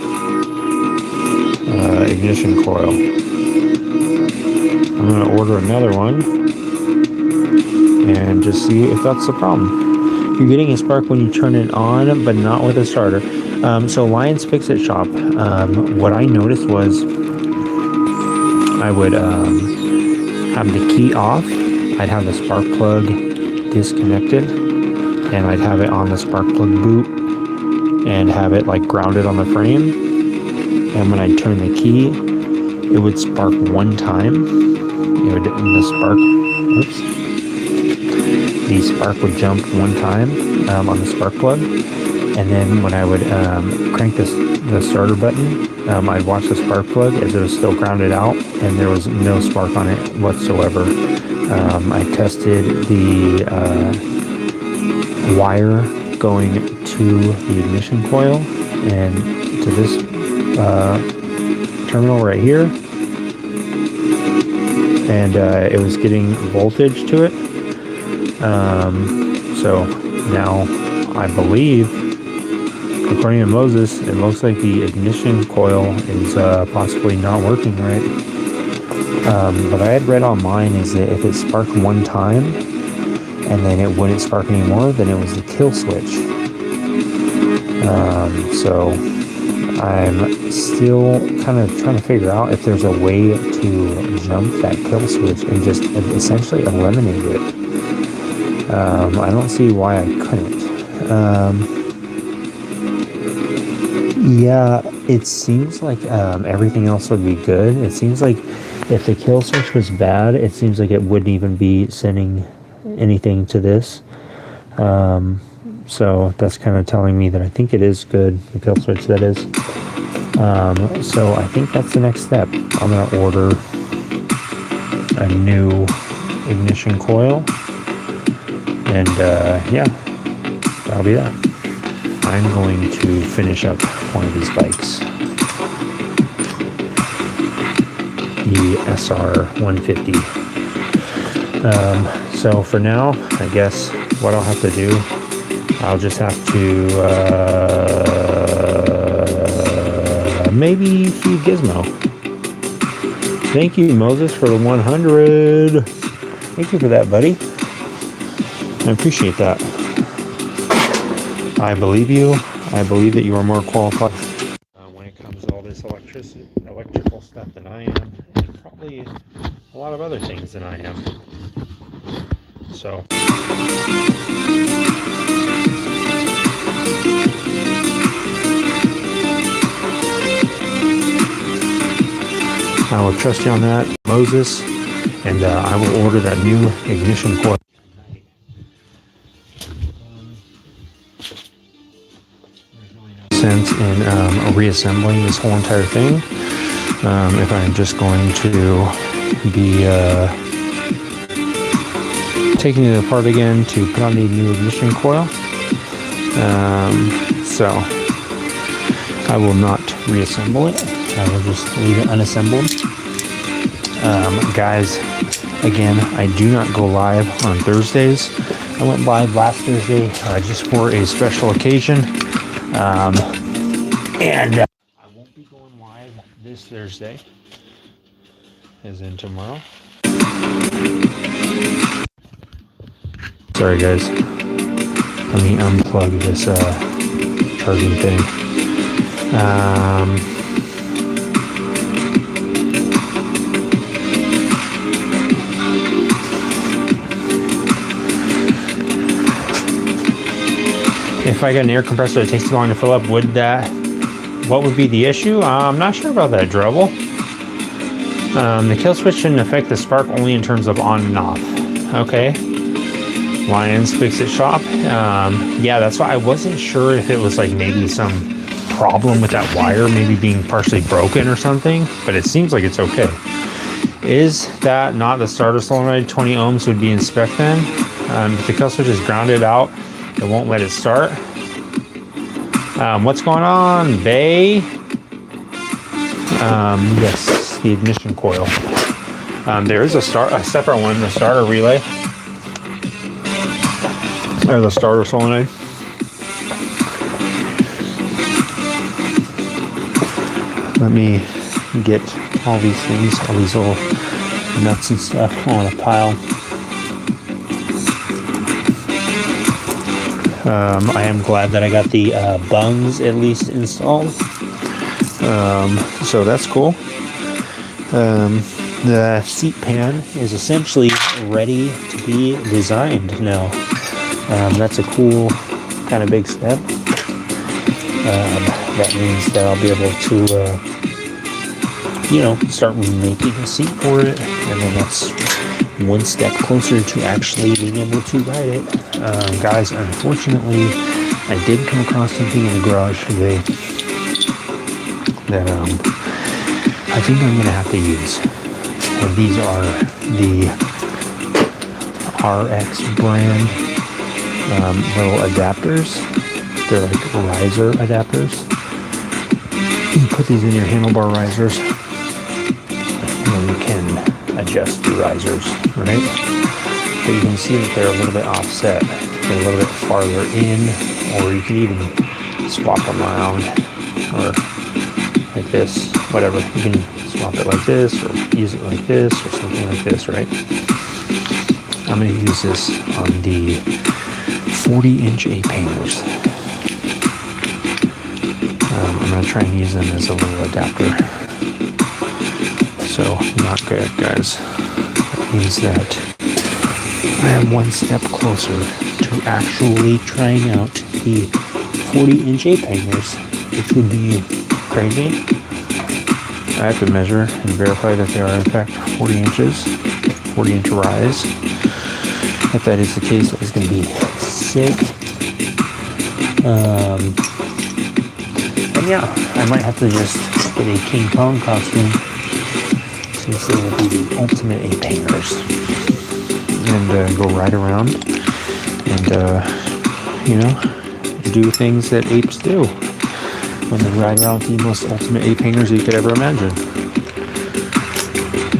ignition coil. I'm going to order another one and just see if that's the problem. You're getting a spark when you turn it on, but not with a starter. So Lions Fix-It Shop, what I noticed was I would have the key off, I'd have the spark plug disconnected, and I'd have it on the spark plug boot and have it like grounded on the frame. And when I turn the key, it would spark one time. The spark would jump one time on the spark plug, and then when I would crank the starter button, I'd watch the spark plug as it was still grounded out, and there was no spark on it whatsoever. I tested the wire going to the ignition coil and to this terminal right here, and it was getting voltage to it. So Now, I believe, according to Moses, it looks like the ignition coil is possibly not working right. What I had read online is that if it sparked one time and then it wouldn't spark anymore, then it was the kill switch. So I'm still kind of trying to figure out if there's a way to jump that kill switch and just essentially eliminate it. I don't see why I couldn't. Yeah, it seems like everything else would be good. It seems like if the kill switch was bad, it seems like it wouldn't even be sending anything to this. So that's kind of telling me that I think it is good, the kill switch that is. So I think that's the next step. I'm going to order a new ignition coil. And yeah, that'll be that. I'm going to finish up one of these bikes. The SR150. So for now, I guess what I'll have to do, I'll just have to maybe feed Gizmo. Thank you, Moses, for the 100. Thank you for that, buddy. I appreciate that. I believe you. I believe that you are more qualified when it comes to all this electrical stuff than I am, and probably a lot of other things than I am. So. I will trust you on that, Moses, and I will order that new ignition coil. Sense in reassembling this whole entire thing. If I'm just going to be taking it apart again to put on the new ignition coil. So I will not reassemble it. I will just leave it unassembled. Guys, again, I do not go live on Thursdays. I went live last Thursday just for a special occasion. And I won't be going live this Thursday, as in tomorrow. Sorry, guys. Let me unplug this charging thing. If I got an air compressor that takes too long to fill up, what would be the issue? I'm not sure about that, Drubble. The kill switch shouldn't affect the spark only in terms of on and off. Okay. Lions Fix It Shop. Yeah, that's why I wasn't sure if it was like maybe some problem with that wire, maybe being partially broken or something, but it seems like it's okay. Is that not the starter solenoid? 20 ohms would be in spec then. If the kill switch is grounded out, it won't let it start. What's going on, Bay? Yes, the ignition coil. There is a separate one, the starter relay. Or the starter solenoid. Let me get all these things, all these little nuts and stuff on a pile. I am glad that I got the bungs at least installed. So that's cool. The seat pan is essentially ready to be designed now. That's a cool kind of big step. That means that I'll be able to, start making a seat for it, and then that's one step closer to actually being able to ride it. Guys, unfortunately, I did come across something in the garage today that I think I'm going to have to use. And these are the RX brand little adapters. They're like riser adapters. You put these in your handlebar risers, and then you can adjust the risers, right? But you can see that they're a little bit offset. a little bit farther in, or you can even swap them around, or like this, whatever. You can swap it like this, or use it like this, or something like this, right? I'm going to use this on the 40-inch A-painters. I'm going to try and use them as a little adapter. So, not good, guys. That means that I am one step closer to actually trying out the 40-inch A-painters, which would be crazy. I have to measure and verify that they are in fact 40 inches, 40-inch rise. If that is the case, that is going to be sick. And yeah, I might have to just get a King Kong costume, since they will be the ultimate A-painters, and go ride around and do things that apes do when they ride around with the most ultimate A-painters you could ever imagine.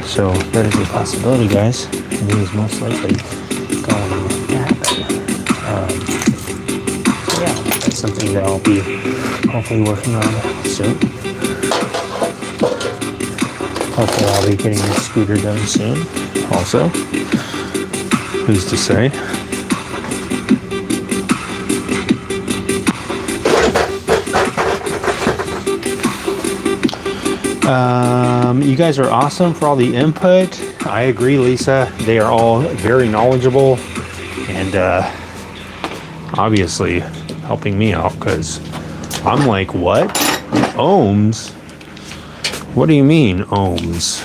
So that is a possibility, guys, and it is most likely going to happen. Yeah, that's something that I'll be hopefully working on soon. Hopefully I'll be getting this scooter done soon also. Who's to say? You guys are awesome for all the input. I agree, Lisa. They are all very knowledgeable and obviously helping me out, because I'm like, what? Ohms? What do you mean, ohms?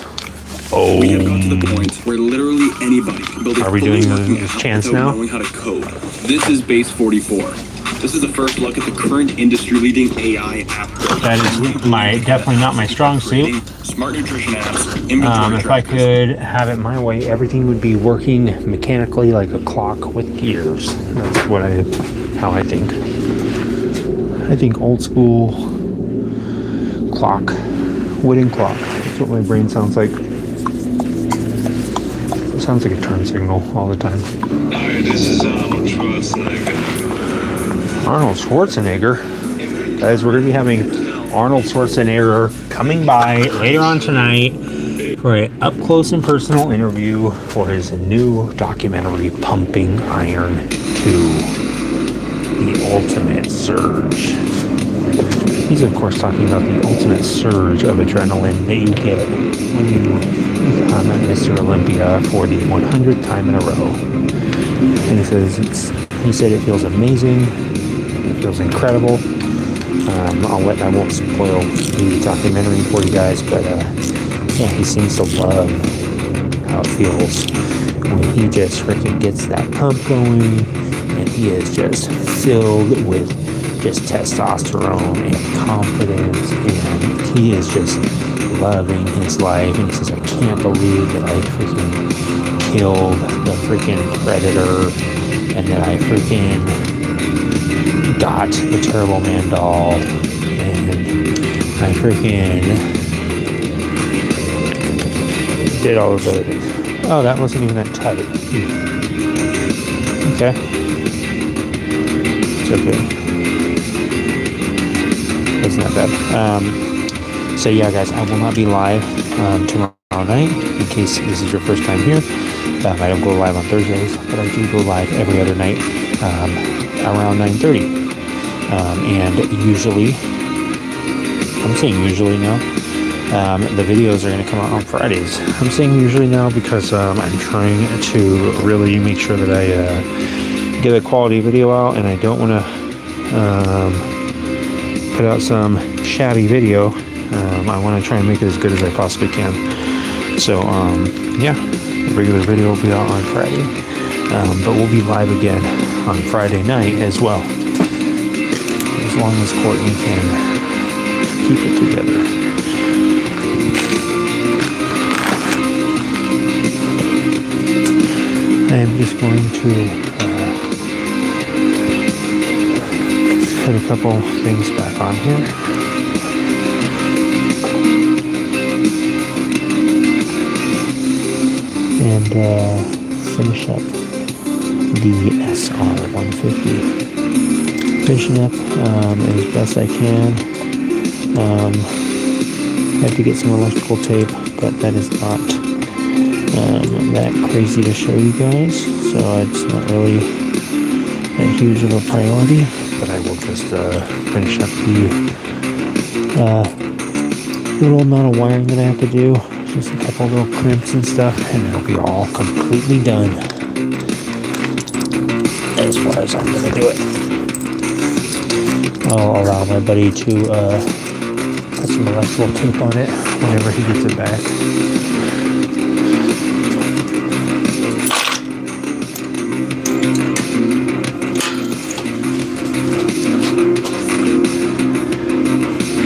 Oh. We have got to the point where literally anybody can build a Are we fully doing working this app chance without now? knowing how to code. This is Base 44. This is the first look at the current industry-leading AI app. That is definitely not my strong suit. Smart nutrition apps, inventory If I trackers. could have it my way, everything would be working mechanically like a clock with gears. That's how I think. I think old school clock, wooden clock. That's what my brain sounds like. It sounds like a turn signal all the time. Hi, this is Arnold Schwarzenegger. Arnold Schwarzenegger. Guys, we're going to be having Arnold Schwarzenegger coming by later on tonight for an up-close and personal interview for his new documentary, Pumping Iron 2, The Ultimate Surge. He's, of course, talking about the ultimate surge of adrenaline that you get when you become Mr. Olympia for the 100th time in a row. And he said it feels amazing. It feels incredible. I won't spoil the documentary for you guys, but yeah, he seems to love how it feels when he just freaking gets that pump going, and he is just filled with just testosterone and confidence, and he is just loving his life. And he says, I can't believe that I freaking killed the freaking predator, and that I freaking got the Terrible Man doll, and I freaking did all those other things. Oh, that wasn't even that tight. Okay. It's okay. It's not bad. So yeah, guys, I will not be live tomorrow night, in case this is your first time here. I don't go live on Thursdays, but I do go live every other night around 9:30. And usually, I'm saying usually now, the videos are going to come out on Fridays. I'm saying usually now because I'm trying to really make sure that I get a quality video out, and I don't want to put out some shabby video. I want to try and make it as good as I possibly can. So, yeah, the regular video will be out on Friday, but we'll be live again on Friday night as well, as long as Courtney can keep it together. I'm just going to put a couple things back on here. And finish up the SR150. Finishing up as best I can. Had to get some electrical tape, but that is not that crazy to show you guys, so it's not really that huge of a priority. But I will just finish up the little amount of wiring that I have to do. Just a couple little crimps and stuff, and it'll be all completely done. As far as I'm gonna do it. I'll allow my buddy to put some electrical tape on it whenever he gets it back.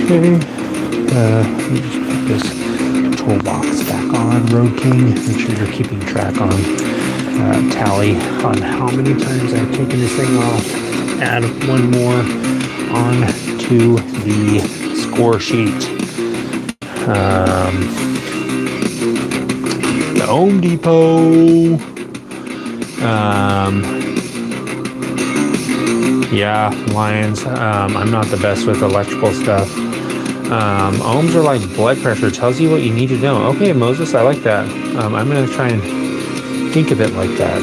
Okay, let me just put this toolbox back on. Road King, make sure you're keeping track on tally on how many times I've taken this thing off. Add one more on to the score sheet. The Home Depot. Yeah, Lions. I'm not the best with electrical stuff. Ohms are like blood pressure. Tells you what you need to know. Okay, Moses, I like that. I'm going to try and think of it like that.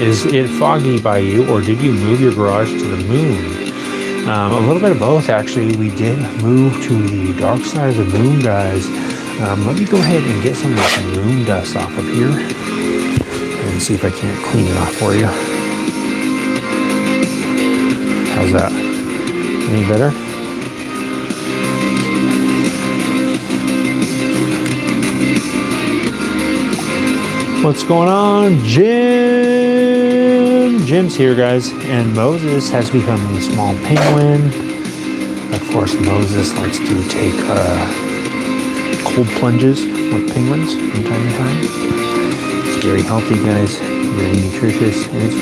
Is it foggy by you, or did you move your garage to the moon? A little bit of both, actually. We did move to the dark side of the moon, guys. Let me go ahead and get some of this moon dust off of here and see if I can't clean it off for you. How's that? Any better? What's going on, Jim? Jim's here, guys, and Moses has become a small penguin. Of course, Moses likes to take cold plunges with penguins from time to time. It's very healthy, guys, very nutritious, and it's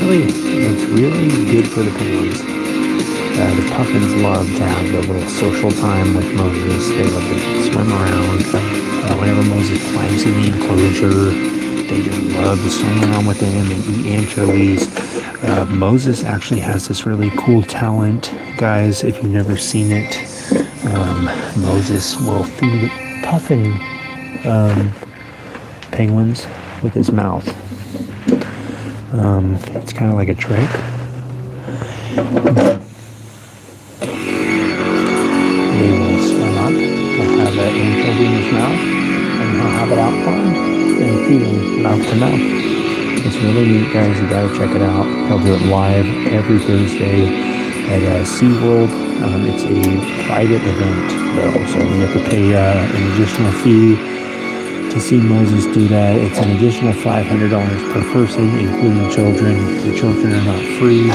really good for the penguins. The puffins love to have the little social time with Moses. They love to swim around. Whenever Moses climbs in the enclosure, they just love to swim around with him and eat anchovies. Moses actually has this really cool talent, guys. If you've never seen it, Moses will feed puffin penguins with his mouth. It's kind of like a trick. They will swim up, he'll have an anchovy in his mouth, and he'll have it out for him and feed him mouth to mouth. It's really neat, guys. You gotta check it out. He'll do it live every Thursday at SeaWorld. It's a private event, though, so you have to pay an additional fee to see Moses do that. It's an additional $500 per person, including children. The children are not free,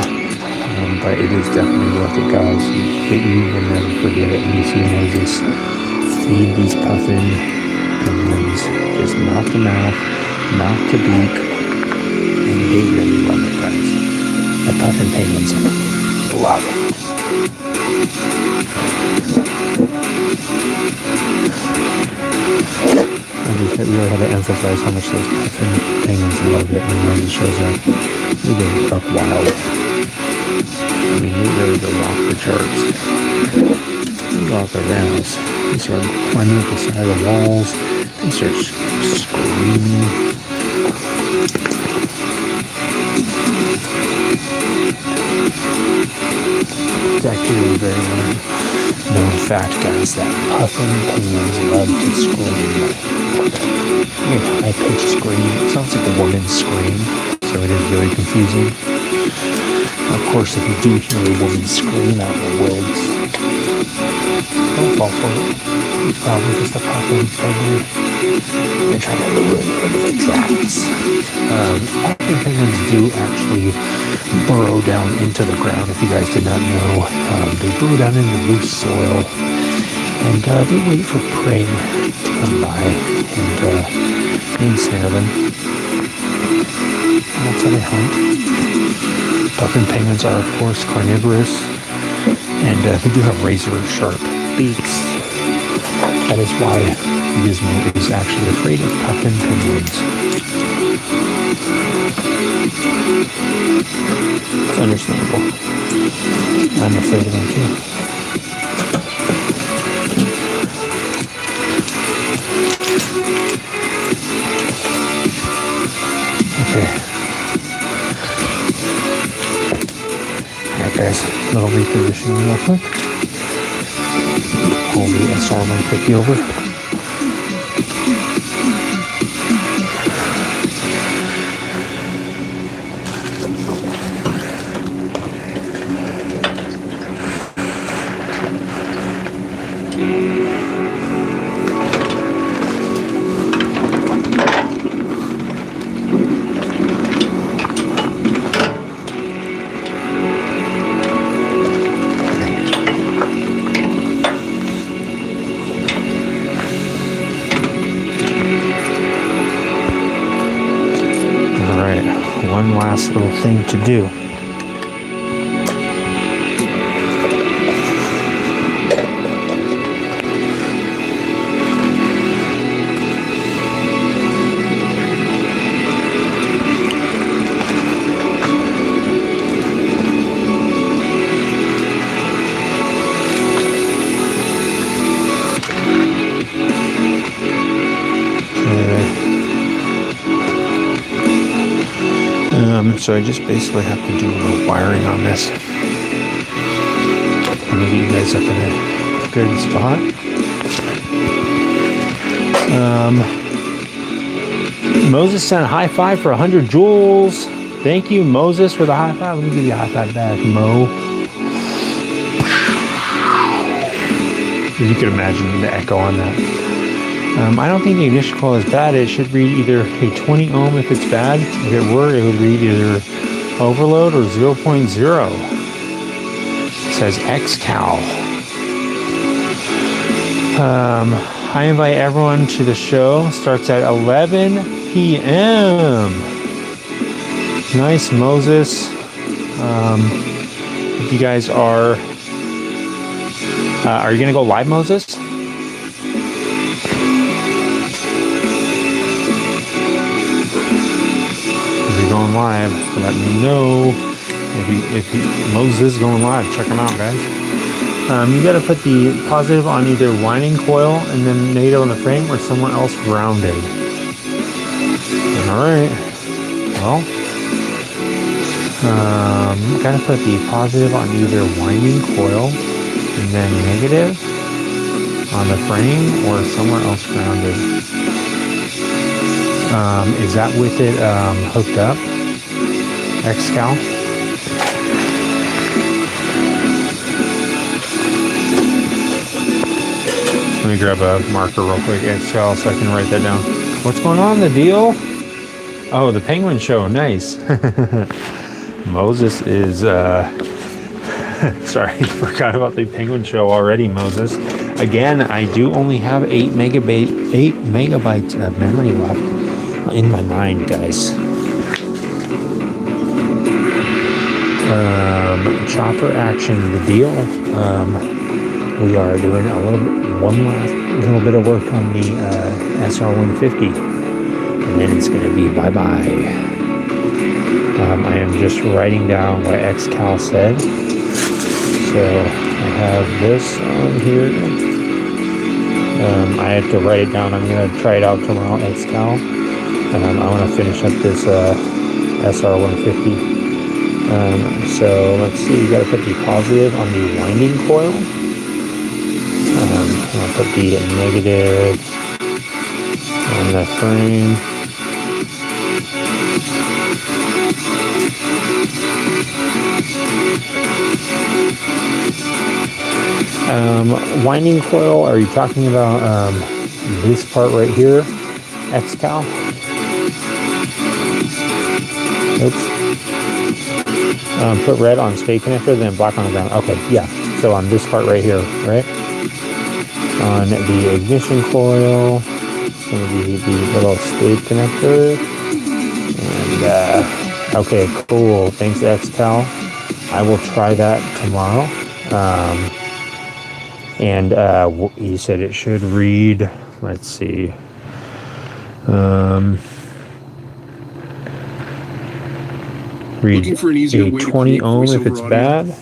but it is definitely worth it, guys. You will never forget it when you see Moses feed these puffin penguins just mouth to mouth, mouth to beak, and they really love it, guys. The puffin penguins love it. I really have to emphasize how much those puffin penguins love it when Moses shows up. They go up wild. I mean, they really go off the charts. They go off their rounds. They start climbing up the side of the walls. They start screaming. It's actually a very known fact, guys, that puffin penguins love to scream. High-pitched scream. It sounds like a woman's scream, so it is very confusing. Of course, if you do hear a woman scream out in the woods, don't fall for it. It's probably just a puffin penguin. They're trying to lure you into the traps. Puffin penguins do actually burrow down into the ground, if you guys did not know. They burrow down into loose soil, and they wait for prey to come by and ensnare them. And that's how they hunt. Puffin penguins are, of course, carnivorous, and they do have razor-sharp beaks. That is why Gizmo is actually afraid of puffin penguins. It's understandable. I'm afraid of them too. Okay. Alright guys, little repositioning real quick. Pull the SR150 over. One last little thing to do. So I just basically have to do a little wiring on this. I'm gonna get you guys up in a good spot. Moses sent a high five for 100 joules. Thank you, Moses, for the high five. Let me give you a high five back, Mo. You can imagine the echo on that. I don't think the ignition coil is bad. It should read either a 20 ohm if it's bad. If it were, it would read either overload or 0.0. It says xcal. I invite everyone to the show. Starts at 11 p.m. Nice, Moses. If you guys are you going to go live, Moses? Going live, let me know if Moses is going live. Check them out, guys. You got to put the positive on either winding coil and then negative on the frame or somewhere else grounded. All right. Well, got to put the positive on either winding coil and then negative on the frame or somewhere else grounded. Is that with it hooked up? Xcal? Let me grab a marker real quick, Xcal, so I can write that down. What's going on, the deal? Oh, the Penguin Show, nice. Moses is, sorry, forgot about the Penguin Show already, Moses. Again, I do only have 8 megabytes of memory left in my mind, guys. Chopper action, the deal. We are doing one last little bit of work on the SR150, and then it's going to be bye-bye. I am just writing down what xcal said. So I have this on here. I have to write it down. I'm going to try it out tomorrow, xcal. I want to finish up this SR150. So let's see, you got to put the positive on the winding coil. I'll put the negative on the frame. Winding coil, are you talking about this part right here? xcal? Oops. Put red on spade connector, then black on the ground. Okay, yeah. So on this part right here, right? On the ignition coil, it's going to be the little spade connector. And, okay, cool. Thanks, xcal. I will try that tomorrow. And you said it should read, let's see. Read Looking for an easier a way to 20 create ohm if voiceover it's audio? bad.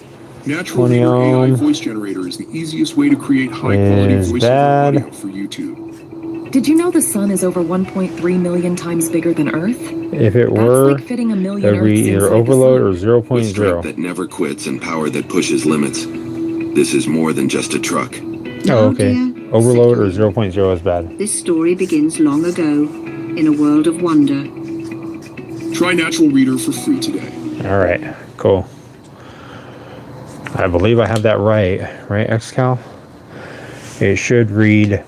Natural 20 Reader AI ohm voice generator is the easiest way to create high-quality is voiceover bad. audio for YouTube. Did you know the sun is over 1.3 million times bigger than Earth? If it That's were, like fitting a million it would be Earths either inside the overload sun. or 0.0. With strength that never quits and power that pushes limits, this is more than just a truck. Oh, okay. Overload or 0.0 is bad. This story begins long ago, in a world of wonder. Try Natural Reader for free today. All right, cool. I believe I have that right, Xcal? It should read.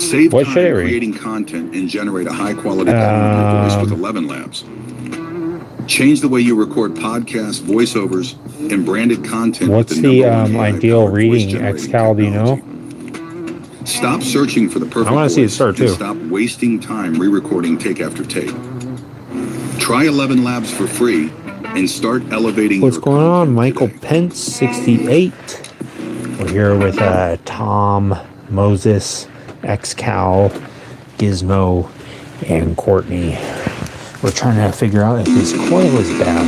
Save What time should it read? creating content and generate a high-quality audio of your voice with 11 Labs. Change the way you record podcasts, voiceovers, and branded content. What's with the #1 ideal AI-powered reading, voice-generating Xcal? Do you know? technology. Stop searching for the perfect I want to see it voice start and too. stop wasting time re-recording take after take. Try 11 Labs for free and start elevating What's your going on? content Michael today. Pence, 68. We're here with Tom, Moses, Xcal, Gizmo, and Courtney. We're trying to figure out if this coil is bad.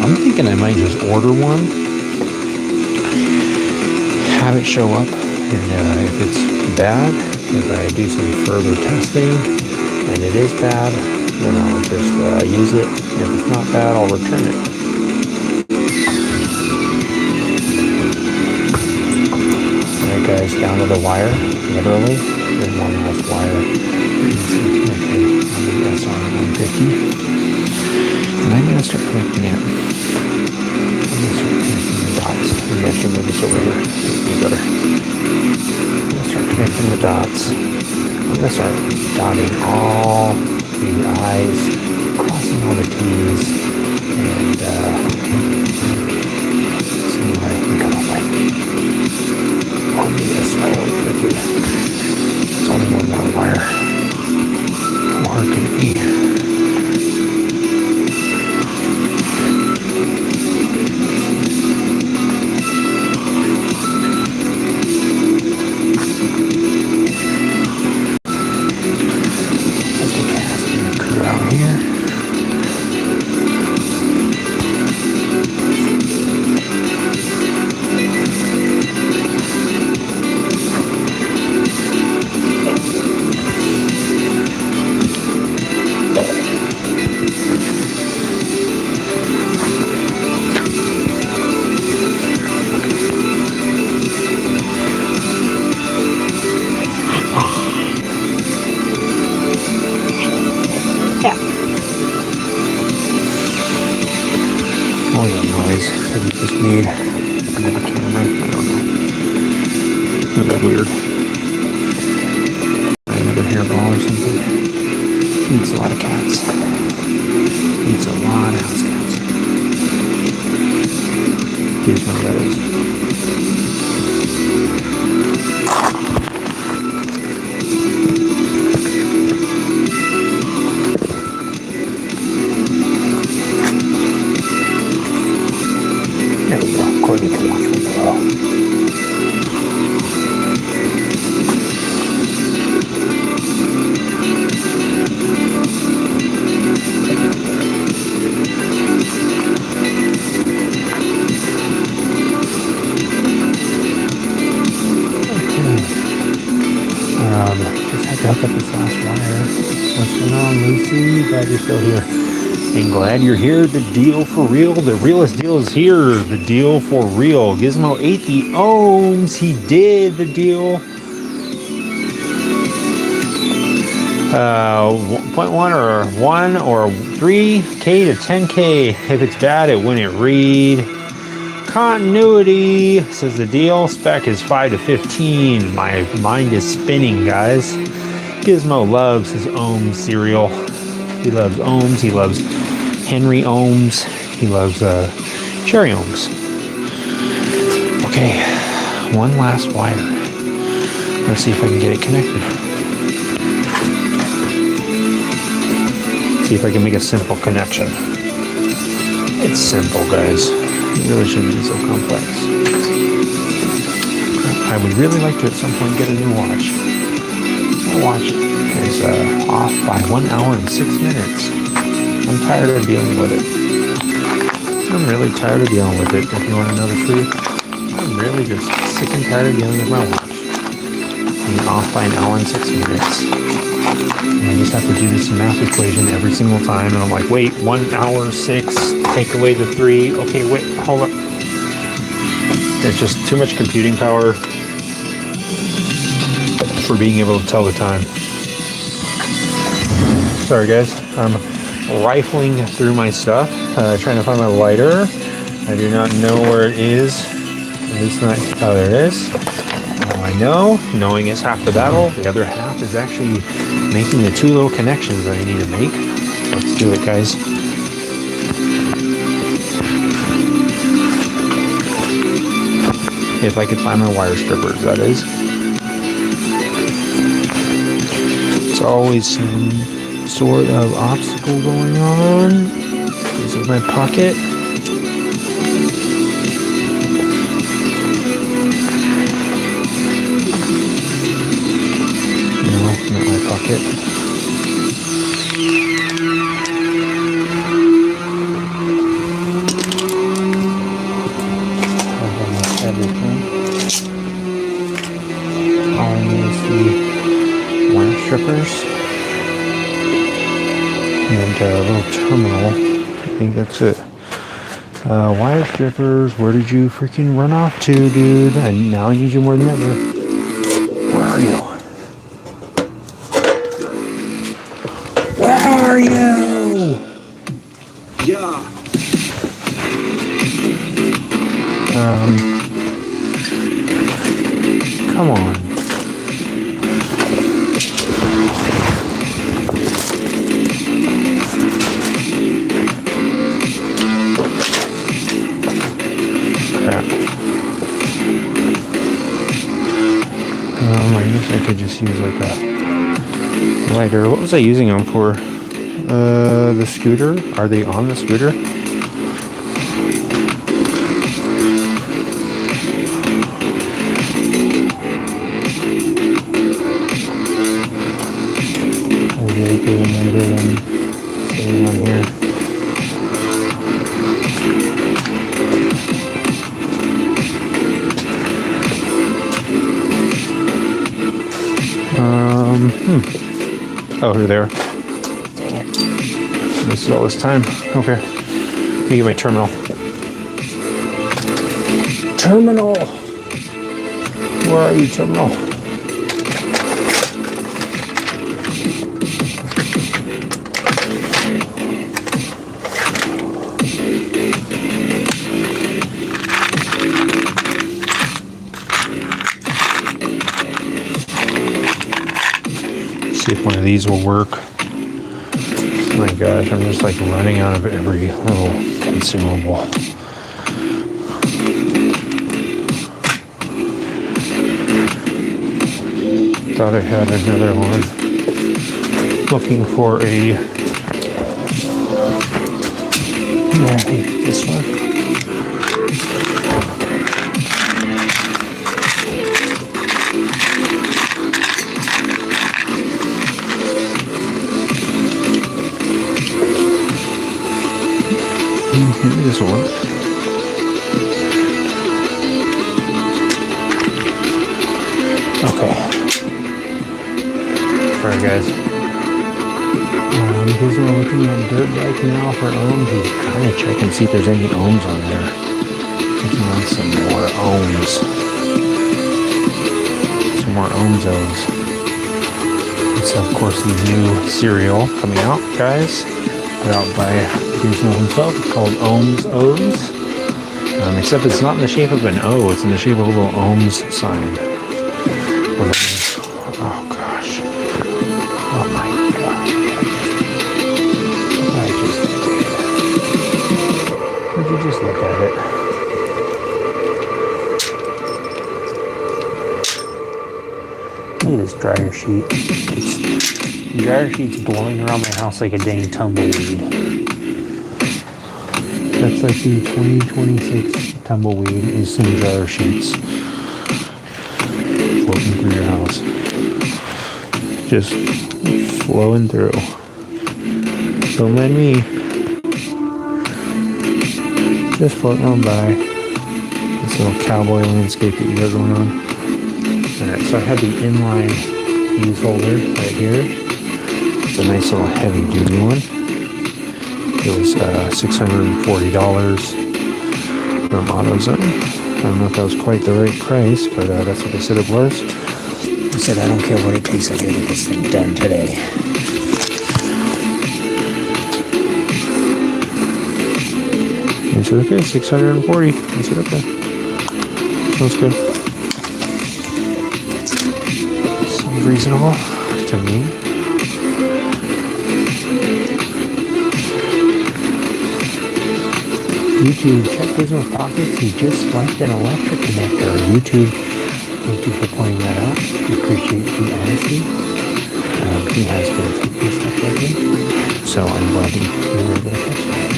I'm thinking I might just order one, have it show up, and if it's bad, if I do some further testing and it is bad, then I'll just use it. If it's not bad, I'll return it. Alright guys, down to the wire, literally. There's one last wire. SR150. And I'm going to start connecting it. I'm going to start connecting the dots. Maybe I should move this over here. It'll be better. I'm going to start connecting the dots. I'm going to start dotting all the I's, crossing all the T's, and see what I can come up with. I'll do this really quickly. It's only one more wire. How hard can it be? Around here. Oh, that noise that we just made. Another camera. I don't know. That was weird. Another hairball or something. Eats a lot of cats. Eats a lot of house cats. Here's my letters. There we go. Courtney can watch from below. Just had to hook up this last wire. What's going on, Lucy? Glad you're still here. And glad you're here. The deal for real. The realest deal is here. The deal for real. Gizmo ate the ohms. He did the deal. 0.1 or 1 or 3K to 10K. If it's bad, it wouldn't read. Continuity says the deal spec is 5 to 15. My mind is spinning, guys. Gizmo loves his ohms cereal. He loves ohms. He loves Henry ohms. He loves cherry ohms. Okay, one last wire. Let's see if I can get it connected. See if I can make a simple connection. It's simple, guys. It really shouldn't be so complex. I would really like to at some point get a new watch. My watch is off by 1 hour and 6 minutes. I'm tired of dealing with it. I'm really tired of dealing with it, if you want to know the truth. I'm really just sick and tired of dealing with my watch. Being off by 1 hour and 6 minutes. And I just have to do this math equation every single time, and I'm like, wait, 1 hour, 6, take away the 3, okay, wait, hold up. It's just too much computing power for being able to tell the time. Sorry guys, I'm rifling through my stuff, trying to find my lighter. I do not know where it is. At least not, oh, there it is. I know, knowing is half the battle. The other half is actually making the 2 little connections that I need to make. Let's do it, guys. If I could find my wire strippers, that is. It's always some sort of obstacle going on. This is my pocket. Not my pocket. I've almost everything. All I need is the wire strippers and a little terminal. I think that's it. Wire strippers, where did you freaking run off to, dude? And now I need you more than ever. Where are you? Where are you? Yeah. Come on. Crap. I guess I could just use like a lighter. What was I using them for? The scooter? Are they on the scooter? I really do remember them sitting on here. Oh, they're there. This is all this time. Okay. Let me get my terminal. Terminal! Where are you, terminal? See if one of these will work. Oh my gosh, I'm just like running out of every little consumable. Thought I had another one. Looking for a... Yeah, I think this one. Maybe this will work. Okay. Alright guys. Because we're looking at dirt bike now for ohms, we kind of check and see if there's any ohms on there. Checking on some more ohms. Some more ohmzos. It's of course the new cereal coming out, guys. Put out by Gizmo himself. It's called Ohms O's. Except it's not in the shape of an O, it's in the shape of a little ohms sign. Oh gosh. Oh my god. I just did. Would you just look at it? Look at this dryer sheet. The dryer sheet's blowing around my house like a dang tumbleweed. That's like the 2026 tumbleweed is some dryer sheets floating through your house. just flowing through. Don't mind me. Just floating on by. This little cowboy landscape that you got going on. Alright, so I have the inline fuse holder right here. It's a nice little heavy duty one. It was $640 from AutoZone. I don't know if that was quite the right price, but that's what they said it was. They said, I don't care what it takes, I gotta get this thing done today. I said, okay, 640. I said, okay. Sounds good. Sounds reasonable to me. YouTube, check Business Pockets. He just swiped an electric connector. YouTube, thank you for pointing that out. We appreciate the honesty. He has been taking stuff lately, so I'm glad that you were able to catch that.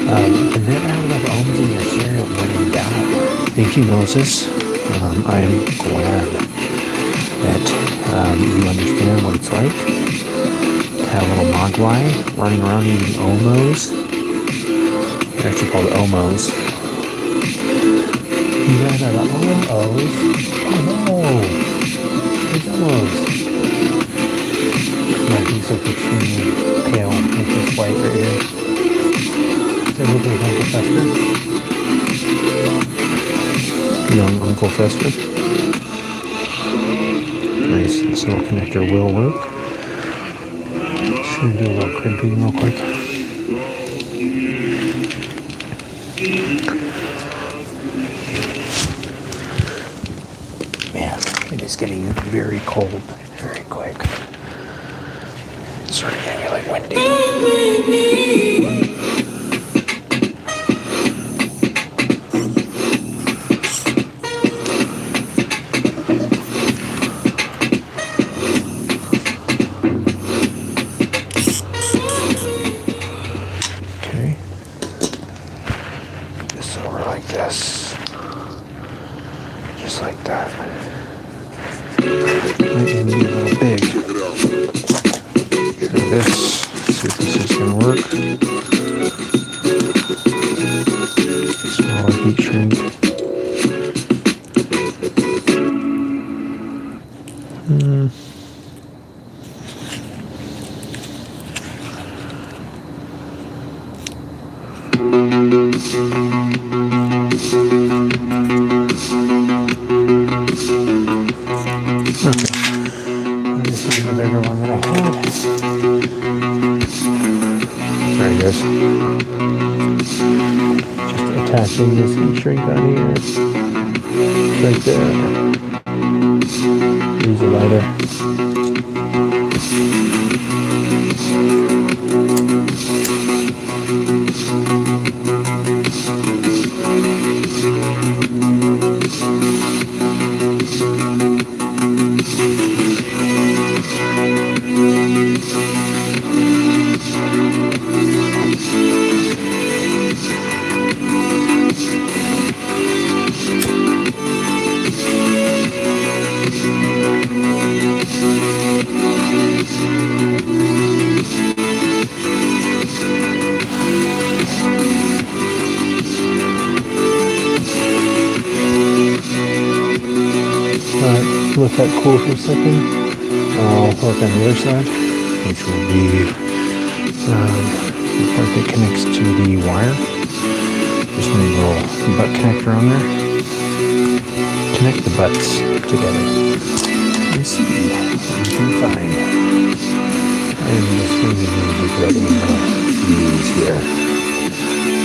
The net out of ohms in your stereo when in doubt. Thank you, Moses. I am glad that you understand what it's like to have a little mogwai running around eating omos. They're actually called omos. You guys are the omos? Oh no! It's omos. Yeah, he's so extremely pale with this white right here. Say look at Uncle Fester. Young Uncle Fester. Nice, this little connector will work. Should do a little crimping real quick. Man, it is getting very cold very quick. It's sort of getting like windy. Attaching this heat shrink on here, right there. Use a lighter. Let that cool for a second. I'll work on the other side, which will be the part that connects to the wire. Just need a little butt connector on there. Connect the butts together. Let's see what we can find. I'm just going to use that fuse here.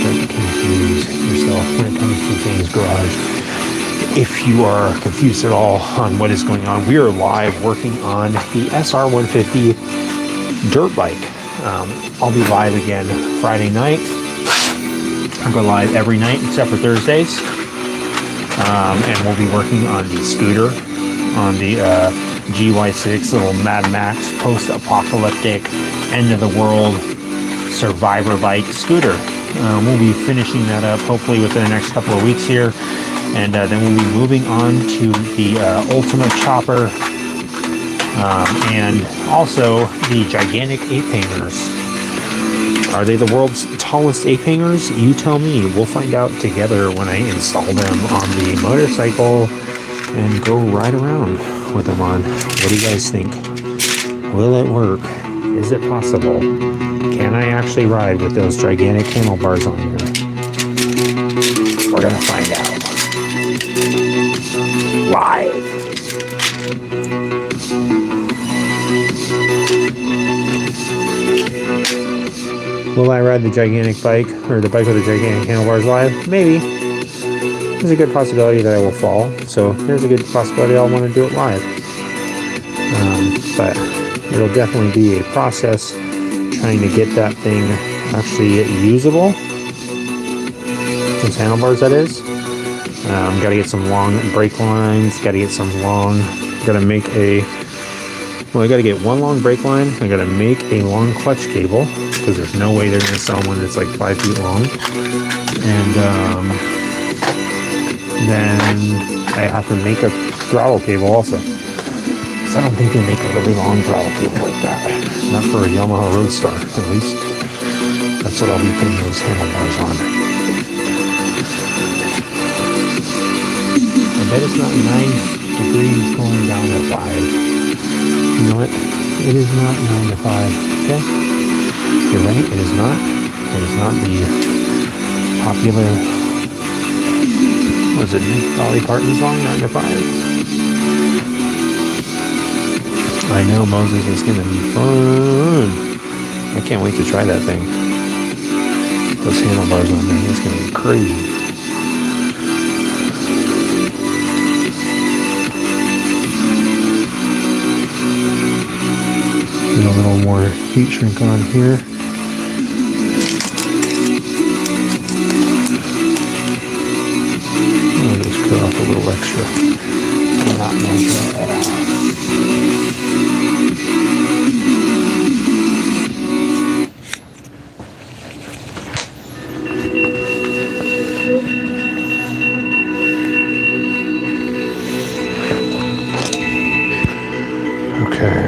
Don't confuse yourself when it comes to things garage. If you are confused at all on what is going on, we are live working on the SR150 dirt bike. I'll be live again Friday night. I'll go live every night except for Thursdays. And we'll be working on the scooter, on the GY6 little Mad Max post-apocalyptic end-of-the-world survivor bike scooter. We'll be finishing that up hopefully within the next couple of weeks here. And then we'll be moving on to the Ultimate Chopper And also the gigantic ape hangers. Are they the world's tallest ape hangers? You tell me. We'll find out together when I install them on the motorcycle and go ride around with them on. What do you guys think? Will it work? Is it possible? Can I actually ride with those gigantic handlebars on here? We're gonna find out. Live. Will I ride the gigantic bike, or the bike with the gigantic handlebars live? Maybe. There's a good possibility that I will fall, so there's a good possibility I'll want to do it live. But it'll definitely be a process trying to get that thing actually usable. Those handlebars, that is. Got to get some long brake lines, got to get some long, got to make a, well, I got to get one long brake line, I got to make a long clutch cable, because there's no way they're going to sell one that's like 5 feet long. And then I have to make a throttle cable also. So I don't think they make a really long throttle cable like that. Not for a Yamaha Roadstar, at least. That's what I'll be putting those handlebars on. I bet it's not 9 degrees going down to 5. You know what? It is not 9 to 5, okay? You're right, it is not. It is not the popular, was it Dolly Parton song, 9 to 5? I know, Moses, is going to be fun. I can't wait to try that thing. Those handlebars on there, it's going to be crazy. Get a little more heat shrink on here. I'll just cut off a little extra. Not measure at all. Okay.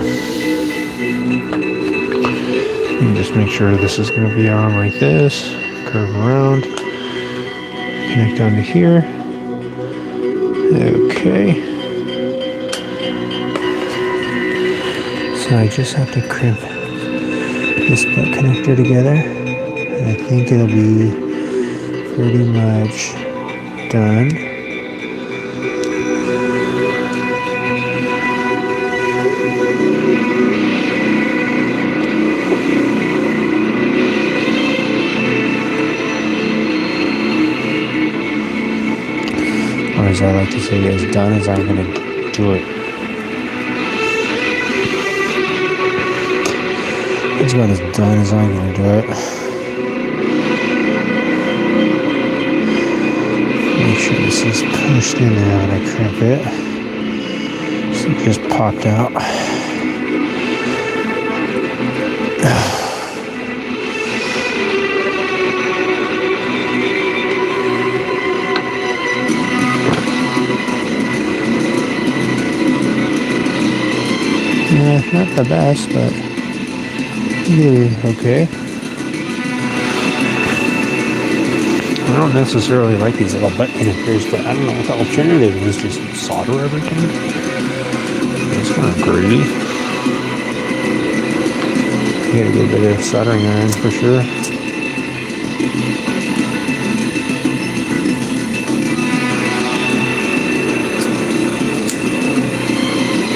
And just make sure this is going to be on like this. Curve around. Connect onto here. Okay. So I just have to crimp this butt connector together. And I think it'll be pretty much done. Or as I like to say, as done as I'm going to do it. It's about as done as I'm going to do it. Make sure this is pushed in there when I crimp it. So it just popped out. Yeah, not the best, but okay. I don't necessarily like these little butt connectors, but I don't know what the alternative is, just solder everything. It's kind of greedy. You gotta get a bit of soldering iron for sure.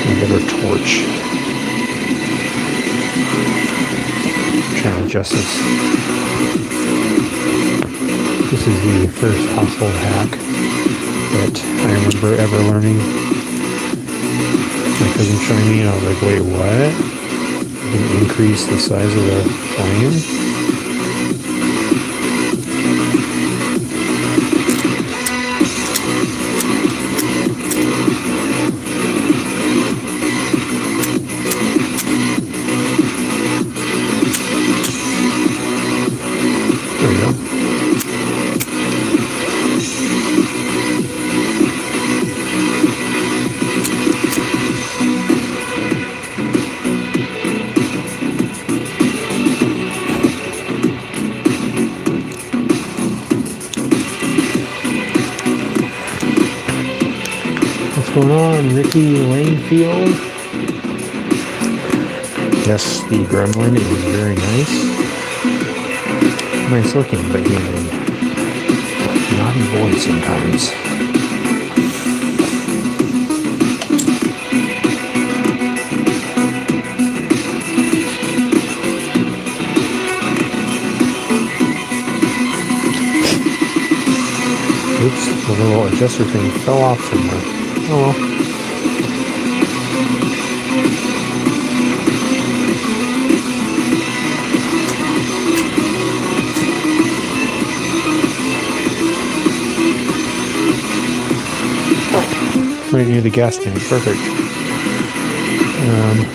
A better torch. Trying to adjust this. This is the first household hack that I remember ever learning. My cousin showing me, and I was like, wait, what? You can increase the size of the flame? There we go. going on, Ricky Lanefield? Yes, the gremlin is very nice. Nice looking, but he has a naughty voice sometimes. Oops, the little adjuster thing fell off somewhere. Oh well. Right near the gas tank, perfect.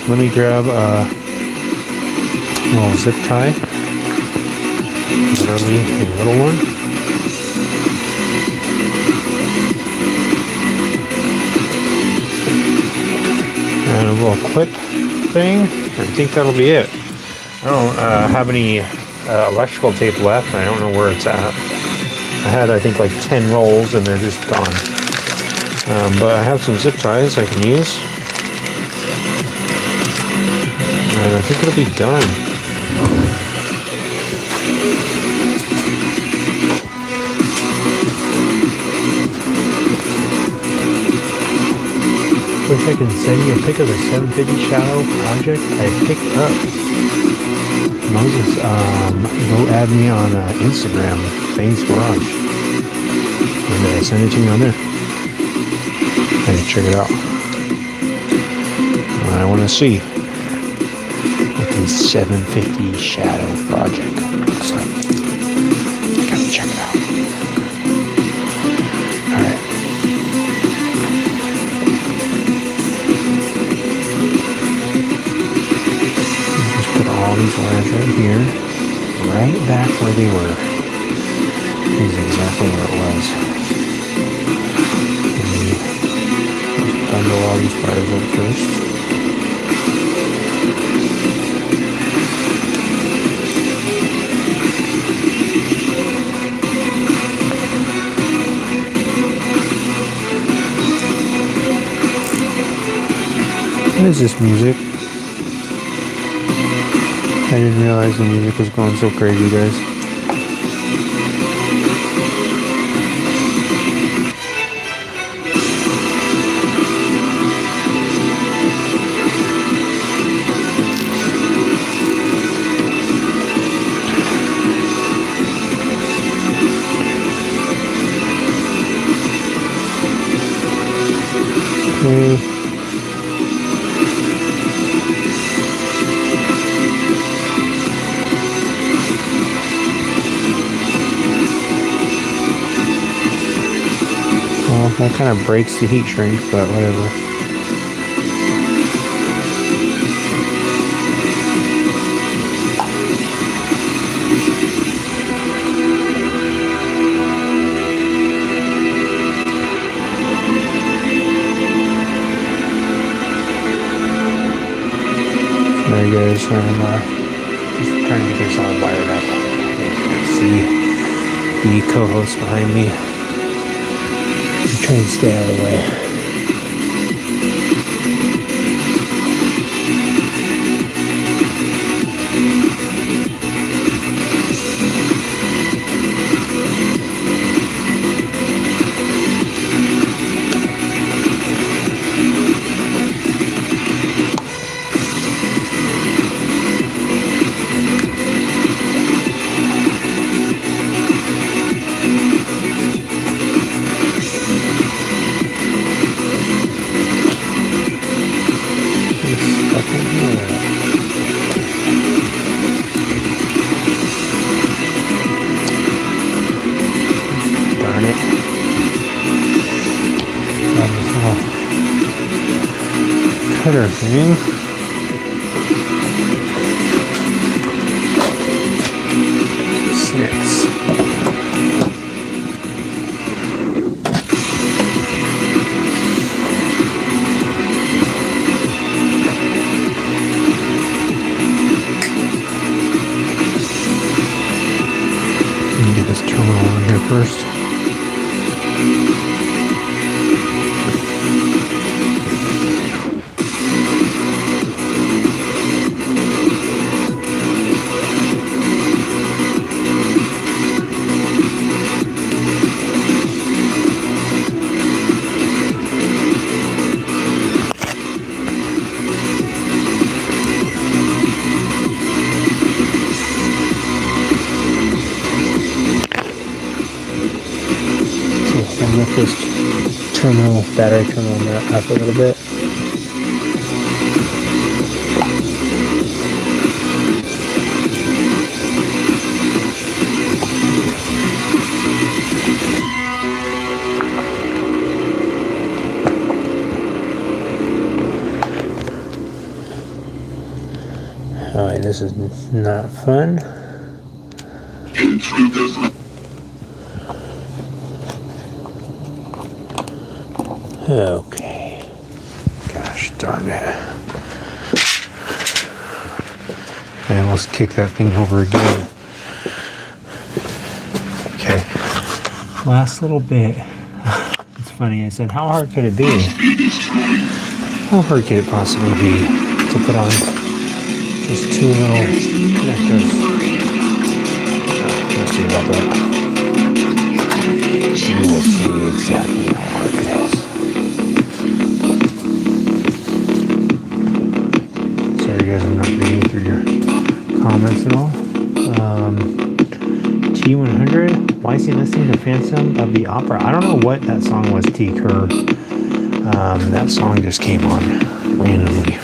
Let me grab a little zip tie. Literally a little one. And a little clip thing. I think that'll be it. I don't have any electrical tape left. I don't know where it's at. I had, I think, like 10 rolls and they're just gone. But I have some zip ties I can use. And I think it'll be done. Wish I can send you a pic of the 750 shadow project I picked up. Moses, go add me on Instagram, Fane's Garage. And send it to me on there. And check it out. I want to see what the 750 shadow project looks like. Gotta check it out. Alright. Just put all these wires right here, right back where they were. This is exactly where it was. Bundle all these wires up first. What is this music? I didn't realize the music was going so crazy, guys. Okay. Well, that kind of breaks the heat shrink, but whatever. There you guys, I'm just trying to get this all wired up. You can see the co-host behind me. I'm trying to stay out of the way. Darn it. Cutter thing. Six. Get this terminal on here first. this battery terminal up a little bit. Alright, this is not fun. Okay. Gosh darn it. I almost kicked that thing over again. Okay. Last little bit. It's funny, I said, how hard could it be? How hard could it possibly be to put on just two little connectors? Let's see about that. You will see exactly how hard it is. Sorry guys, I'm not reading through your comments at all. T100, why is he listening to Phantom of the Opera? I don't know what that song was, T. Kerr. That song just came on randomly.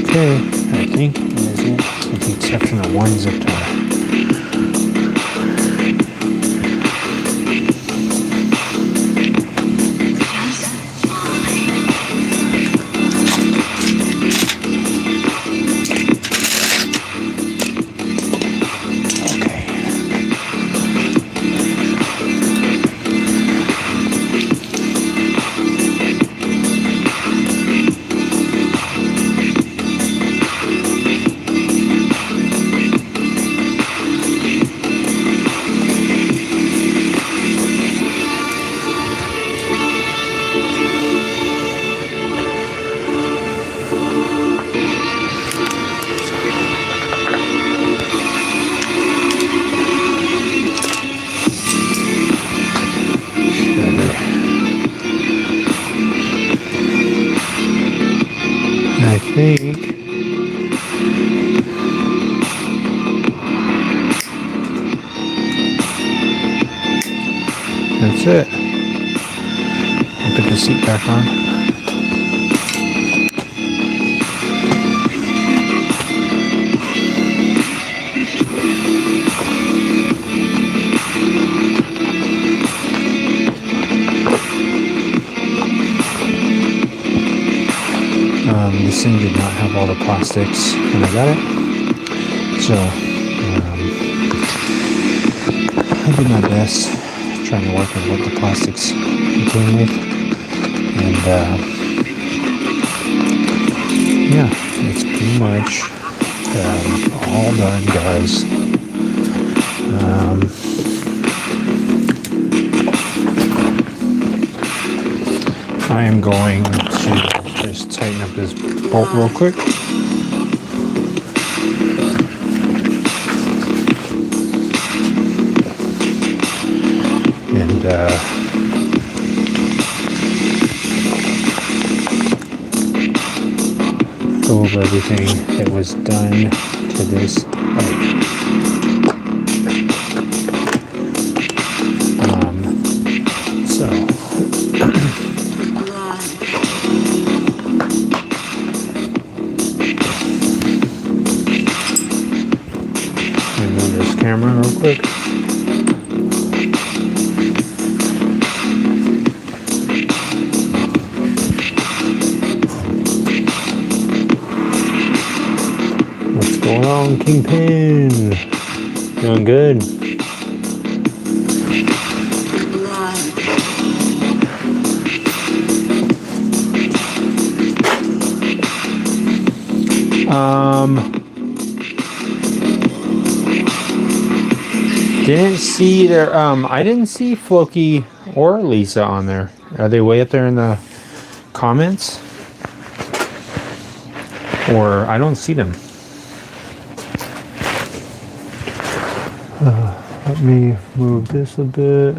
Okay, I think that is it, with the exception of one zip tie. I think that's it. I'll put the seat back on. This thing did not have all the plastics when I got it, so I did my best trying to work with what the plastics came with, and yeah, it's pretty much all done, guys. I am going to just tighten up this bolt real quick. And go over everything that was done to this bike. Camera real quick. What's going on, Kingpin? Doing good. Didn't see their, I didn't see Floki or Lisa on there. Are they way up there in the comments? Or I don't see them. Let me move this a bit.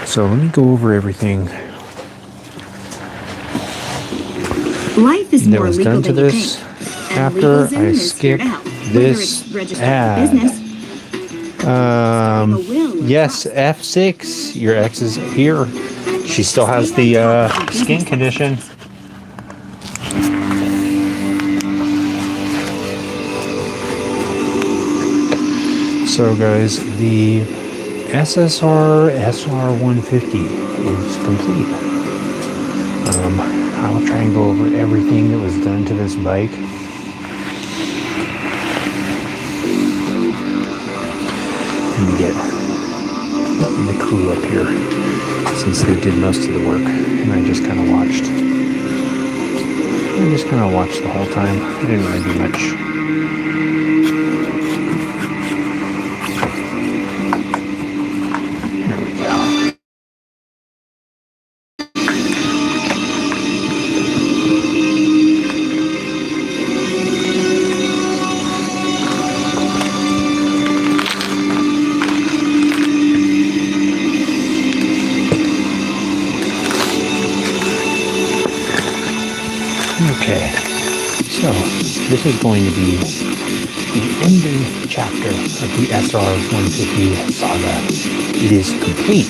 So let me go over everything Life is that more was legal done to than you this. think. And After LegalZoom I is skip here to help. Whether this it's registered ad. for business, starting a will, or Yes, trust. F6, your ex is here. She still has the skin condition. So guys, the SSR SR150 is complete. I'll try and go over everything that was done to this bike. And get the crew up here, since they did most of the work, and I just kind of watched. The whole time. I didn't really do much. There we go. Okay, so this is going to be the ending chapter of the SR150 saga. It is complete.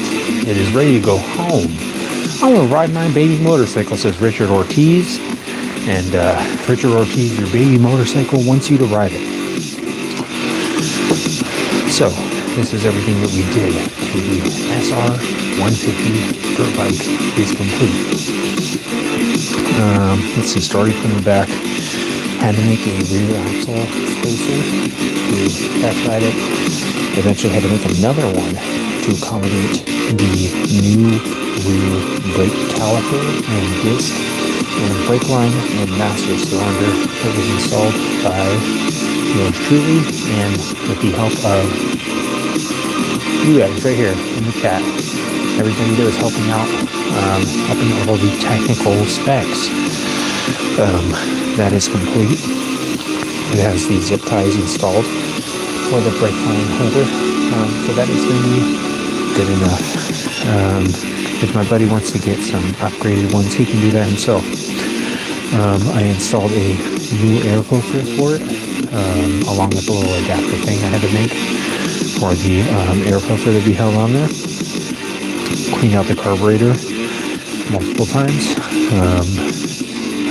It is ready to go home. I want to ride my baby motorcycle, says Richard Ortiz. And Richard Ortiz, your baby motorcycle wants you to ride it. So, this is everything that we did to the SR150 dirt bike is complete. Let's see, starting from the back, had to make a rear axle spacer to test ride it. Eventually had to make another one to accommodate the new rear brake caliper and disc and brake line and master cylinder that was installed by yours truly, and with the help of you guys right here in the chat. Everything that was helping out, helping out all the technical specs. That is complete. It has the zip ties installed for the brake line holder, so that is going to be good enough. If my buddy wants to get some upgraded ones, he can do that himself. I installed a new air filter for it, along with a little adapter thing I had to make for the air filter to be held on there. Cleaned out the carburetor multiple times.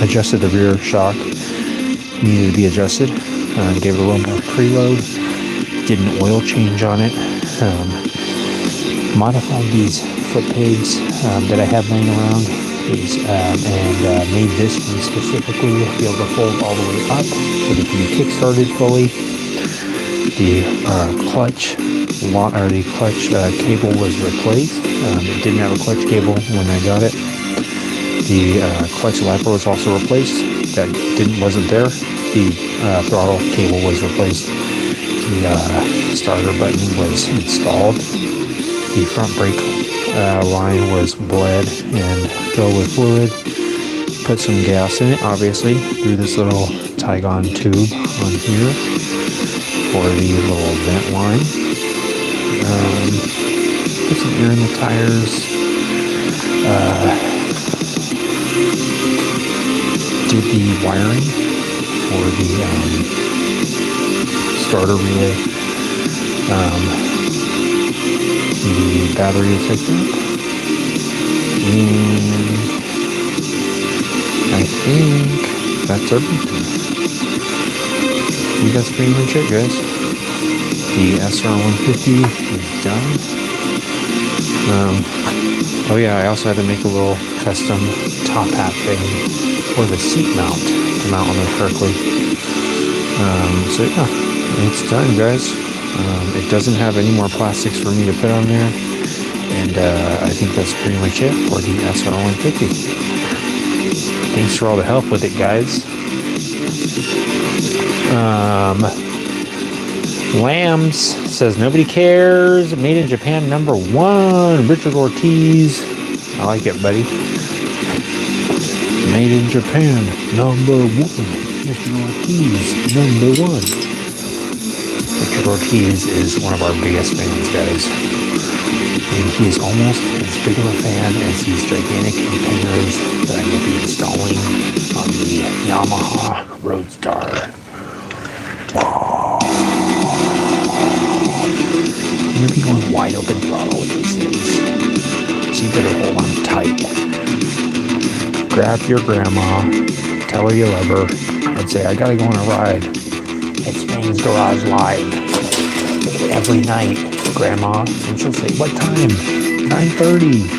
Adjusted the rear shock, needed to be adjusted. Gave it a little more preload. Did an oil change on it. Modified these foot pegs that I have laying around, and made this one specifically be able to fold all the way up so that it can be kick-started fully. The clutch cable was replaced. It didn't have a clutch cable when I got it. The clutch lever was also replaced. That wasn't there. The throttle cable was replaced. The starter button was installed. The front brake line was bled and filled with fluid. Put some gas in it, obviously, through this little Tygon tube on here for the little vent line. Put some air in the tires. Did the wiring for the starter relay. The battery is hooked up. And I think that's everything. I think that's pretty much it, guys. The SR150 is done. Oh yeah, I also had to make a little custom top hat thing for the seat mount to mount on there correctly. So yeah, it's done, guys. It doesn't have any more plastics for me to put on there, and I think that's pretty much it for the SR150. Thanks for all the help with it, guys. Lambs says nobody cares. Made in Japan #1. Richard Ortiz. I like it, buddy. Made in Japan #1. Richard Ortiz #1. Richard Ortiz is one of our biggest fans, guys. And he is almost as big of a fan as these gigantic antennas that I will be installing on the Yamaha Roadstar. I'm going to be going wide open throttle with these things. So you better hold on tight. Grab your grandma, tell her you love her, and say, I gotta go on a ride. It's Maine's Garage Live. Every night, Grandma. And she'll say, what time? 9:30.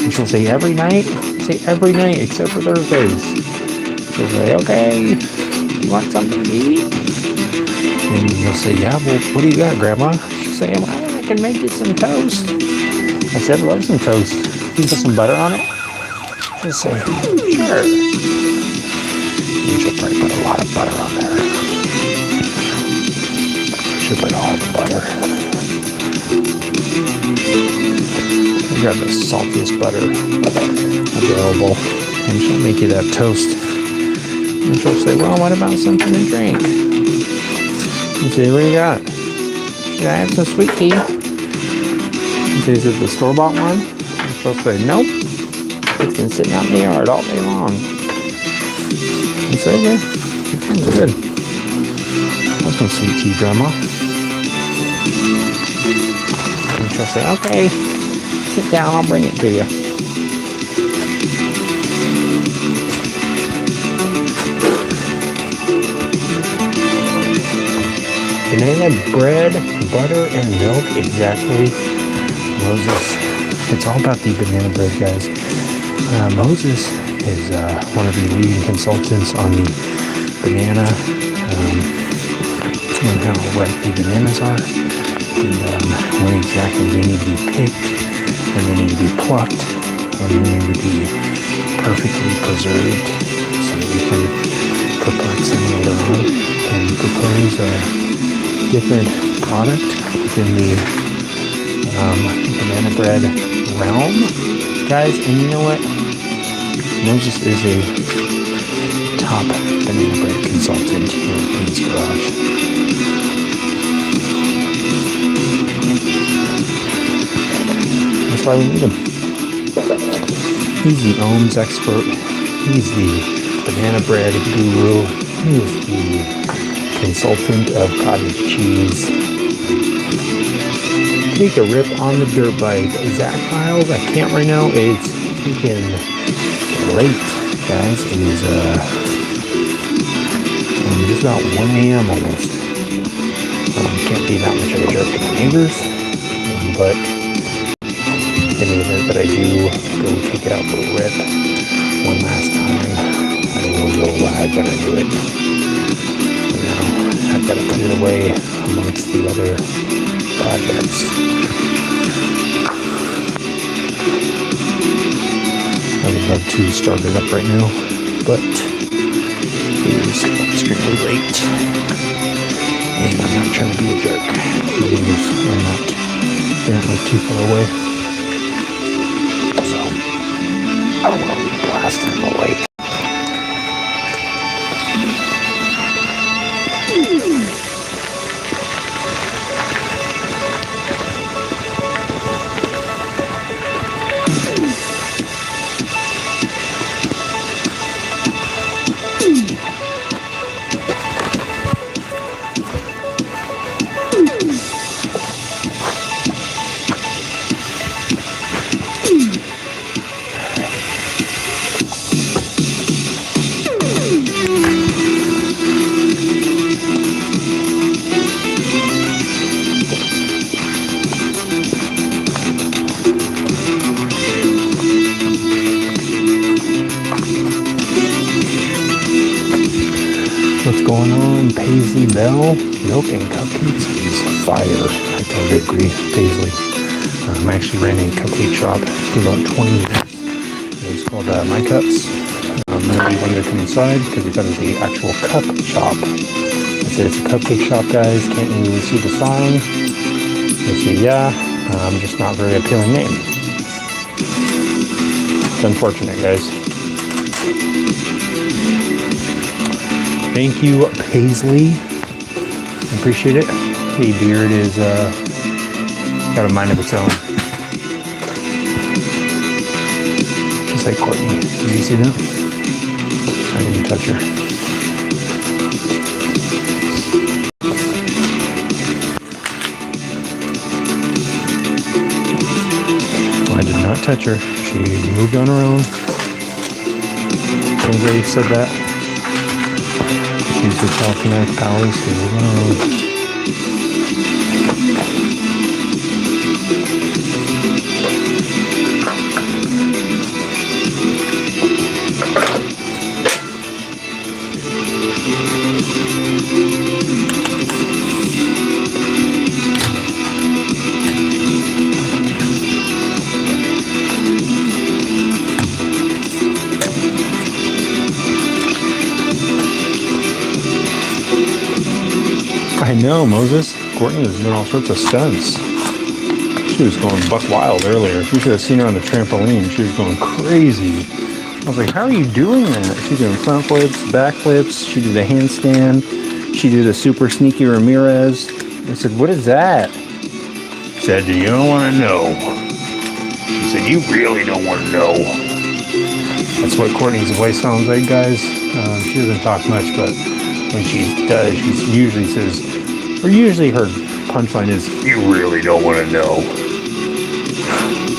And she'll say, every night? Say, every night, except for Thursdays. She'll say, okay, you want something to eat? And you'll say, yeah, well, what do you got, Grandma? She'll say, well, I can make you some toast. I said, love some toast. Can you put some butter on it? She'll say, sure. And she'll probably put a lot of butter on there. She'll put all the butter. I'll grab the saltiest butter available. And she'll make you that toast. And she'll say, well, what about something to drink? You say, what do you got? Should I have some sweet tea? You say, is it the store-bought one? And she'll say, nope. It's been sitting out in the yard all day long. You say, okay, that's good. That's some sweet tea, Grandma. And she'll say, okay, sit down, I'll bring it to you. Banana bread, butter, and milk, exactly. Moses. It's all about the banana bread, guys. Moses is one of the leading consultants on the banana and how ripe the bananas are, and when exactly they need to be picked, and they need to be plucked, and they need to be perfectly preserved so that we can perplex them later on and propose a different product within the banana bread realm, guys. And you know what? Moses is a top banana bread consultant here at Maine's Garage. That's why we need him. He's the OMS expert. He's the banana bread guru. He is the consultant of cottage cheese. Take a rip on the dirt bike. Zach Miles, I can't right now. It's freaking late, guys. It is just about 1 a.m. almost. Can't be that much of a jerk to my neighbors, but in the event that I do go take it out for a rip one last time, I will go live when I do it. I've got to put it away amongst the other projects. I would love to start it up right now, but it is extremely late, and I'm not trying to be a jerk. Because I'm not apparently too far away, so I don't want to be blasting them away. What's going on, Paisley Bell? Milk and cupcakes is fire. I totally agree, Paisley. I actually ran a cupcake shop for about 20 years. It's called My Cups. My really wanted to come inside because we thought it was the actual cup shop. I said it's a cupcake shop, guys. Can't you really see the sign? They said, yeah, just not very appealing name. It's unfortunate, guys. Thank you, Paisley. Appreciate it. The beard is got a mind of its own. Just like Courtney. Did you see that? I didn't touch her. I did not touch her. She moved on her own. Everybody said that. Use her telekinetic powers to move on her own. I know, Moses. Courtney was doing all sorts of stunts. She was going buck wild earlier. You should have seen her on the trampoline. She was going crazy. I was like, how are you doing that? She's doing front flips, back flips. She did a handstand. She did a super sneaky Ramirez. I said, what is that? She said, you don't want to know. She said, you really don't want to know. That's what Courtney's voice sounds like, guys. She doesn't talk much, but when she does, she usually says, or usually her punchline is, you really don't want to know.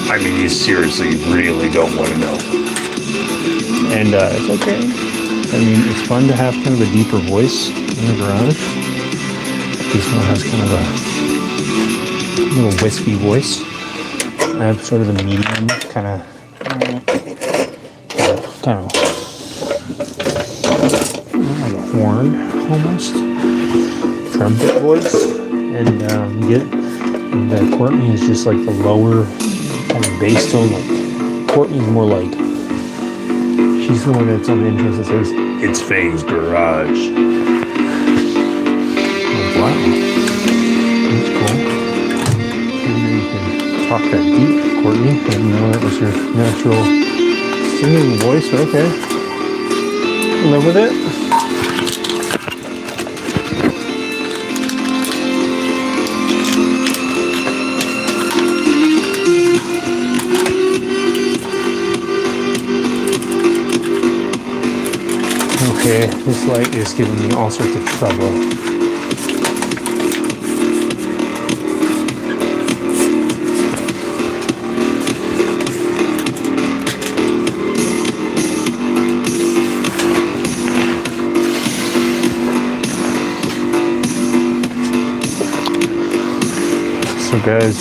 I mean, you seriously really don't want to know. And it's okay. I mean, it's fun to have kind of a deeper voice in the garage. This one has kind of a little wispy voice. I have sort of a medium kind of like a horn almost trumpet voice, and Courtney is just like the lower kind of bass tone. Like Courtney's more like, she's the one that's on the entrance that says, it's Faye's Garage. Like, wow, that's cool. Maybe you can talk that deep, Courtney. I didn't know that was your natural singing voice, but okay. Live with it. Okay, this light is giving me all sorts of trouble. So guys,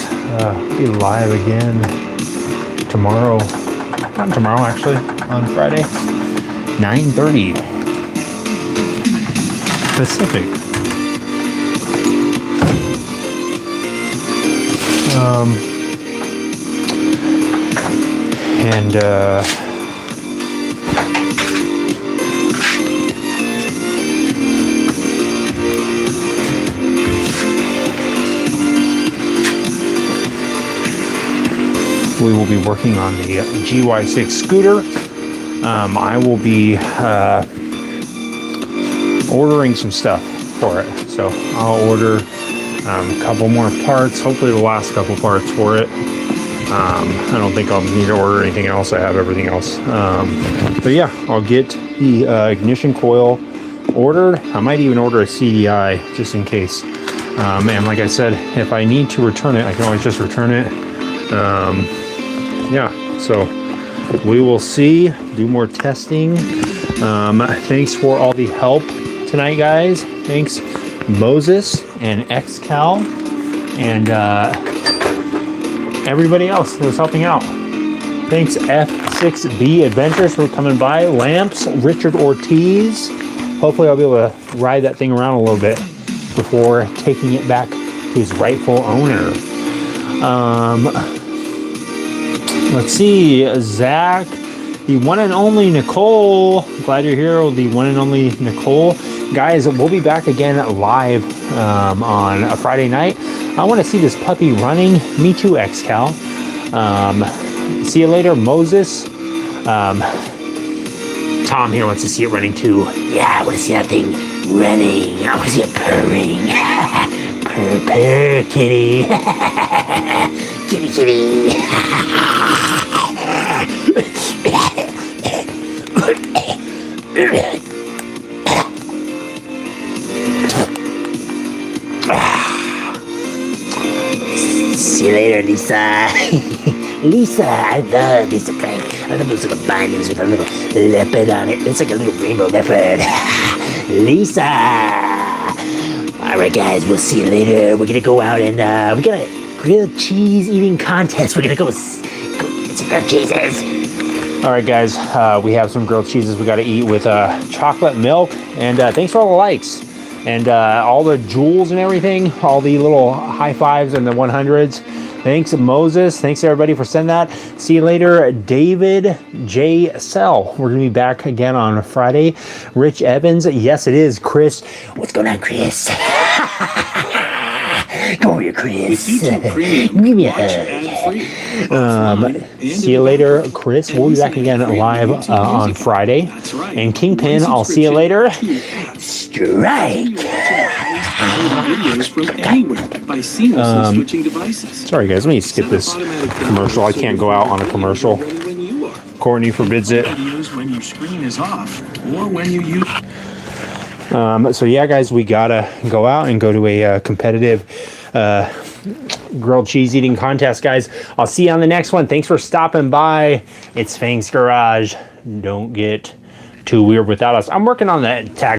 be live again tomorrow, not tomorrow actually, on Friday, 9:30. Pacific. We will be working on the GY6 scooter. I will be ordering some stuff for it, so I'll order a couple more parts, hopefully the last couple parts for it. I don't think I'll need to order anything else. I have everything else, but yeah, I'll get the ignition coil ordered. I might even order a CDI just in case, and like I said, if I need to return it, I can always just return it. Yeah, so we will see, do more testing. Thanks for all the help tonight, guys. Thanks Moses and XCal and everybody else that was helping out. Thanks F6B Adventures for coming by. Lamps, Richard Ortiz. Hopefully I'll be able to ride that thing around a little bit before taking it back to his rightful owner. Let's see, Zach the one and only Nicole. Glad you're here, the one and only Nicole. Guys, we'll be back again live on a Friday night. I want to see this puppy running. Me too, XCal. See you later, Moses. Tom here wants to see it running too. Yeah, I want to see that thing running. I want to see it purring. Purr, purr, kitty. Kitty, kitty. See you later, Lisa. Lisa, I love Lisa Frank. I love those little bindings with a little leopard on it. It's like a little rainbow leopard. Lisa. All right, guys, we'll see you later. We're gonna go out and we got a grilled cheese eating contest. We're gonna go get some grilled cheeses. All right, guys, we have some grilled cheeses we got to eat with chocolate milk. And thanks for all the likes and all the jewels and everything, all the little high fives and the 100s. Thanks, Moses. Thanks, everybody, for sending that. See you later, David J. Sell. We're going to be back again on Friday. Rich Evans. Yes, it is. Chris. What's going on, Chris? Come over here, Chris. Give me a hug. See you later, Chris. We'll be back again live on Friday. And Kingpin, I'll see you later. Strike. Sorry, guys. Let me skip this commercial. I can't go out on a commercial. Courtney forbids it. When your screen is off, or when you use. So yeah, guys, we gotta go out and go to a competitive grilled cheese eating contest, guys. I'll see you on the next one. Thanks for stopping by. It's Fang's Garage. Don't get too weird without us. I'm working on that tag.